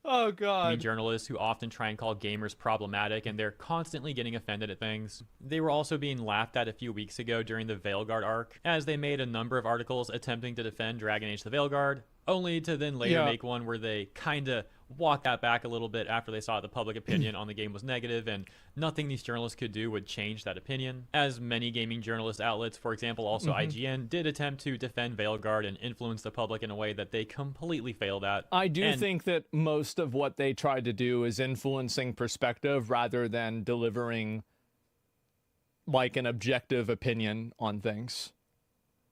Oh god. journalists who often try and call gamers problematic, and they're constantly getting offended at things. They were also being laughed at a few weeks ago during the Veilguard arc, as they made a number of articles attempting to defend Dragon Age the Veilguard, only to then later make one where they kinda walked that back a little bit after they saw the public opinion on the game was negative, and nothing these journalists could do would change that opinion. As many gaming journalist outlets, for example also IGN, did attempt to defend Veilguard and influence the public in a way that they completely failed at. I do think that most of what they tried to do is influencing perspective rather than delivering, like, an objective opinion on things.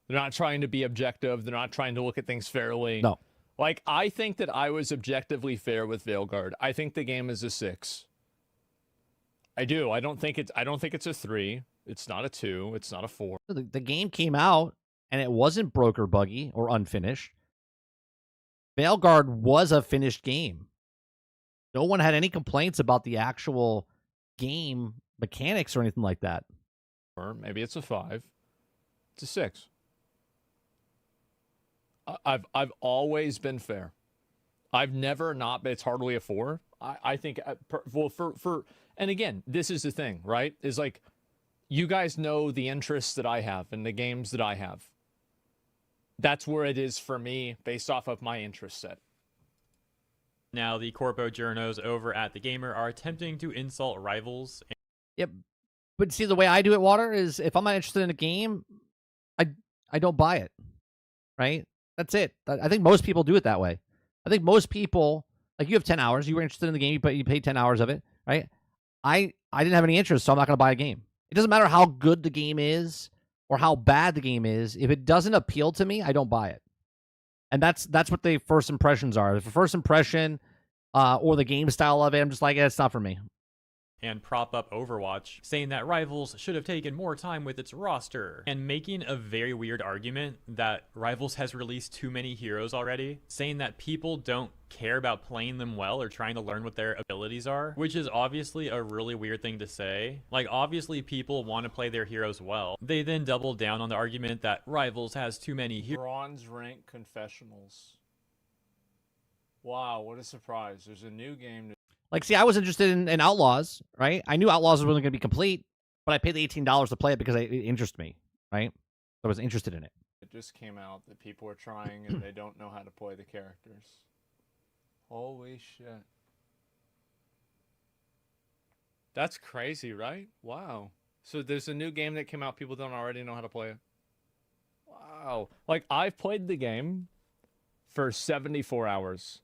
They're not trying to be objective. They're not trying to look at things fairly. No. Like, I think that I was objectively fair with Veilguard. I think the game is a 6. I do. I don't think it's a 3. It's not a 2. It's not a 4. The game came out and it wasn't broke or buggy or unfinished. Veilguard was a finished game. No one had any complaints about the actual game mechanics or anything like that. Or maybe it's a 5. It's a 6. I've always been fair. I've never not been. It's hardly a 4. I think well for And again, this is the thing, right? Is like, you guys know the interests that I have and the games that I have. That's where it is for me based off of my interest set. Now, the corpo journos over at The Gamer are attempting to insult rivals. Yep. But see, the way I do it, Water, is if I'm not interested in a game, I don't buy it. Right? That's it. I think most people do it that way. I think most people, like, you have 10 hours. You were interested in the game, but you paid 10 hours of it, right? I didn't have any interest, so I'm not going to buy a game. It doesn't matter how good the game is or how bad the game is. If it doesn't appeal to me, I don't buy it. And that's what the first impressions are. If the first impression or the game style of it, I'm just like, it's not for me. And prop up Overwatch, saying that Rivals should have taken more time with its roster, and making a very weird argument that Rivals has released too many heroes already, saying that people don't care about playing them well or trying to learn what their abilities are, which is obviously a really weird thing to say. Like, obviously people want to play their heroes well. They then double down on the argument that Rivals has too many heroes. Bronze rank confessionals. Wow, what a surprise. There's a new game. Like, see, I was interested in Outlaws, right? I knew Outlaws was really going to be complete, but I paid the $18 to play it because it interested me, right? So I was interested in it. It just came out that people are trying and they don't know how to play the characters. Holy shit. That's crazy, right? Wow. So there's a new game that came out, people don't already know how to play it. Wow. Like, I've played the game for 74 hours.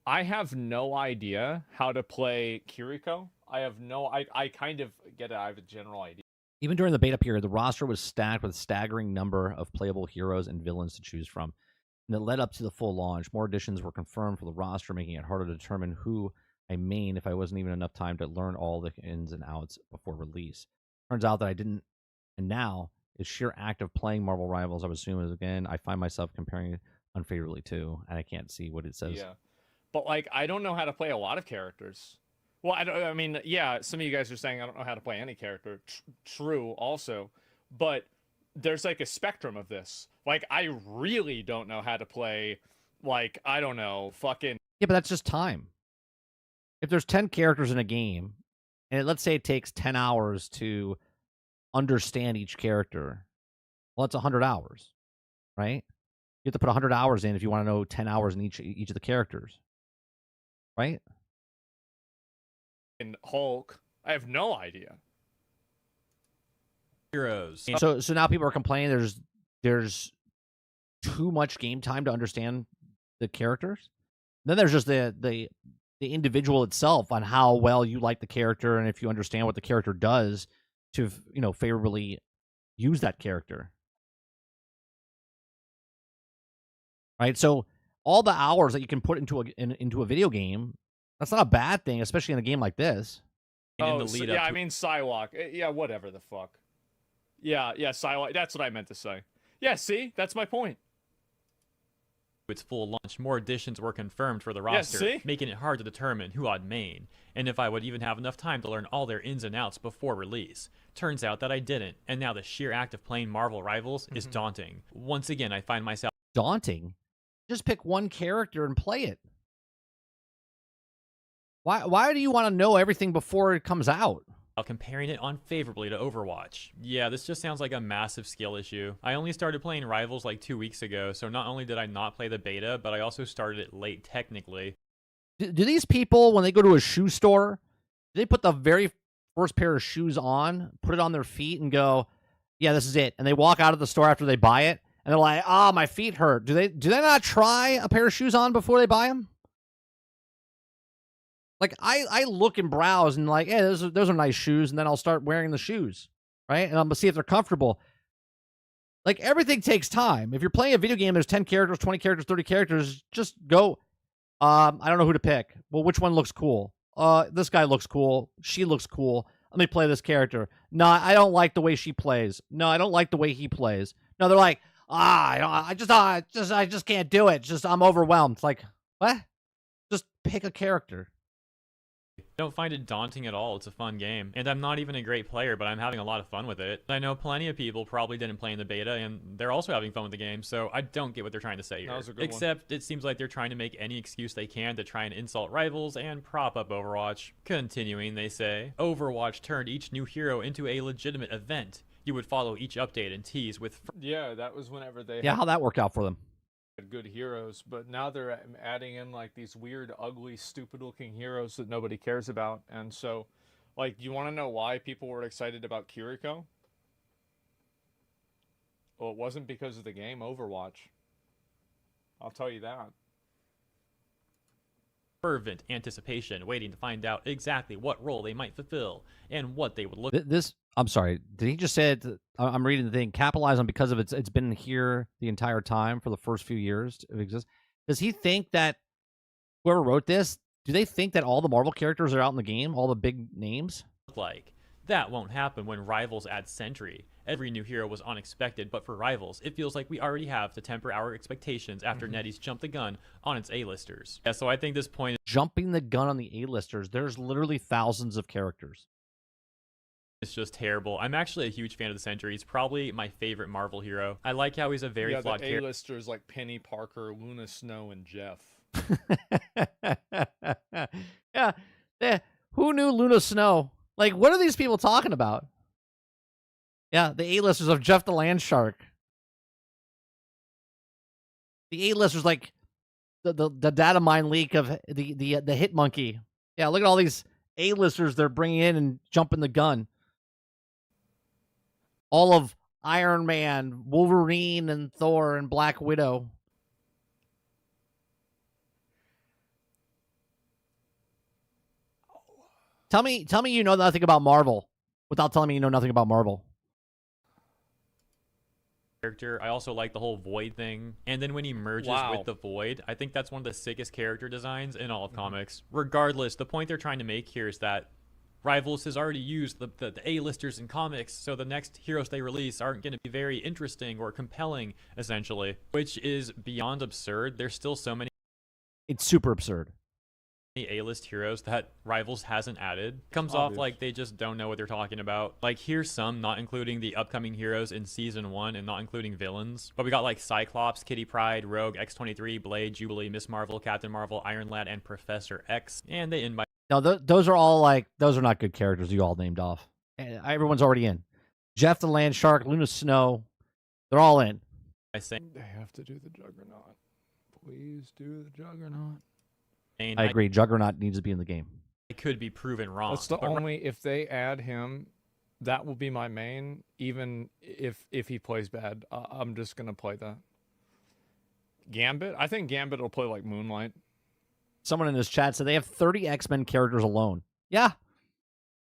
I have no idea how to play Kiriko. I kind of get it. I have a general idea. Even during the beta period, the roster was stacked with a staggering number of playable heroes and villains to choose from. And it led up to the full launch. More additions were confirmed for the roster, making it harder to determine who I main if I wasn't even enough time to learn all the ins and outs before release. Turns out that I didn't. And now, it's sheer act of playing Marvel Rivals, I would assume, is again, I find myself comparing it unfavorably to, and I can't see what it says. Yeah. But, like, I don't know how to play a lot of characters. Well, I mean, yeah, some of you guys are saying I don't know how to play any character. True, also. But there's, like, a spectrum of this. Like, I really don't know how to play, like, I don't know, fucking... Yeah, but that's just time. If there's 10 characters in a game, and let's say it takes 10 hours to understand each character, well, that's 100 hours, right? You have to put 100 hours in if you want to know 10 hours in each of the characters. Right? In Hulk, I have no idea. Heroes. So now people are complaining there's too much game time to understand the characters. Then there's just the individual itself on how well you like the character and if you understand what the character does to, favorably use that character. Right? So all the hours that you can put into a video game, that's not a bad thing, especially in a game like this. In the lead up yeah, to... I mean, Psylocke. Yeah, whatever the fuck. Yeah, Psylocke. That's what I meant to say. Yeah, see? That's my point. its full launch, more additions were confirmed for the roster, making it hard to determine who I'd main, and if I would even have enough time to learn all their ins and outs before release. Turns out that I didn't, and now the sheer act of playing Marvel Rivals is daunting. Once again, I find myself... Daunting? Just pick one character and play it. Why do you want to know everything before it comes out? Comparing it unfavorably to Overwatch. Yeah, this just sounds like a massive skill issue. I only started playing Rivals like 2 weeks ago, so not only did I not play the beta, but I also started it late technically. Do these people, when they go to a shoe store, do they put the very first pair of shoes on, put it on their feet, and go, yeah, this is it, and they walk out of the store after they buy it, and they're like, oh, my feet hurt. Do they not try a pair of shoes on before they buy them? Like, I look and browse and like, hey, those are nice shoes, and then I'll start wearing the shoes, right? And I'm going to see if they're comfortable. Like, everything takes time. If you're playing a video game, there's 10 characters, 20 characters, 30 characters, just go, I don't know who to pick. Well, which one looks cool? This guy looks cool. She looks cool. Let me play this character. No, I don't like the way she plays. No, I don't like the way he plays. No, they're like, I just can't do it. I'm overwhelmed. It's like, what? Just pick a character. don't find it daunting at all. It's a fun game. And I'm not even a great player, but I'm having a lot of fun with it. I know plenty of people probably didn't play in the beta, and they're also having fun with the game, so I don't get what they're trying to say here. That was a good one. Except it seems like they're trying to make any excuse they can to try and insult rivals and prop up Overwatch. Continuing, they say, Overwatch turned each new hero into a legitimate event. You would follow each update and tease with... Yeah, that was whenever they Yeah, how'd that work out for them? had good heroes, but now they're adding in like these weird, ugly, stupid-looking heroes that nobody cares about. And so, like, you want to know why people were excited about Kiriko? Well, it wasn't because of the game Overwatch. I'll tell you that. fervent anticipation, waiting to find out exactly what role they might fulfill and what they would look This, I'm sorry, did he just say it? I'm reading the thing. Capitalize on because of it's been here the entire time for the first few years of exist. Does he think that whoever wrote this? Do they think that all the Marvel characters are out in the game? All the big names? like. That won't happen when Rivals add Sentry. Every new hero was unexpected, but for Rivals, it feels like we already have to temper our expectations after NetEase jumped the gun on its A-listers. Yeah, so I think this point Jumping the gun on the A-listers. There's literally thousands of characters. is just terrible. I'm actually a huge fan of the Sentry. He's probably my favorite Marvel hero. I like how he's a very Yeah, flawed the character. A-listers like Penny Parker, Luna Snow, and Jeff. Yeah, who knew Luna Snow? Like, what are these people talking about? Yeah, the A-listers of Jeff the Land Shark. The A-listers like the data mine leak of the Hit Monkey. Yeah, look at all these A-listers they're bringing in and jumping the gun. All of Iron Man, Wolverine, and Thor, and Black Widow. Tell me you know nothing about Marvel without telling me you know nothing about Marvel. I also like the whole Void thing. And then when he merges with the Void, I think that's one of the sickest character designs in all of comics. Regardless, the point they're trying to make here is that Rivals has already used the A-listers in comics, so the next heroes they release aren't going to be very interesting or compelling, essentially, which is beyond absurd. There's still so many It's super absurd. A-list heroes that Rivals hasn't added. Comes off like they just don't know what they're talking about. Like, here's some, not including the upcoming heroes in Season 1 and not including villains. But we got, like, Cyclops, Kitty Pryde, Rogue, X-23, Blade, Jubilee, Miss Marvel, Captain Marvel, Iron Lad, and Professor X. And they end by No, those are all like, those are not good characters you all named off. Everyone's already in. Jeff the Land Shark, Luna Snow, they're all in. saying, They have to do the Juggernaut. Please do the Juggernaut. I agree. Juggernaut needs to be in the game. I could be proven wrong. That's the but only, if they add him, that will be my main, even if he plays bad. I'm just going to play that. Gambit? I think Gambit will play like Moonlight. Someone in this chat said they have 30 X-Men characters alone. Yeah.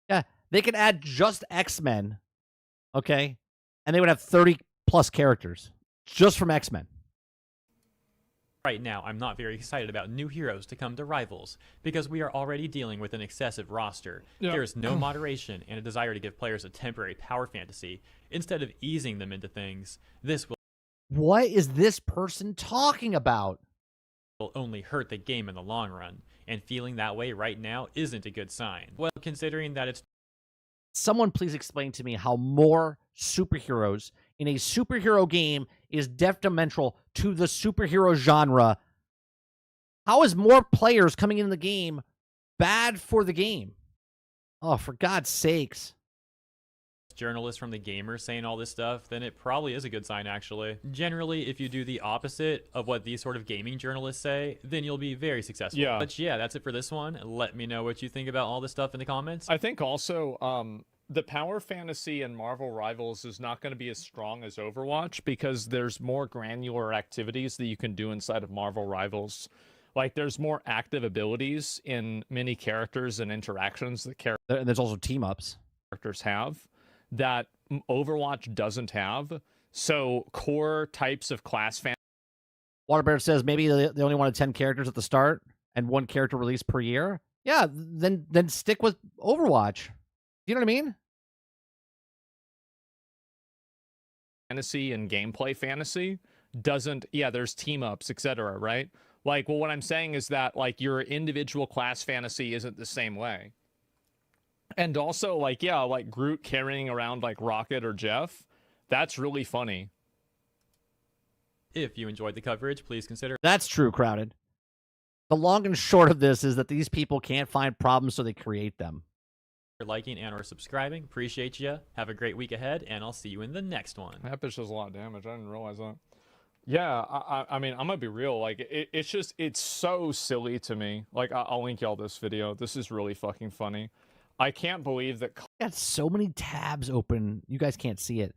Yeah. They could add just X-Men, okay? And they would have 30 plus characters just from X-Men. Right now, I'm not very excited about new heroes to come to Rivals, because we are already dealing with an excessive roster. Yeah. There is no moderation and a desire to give players a temporary power fantasy, instead of easing them into things. This What is this person talking about? will only hurt the game in the long run, and feeling that way right now isn't a good sign. Well, considering that it's Someone please explain to me how more superheroes in a superhero game is detrimental to the superhero genre. How is more players coming in the game bad for the game? Oh, for God's sakes. journalists from the gamer saying all this stuff, then it probably is a good sign, actually. Generally, if you do the opposite of what these sort of gaming journalists say, then you'll be very successful. Yeah. But yeah, that's it for this one. Let me know what you think about all this stuff in the comments. I think also the power fantasy in Marvel Rivals is not going to be as strong as Overwatch because there's more granular activities that you can do inside of Marvel Rivals. Like, there's more active abilities in many characters and interactions that And there's also team-ups. characters have that Overwatch doesn't have. So core types of class fantasy. Waterbear says maybe they only wanted 10 characters at the start and one character released per year. Yeah, then stick with Overwatch. You know what I mean? Fantasy and gameplay fantasy doesn't, yeah, there's team ups, etc., right? Like, well, what I'm saying is that, like, your individual class fantasy isn't the same way. And also, like, yeah, like Groot carrying around, like, Rocket or Jeff, that's really funny. If you enjoyed the coverage, please consider That's true, Crowded. The long and short of this is that these people can't find problems, so they create them. liking and or subscribing. Appreciate you. Have a great week ahead, and I'll see you in the next one. That bitch does a lot of damage. I didn't realize that. Yeah, I mean, I'm gonna be real. Like, it's so silly to me. Like, I'll link y'all this video. This is really fucking funny. I can't believe that. Got so many tabs open. You guys can't see it.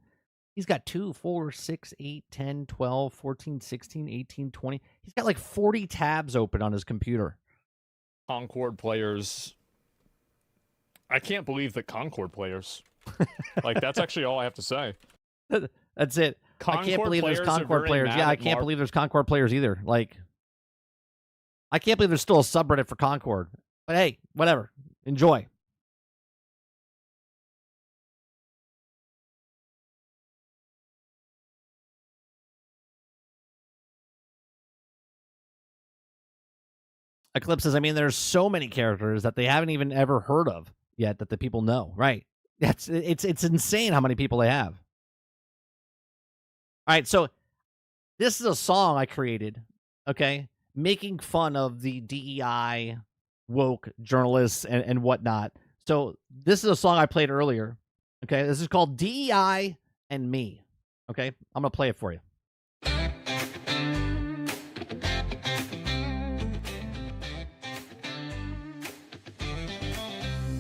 He's got 2, 4, 6, 8, 10, 12, 14, 16, 18, 20. He's got like 40 tabs open on his computer. Concord players. I can't believe that Concord players. Like, that's actually all I have to say. That's it. Concord I can't believe there's players are Concord very players. mad Yeah, I at can't believe there's Concord players either. Like, I can't believe there's still a subreddit for Concord. But hey, whatever. Enjoy. Eclipse says, I mean, there's so many characters that they haven't even ever heard of yet that the people know. Right. It's insane how many people they have. All right, so this is a song I created, okay, making fun of the DEI woke journalists and whatnot. So this is a song I played earlier, okay? This is called DEI and Me, okay? I'm going to play it for you.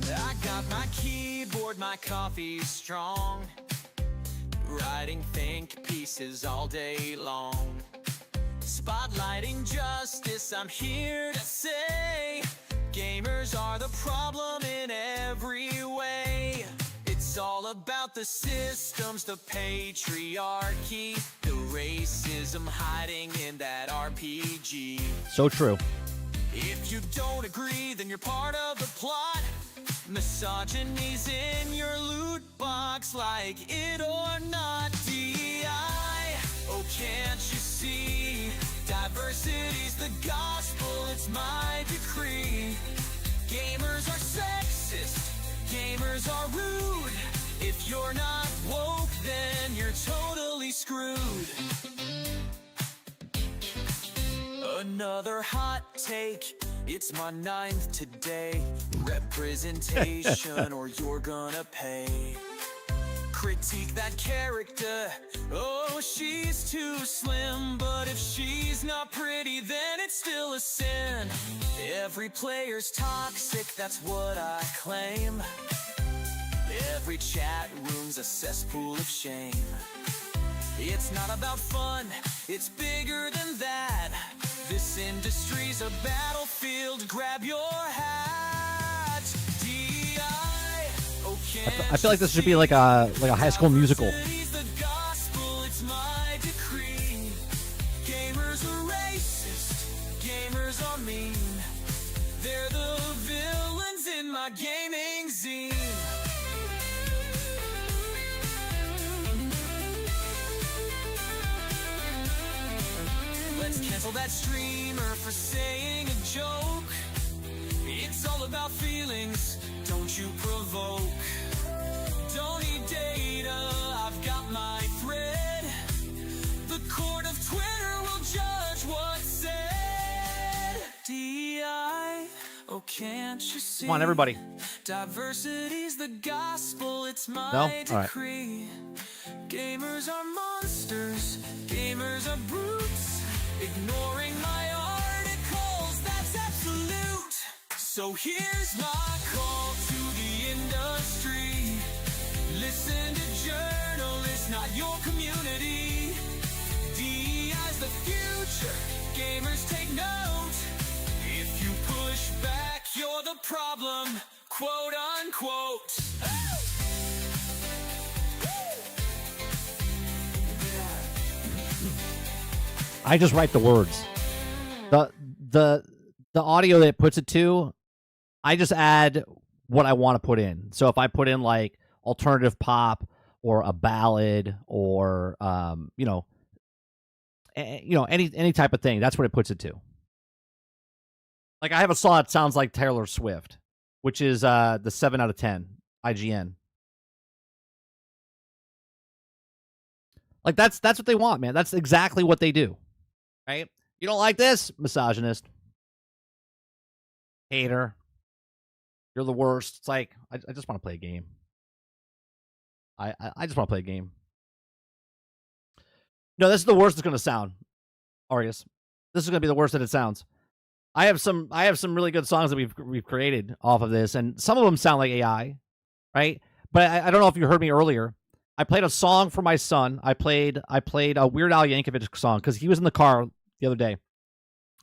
I got my keyboard, my coffee's strong. Writing think pieces all day long. Spotlighting justice, I'm here to say gamers are the problem in every way. It's all about the systems, the patriarchy, the racism hiding in that RPG. So true. If you don't agree, then you're part of the plot. Misogyny's in your loot box, like it or not. DI, oh can't you see? Diversity's the gospel, it's my decree. Gamers are sexist, gamers are rude. If you're not woke, then you're totally screwed. Another hot take, it's my 9th today. Representation or you're gonna pay. Critique that character, oh she's too slim. But if she's not pretty, then it's still a sin. Every player's toxic, that's what I claim. Every chat room's a cesspool of shame. It's not about fun, it's bigger than that. This industry's a battlefield, grab your hat. DI, oh I feel like this should be like a High School Musical. the gospel, it's my decree. Gamers are racist, gamers are mean. They're the villains in my gaming zine. Let's cancel that streamer for saying a joke. It's all about feelings, don't you provoke. Don't need data, I've got my thread. The court of Twitter will judge what's said. DI, oh can't you see? Come on, everybody. Diversity's the gospel, it's my No? All right. decree. Gamers are monsters, gamers are brutes. Ignoring my articles, that's absolute. So here's my call to the industry. Listen to journalists, not your community. DEI's the future, gamers take note. If you push back, you're the problem, quote unquote. I just write the words. The audio that it puts it to, I just add what I want to put in. So if I put in like alternative pop or a ballad or any type of thing, that's what it puts it to. Like I have a song that sounds like Taylor Swift, which is the 7 out of 10 IGN. Like that's what they want, man. That's exactly what they do. Right? You don't like this? Misogynist. Hater. You're the worst. It's like I just want to play a game. I just want to play a game. No, this is the worst it's going to sound. Arius. This is going to be the worst that it sounds. I have some really good songs that we've created off of this, and some of them sound like AI, right? But I don't know if you heard me earlier. I played a song for my son. I played a Weird Al Yankovic song because he was in the car the other day.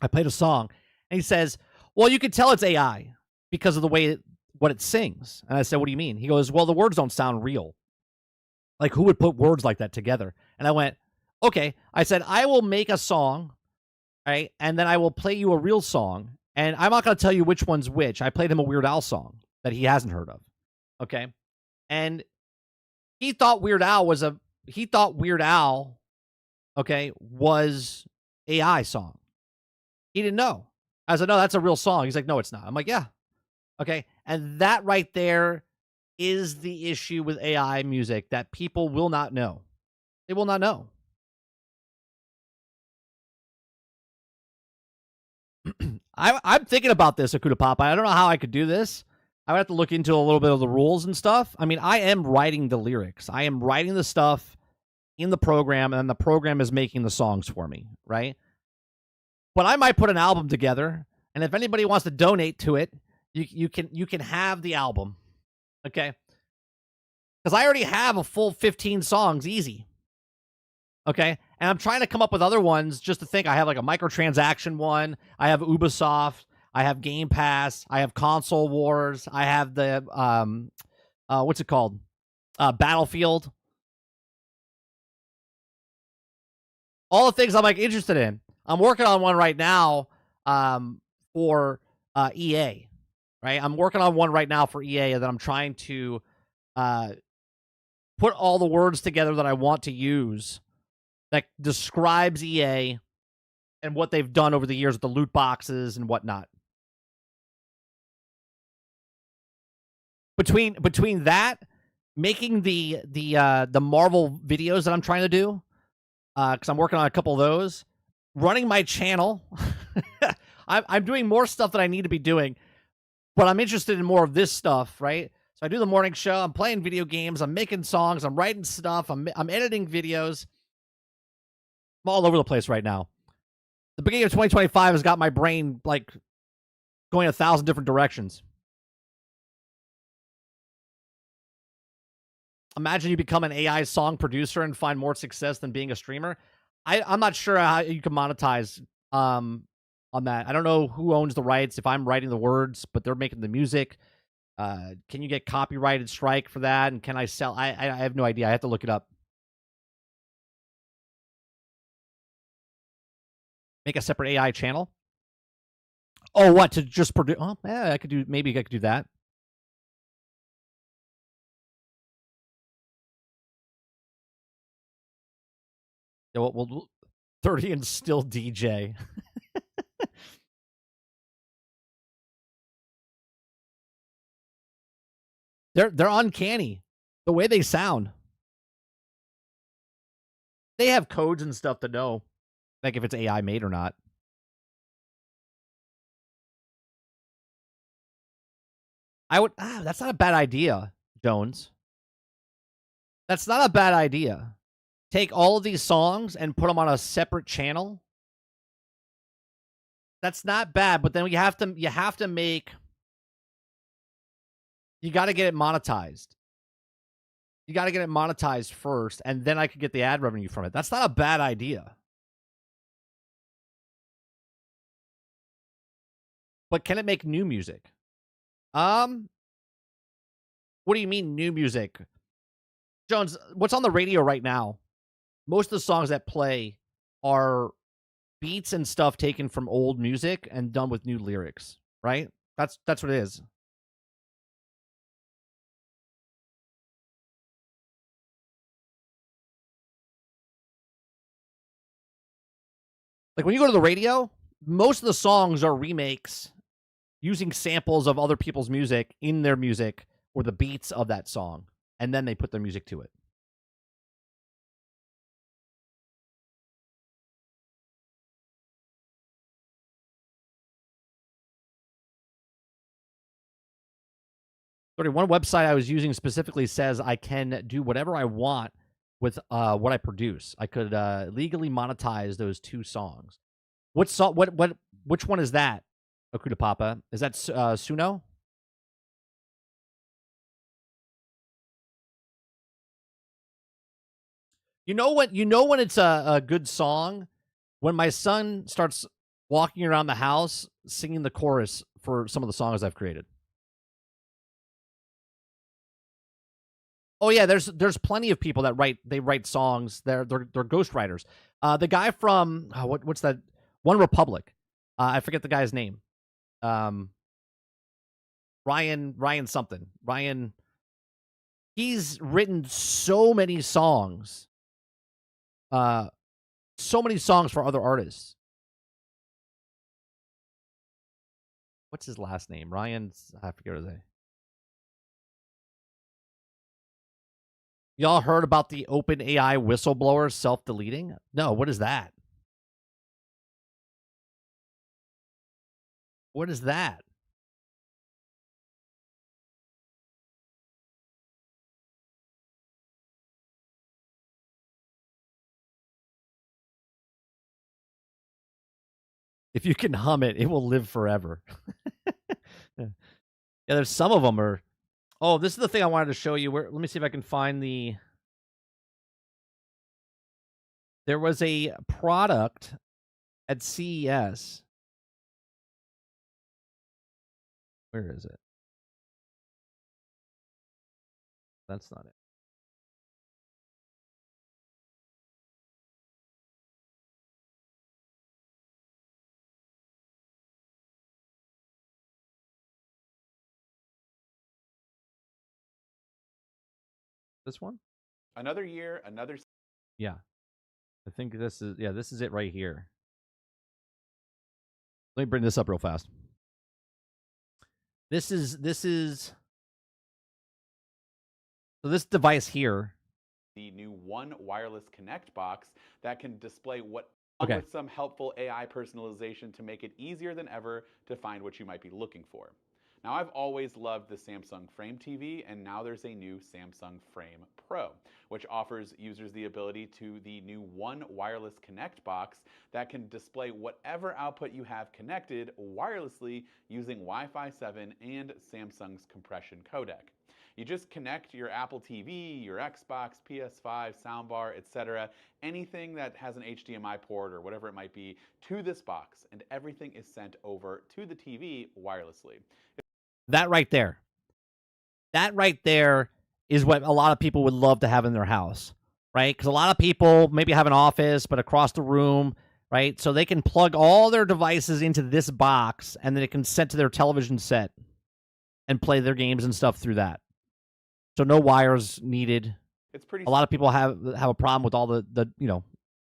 I played a song, and he says, "Well, you can tell it's AI because of the way what it sings." And I said, "What do you mean?" He goes, "Well, the words don't sound real. Like who would put words like that together?" And I went, "Okay." I said, "I will make a song, right? And then I will play you a real song, and I'm not going to tell you which one's which." I played him a Weird Al song that he hasn't heard of, okay? And he thought Weird Al, okay, was AI song. He didn't know. I said, "No, that's a real song." He's like, "No, it's not." I'm like, "Yeah." Okay. And that right there is the issue with AI music that people will not know. They will not know. I'm thinking about this, Akuta Papa. I don't know how I could do this. I would have to look into a little bit of the rules and stuff. I mean, I am writing the lyrics. I am writing the stuff in the program, and then the program is making the songs for me, right? But I might put an album together, and if anybody wants to donate to it, you can have the album, okay? Because I already have a full 15 songs, easy. Okay, and I'm trying to come up with other ones just to think. I have like a microtransaction one. I have Ubisoft. I have Game Pass. I have Console Wars. I have the what's it called? Battlefield. All the things I'm like interested in. I'm working on one right now for EA. Right, I'm working on one right now for EA that I'm trying to put all the words together that I want to use that describes EA and what they've done over the years with the loot boxes and whatnot. Between that, making the Marvel videos that I'm trying to do, because I'm working on a couple of those, running my channel, I'm doing more stuff that I need to be doing, but I'm interested in more of this stuff, right? So I do the morning show. I'm playing video games. I'm making songs. I'm writing stuff. I'm editing videos. I'm all over the place right now. The beginning of 2025 has got my brain like going 1,000 different directions. Imagine you become an AI song producer and find more success than being a streamer. I'm not sure how you can monetize on that. I don't know who owns the rights if I'm writing the words, but they're making the music. Can you get copyrighted strike for that? And can I sell? I have no idea. I have to look it up. Make a separate AI channel. Oh, what, to just produce? Oh, yeah, maybe I could do that. Yeah, well 30 and still DJ. They're uncanny. The way they sound. They have codes and stuff to know, like if it's AI made or not. That's not a bad idea, Jones. That's not a bad idea. Take all of these songs and put them on a separate channel. That's not bad, but then you have to make. You got to get it monetized. You got to get it monetized first, and then I could get the ad revenue from it. That's not a bad idea. But can it make new music? What do you mean new music? Jones, what's on the radio right now? Most of the songs that play are beats and stuff taken from old music and done with new lyrics, right? That's what it is. Like when you go to the radio, most of the songs are remakes using samples of other people's music in their music or the beats of that song, and then they put their music to it. One website I was using specifically says I can do whatever I want with what I produce. I could legally monetize those 2 songs. What song? Which one is that? Okuda Papa. Is that Suno? You know what? You know when it's a good song when my son starts walking around the house singing the chorus for some of the songs I've created. Oh yeah, there's plenty of people that write songs. They're ghostwriters. The guy from what's that? One Republic. I forget the guy's name. Ryan something. Ryan. He's written so many songs. So many songs for other artists. What's his last name? Ryan's. I forget what his name. Y'all heard about the OpenAI whistleblower self-deleting? No, what is that? What is that? If you can hum it, it will live forever. Yeah, there's some of them are. Oh, this is the thing I wanted to show you. Let me see if I can find the. There was a product at CES. Where is it? That's not it. This one? Another year, another. Yeah. I think this is it right here. Let me bring this up real fast. This is so this device here. The new One Wireless Connect box that can display what Okay. with some helpful AI personalization to make it easier than ever to find what you might be looking for. Now, I've always loved the Samsung Frame TV, and now there's a new Samsung Frame Pro, which offers users the ability to the new One Wireless Connect box that can display whatever output you have connected wirelessly using Wi-Fi 7 and Samsung's compression codec. You just connect your Apple TV, your Xbox, PS5, soundbar, etc., anything that has an HDMI port or whatever it might be, to this box, and everything is sent over to the TV wirelessly. That right there. That right there is what a lot of people would love to have in their house, right? Because a lot of people maybe have an office, but across the room, right? So they can plug all their devices into this box, and then it can set to their television set and play their games and stuff through that. So no wires needed. It's pretty. A lot of people have a problem with all the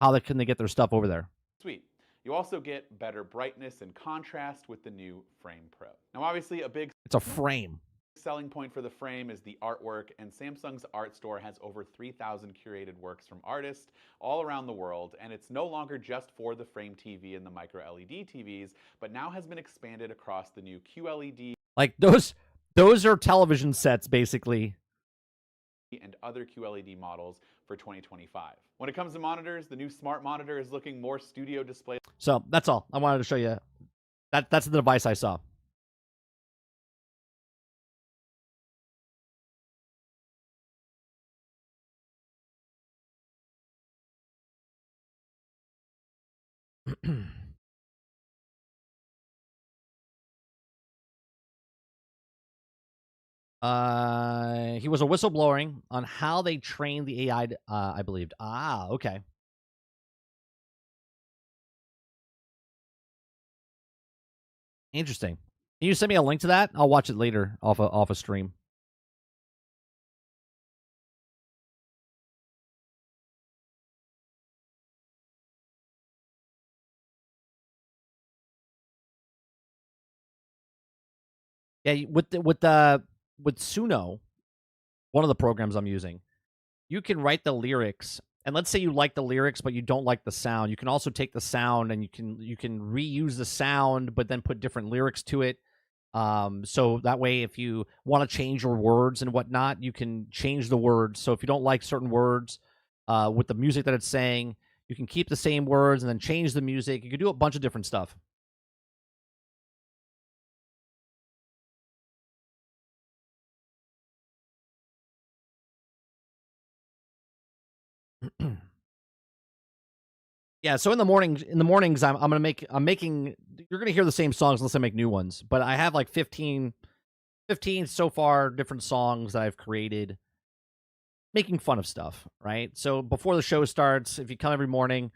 how can they get their stuff over there. Sweet. You also get better brightness and contrast with the new Frame Pro. Now, obviously, a big It's a frame. selling point for the Frame is the artwork, and Samsung's art store has over 3,000 curated works from artists all around the world, and it's no longer just for the Frame TV and the micro LED TVs, but now has been expanded across the new QLED. Like those are television sets basically. And other QLED models for 2025. When it comes to monitors, the new smart monitor is looking more studio display. So that's all I wanted to show you. That's the device I saw. He was a whistleblowing on how they trained the AI, I believed. Ah, okay. Interesting. Can you send me a link to that? I'll watch it later off a stream. Yeah, with Suno, one of the programs I'm using, you can write the lyrics, and let's say you like the lyrics but you don't like the sound. You can also take the sound and you can reuse the sound, but then put different lyrics to it. So that way, if you want to change your words and whatnot, you can change the words. So if you don't like certain words, with the music that it's saying, you can keep the same words and then change the music. You can do a bunch of different stuff. Yeah, so in the mornings, I'm making. You're gonna hear the same songs unless I make new ones. But I have like 15 so far different songs that I've created, making fun of stuff. Right. So before the show starts, if you come every morning,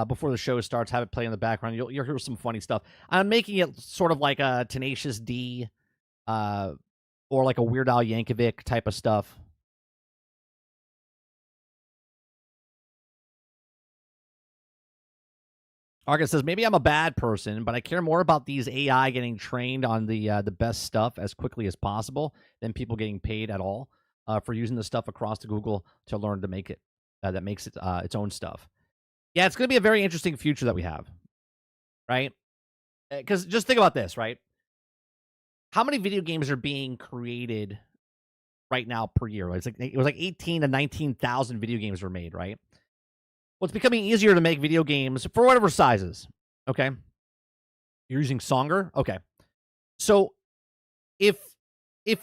before the show starts, have it play in the background. You'll hear some funny stuff. I'm making it sort of like a Tenacious D, uh, or like a Weird Al Yankovic type of stuff. Argus says, maybe I'm a bad person, but I care more about these AI getting trained on the best stuff as quickly as possible than people getting paid at all for using the stuff across the Google to learn to make it that makes it its own stuff. Yeah, it's going to be a very interesting future that we have, right? Because just think about this, right? How many video games are being created right now per year? It was like 18 to 19,000 video games were made, right? Well, it's becoming easier to make video games for whatever sizes. Okay, you're using Songer. Okay, so if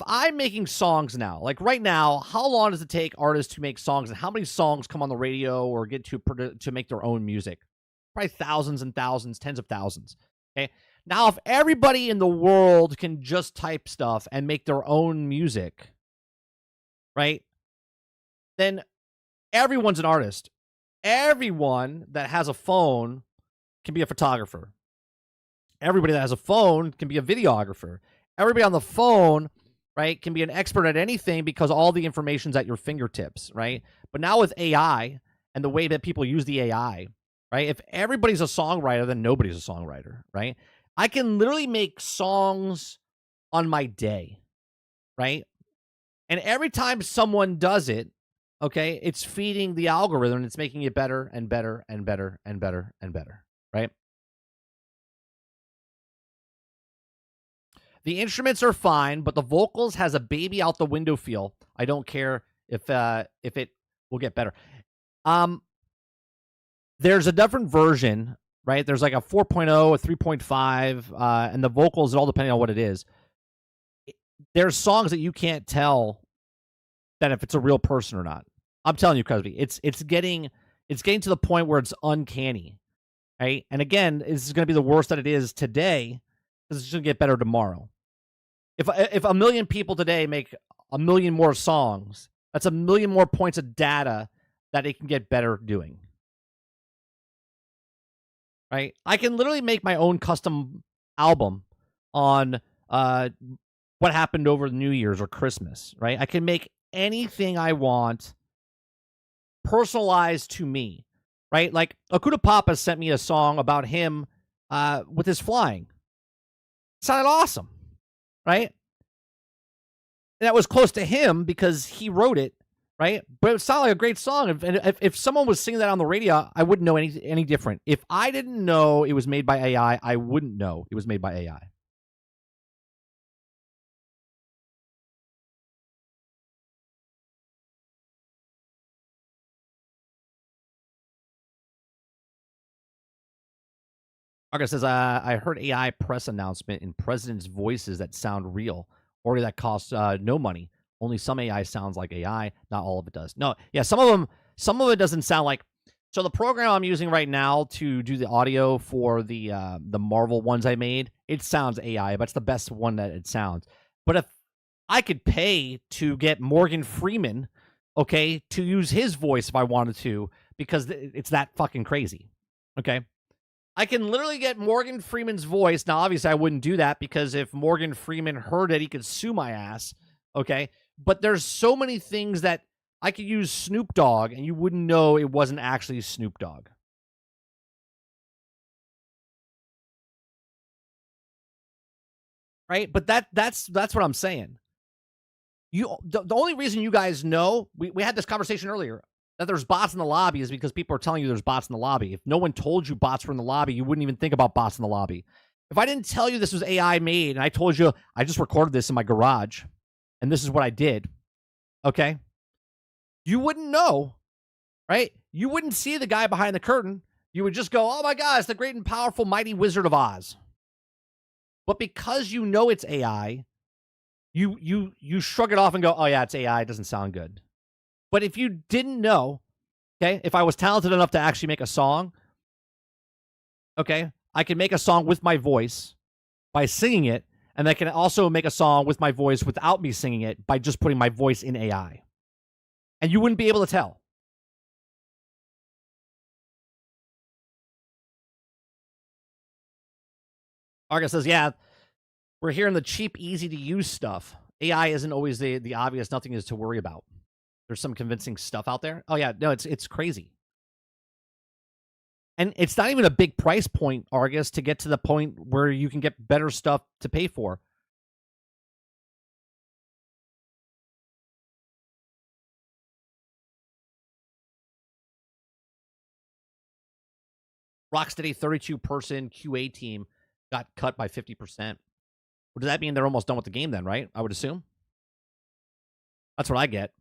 I'm making songs now, like right now, how long does it take artists to make songs, and how many songs come on the radio or get to make their own music? Probably thousands and thousands, tens of thousands. Okay, now if everybody in the world can just type stuff and make their own music, right? Then everyone's an artist. Everyone that has a phone can be a photographer. Everybody that has a phone can be a videographer. Everybody on the phone, right, can be an expert at anything because all the information's at your fingertips, right? But now with AI and the way that people use the AI, right, if everybody's a songwriter, then nobody's a songwriter, right? I can literally make songs on my day, right? And every time someone does it, okay, it's feeding the algorithm and it's making it better and better and better and better and better, right? The instruments are fine, but the vocals has a baby out the window feel. I don't care if it will get better. There's a different version, right? There's like a 4.0, a 3.5, and the vocals, all depending on what it is. There's songs that you can't tell that if it's a real person or not. I'm telling you, Cosby, it's getting to the point where it's uncanny, right? And again, this is going to be the worst that it is today, because it's going to get better tomorrow. If a million people today make a million more songs, that's a million more points of data that it can get better doing. Right? I can literally make my own custom album on what happened over New Year's or Christmas, right? I can make anything I want personalized to me, right? Like Akuda Papa sent me a song about him with his flying. It sounded awesome, right? And that was close to him because he wrote it, right? But it sounded like a great song. If someone was singing that on the radio, I wouldn't know any different. If I didn't know it was made by AI, I wouldn't know it was made by AI. Arca says, I heard AI press announcement in president's voices that sound real, or that costs no money. Only some AI sounds like AI. Not all of it does. No, yeah, some of it doesn't sound like. So the program I'm using right now to do the audio for the Marvel ones I made, it sounds AI, but it's the best one that it sounds. But if I could pay to get Morgan Freeman, okay, to use his voice if I wanted to, because it's that fucking crazy, okay? I can literally get Morgan Freeman's voice. Now, obviously, I wouldn't do that because if Morgan Freeman heard it, he could sue my ass, okay? But there's so many things that I could use Snoop Dogg, and you wouldn't know it wasn't actually Snoop Dogg. right? But that's what I'm saying. The only reason you guys know, we had this conversation earlier, that there's bots in the lobby is because people are telling you there's bots in the lobby. If no one told you bots were in the lobby, you wouldn't even think about bots in the lobby. If I didn't tell you this was AI made and I told you I just recorded this in my garage and this is what I did, okay, you wouldn't know, right? You wouldn't see the guy behind the curtain. You would just go, oh my God, it's the great and powerful mighty Wizard of Oz. But because you know it's AI, you shrug it off and go, oh yeah, it's AI. It doesn't sound good. But if you didn't know, okay, if I was talented enough to actually make a song, okay, I can make a song with my voice by singing it, and I can also make a song with my voice without me singing it by just putting my voice in AI. And you wouldn't be able to tell. Argus says, yeah, we're hearing the cheap, easy-to-use stuff. AI isn't always the obvious nothing is to worry about. There's some convincing stuff out there. Oh, yeah, no, it's crazy. And it's not even a big price point, Argus, to get to the point where you can get better stuff to pay for. Rocksteady 32-person QA team got cut by 50%. Well, does that mean they're almost done with the game then, right? I would assume. That's what I get.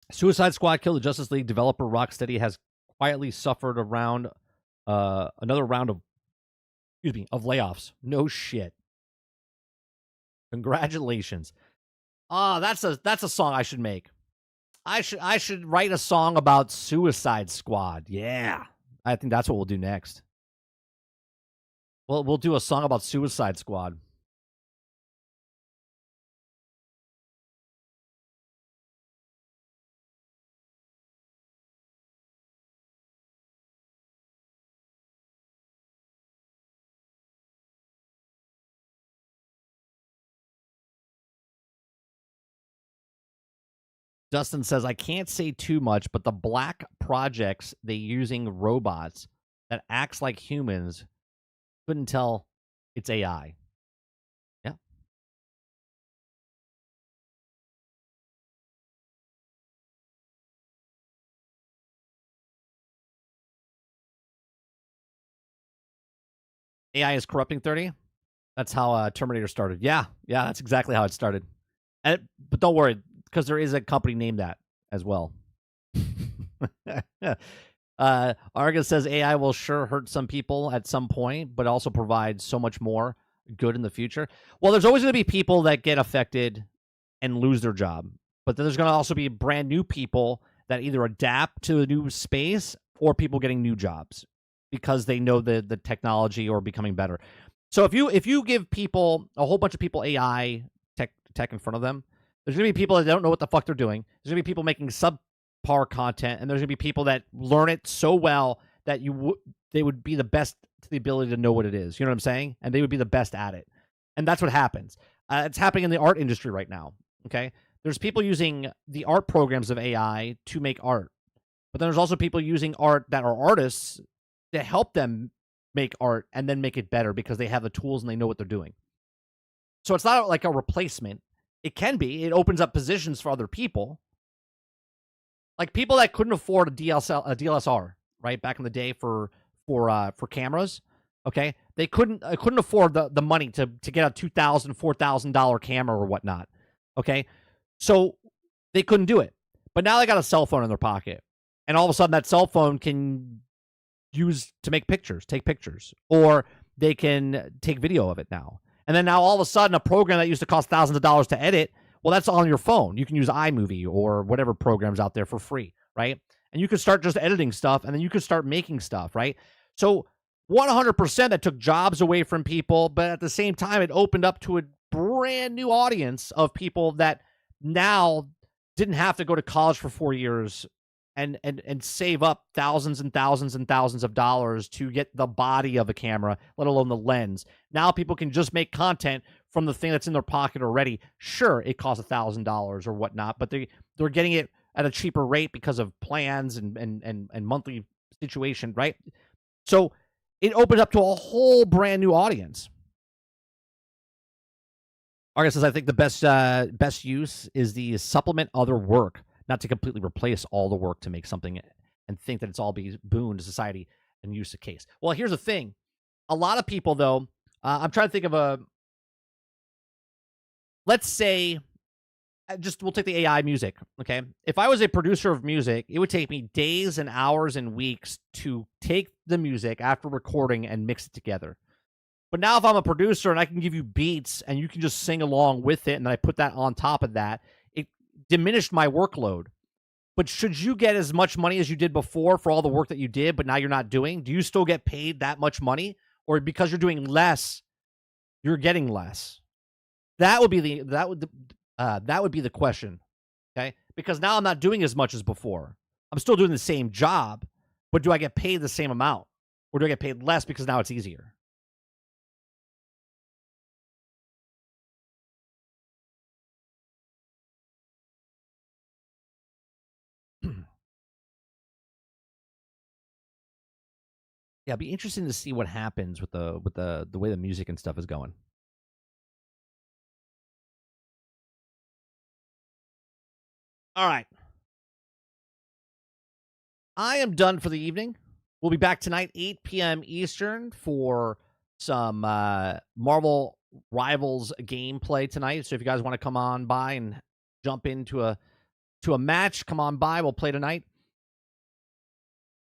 Suicide Squad killed the Justice League. Developer Rocksteady has quietly suffered another round of layoffs. No shit. Congratulations. That's a song I should make. I should write a song about Suicide Squad. Yeah. I think that's what we'll do next. We'll do a song about Suicide Squad. Dustin says, I can't say too much, but the black projects they using robots that acts like humans couldn't tell it's AI. Yeah. AI is corrupting 30. That's how Terminator started. Yeah, that's exactly how it started. But don't worry, because there is a company named that as well. Argus says AI will sure hurt some people at some point, but also provide so much more good in the future. Well, there's always going to be people that get affected and lose their job. But then there's going to also be brand new people that either adapt to a new space or people getting new jobs because they know the technology or becoming better. So if you give people, a whole bunch of people, AI tech in front of them, there's going to be people that don't know what the fuck they're doing. There's going to be people making subpar content, and there's going to be people that learn it so well that they would be the best to the ability to know what it is. You know what I'm saying? And they would be the best at it. And that's what happens. It's happening in the art industry right now. Okay? There's people using the art programs of AI to make art. But then there's also people using art that are artists to help them make art and then make it better because they have the tools and they know what they're doing. So it's not like a replacement. It can be. It opens up positions for other people. Like people that couldn't afford a DSLR, right? Back in the day for cameras, okay? They couldn't afford the money to get a $2,000, $4,000 camera or whatnot, okay? So they couldn't do it. But now they got a cell phone in their pocket. And all of a sudden that cell phone can use to take pictures, or they can take video of it now. And then now all of a sudden a program that used to cost thousands of dollars to edit, well, that's on your phone. You can use iMovie or whatever programs out there for free, right? And you can start just editing stuff, and then you can start making stuff, right? So 100% that took jobs away from people, but at the same time, it opened up to a brand new audience of people that now didn't have to go to college for 4 years and save up thousands and thousands and thousands of dollars to get the body of a camera, let alone the lens. Now people can just make content from the thing that's in their pocket already. Sure, it costs $1,000 or whatnot, but they're getting it at a cheaper rate because of plans and monthly situation, right? So it opened up to a whole brand new audience. Argus says, I think the best use is the supplement other work, not to completely replace all the work to make something and think that it's all be boon to society and use the case. Well, here's the thing. A lot of people, though, I'm trying to think of let's say, we'll take the AI music, okay? If I was a producer of music, it would take me days and hours and weeks to take the music after recording and mix it together. But now if I'm a producer and I can give you beats and you can just sing along with it and then I put that on top of that, it diminished my workload. But should you get as much money as you did before for all the work that you did, but now you're not doing? Do you still get paid that much money? Or because you're doing less, you're getting less? That would be the question, okay? Because now I'm not doing as much as before. I'm still doing the same job, but do I get paid the same amount? Or do I get paid less because now it's easier? Yeah, it'd be interesting to see what happens with the way the music and stuff is going. All right. I am done for the evening. We'll be back tonight, 8 p.m. Eastern, for some Marvel Rivals gameplay tonight. So if you guys want to come on by and jump into a match, come on by. We'll play tonight.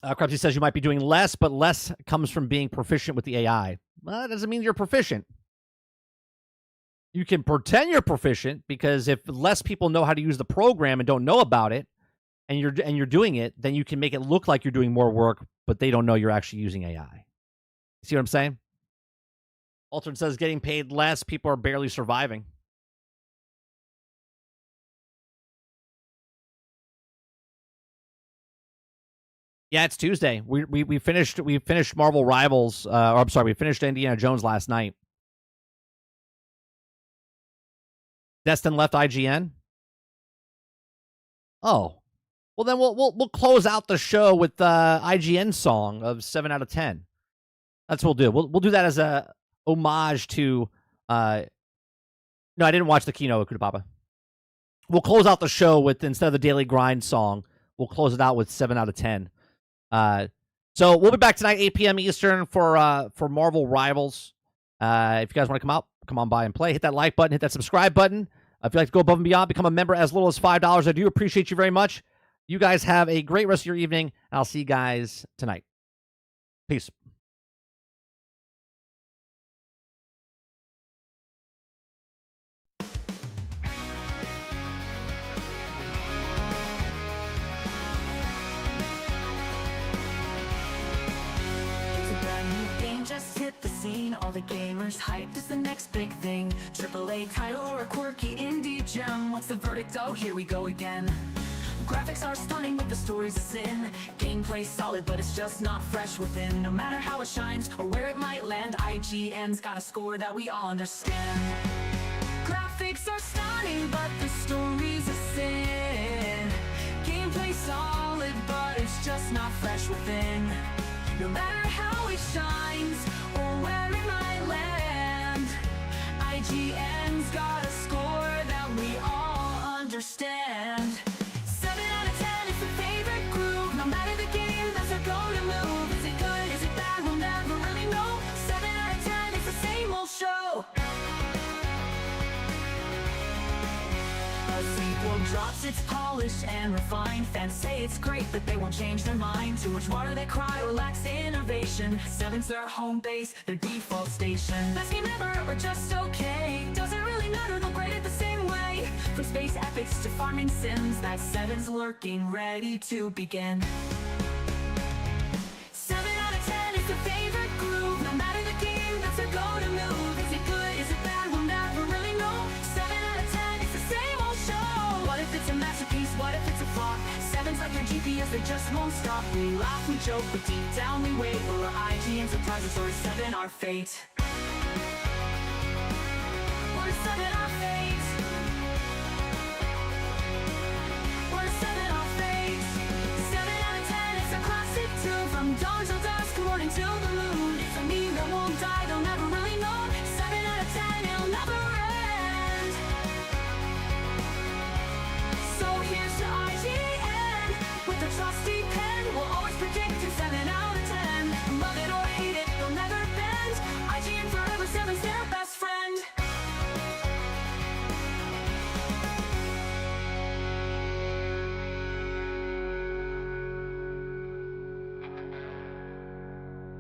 Krebsy says you might be doing less, but less comes from being proficient with the AI. Well, that doesn't mean you're proficient. You can pretend you're proficient, because if less people know how to use the program and don't know about it, and you're doing it, then you can make it look like you're doing more work, but they don't know you're actually using AI. See what I'm saying? Altered says getting paid less, people are barely surviving. Yeah, it's Tuesday. We finished Marvel Rivals. We finished Indiana Jones last night. Destin left IGN. Oh, well then we'll close out the show with the IGN song of 7 out of 10. That's what we'll do. We'll do that as a homage to. No, I didn't watch the Kino Akuta Papa. We'll close out the show with, instead of the Daily Grind song, we'll close it out with 7 out of 10. So we'll be back tonight, 8 p.m. Eastern, for Marvel Rivals. If you guys want to come on by and play, hit that like button, hit that subscribe button. If you'd like to go above and beyond, become a member as little as $5. I do appreciate you very much. You guys have a great rest of your evening, and I'll see you guys tonight. Peace. Just hit the scene, all the gamers hyped is the next big thing. AAA title or a quirky indie gem, what's the verdict? Oh, here we go again. Graphics are stunning with the stories a sin. Gameplay solid, but it's just not fresh within. No matter how it shines or where it might land, IGN's got a score that we all understand. Graphics are stunning, but the story's a sin. Gameplay solid, but it's just not fresh within. No matter how it shines or where it might land, IGN's got a score that we all understand. 7 out of 10 is the favorite groove. No matter the game, that's our go-to move. Is it good? Is it bad? We'll never really know. 7 out of 10 is the same old show. A sequel drops, it's polished and refined. Fans say it's great, but they won't change their mind. Too much water, they cry, or lacks innovation. 7's their home base, their default station. Best game ever, or just okay. Doesn't really matter, they'll grade it the same way. From space epics to farming sims, that 7's lurking, ready to begin. 7 out of 10 is the favorite groove. No matter the game, that's a go-to move. Is it good? Is it bad? We'll never really know. 7 out of 10, it's the same old show. What if it's a masterpiece? What if it's a flop? 7's like your GPU. ideas, they just won't stop. We laugh, we joke, but deep down we wait for our IG and surprises or 7 our fate. Or 7 our fate.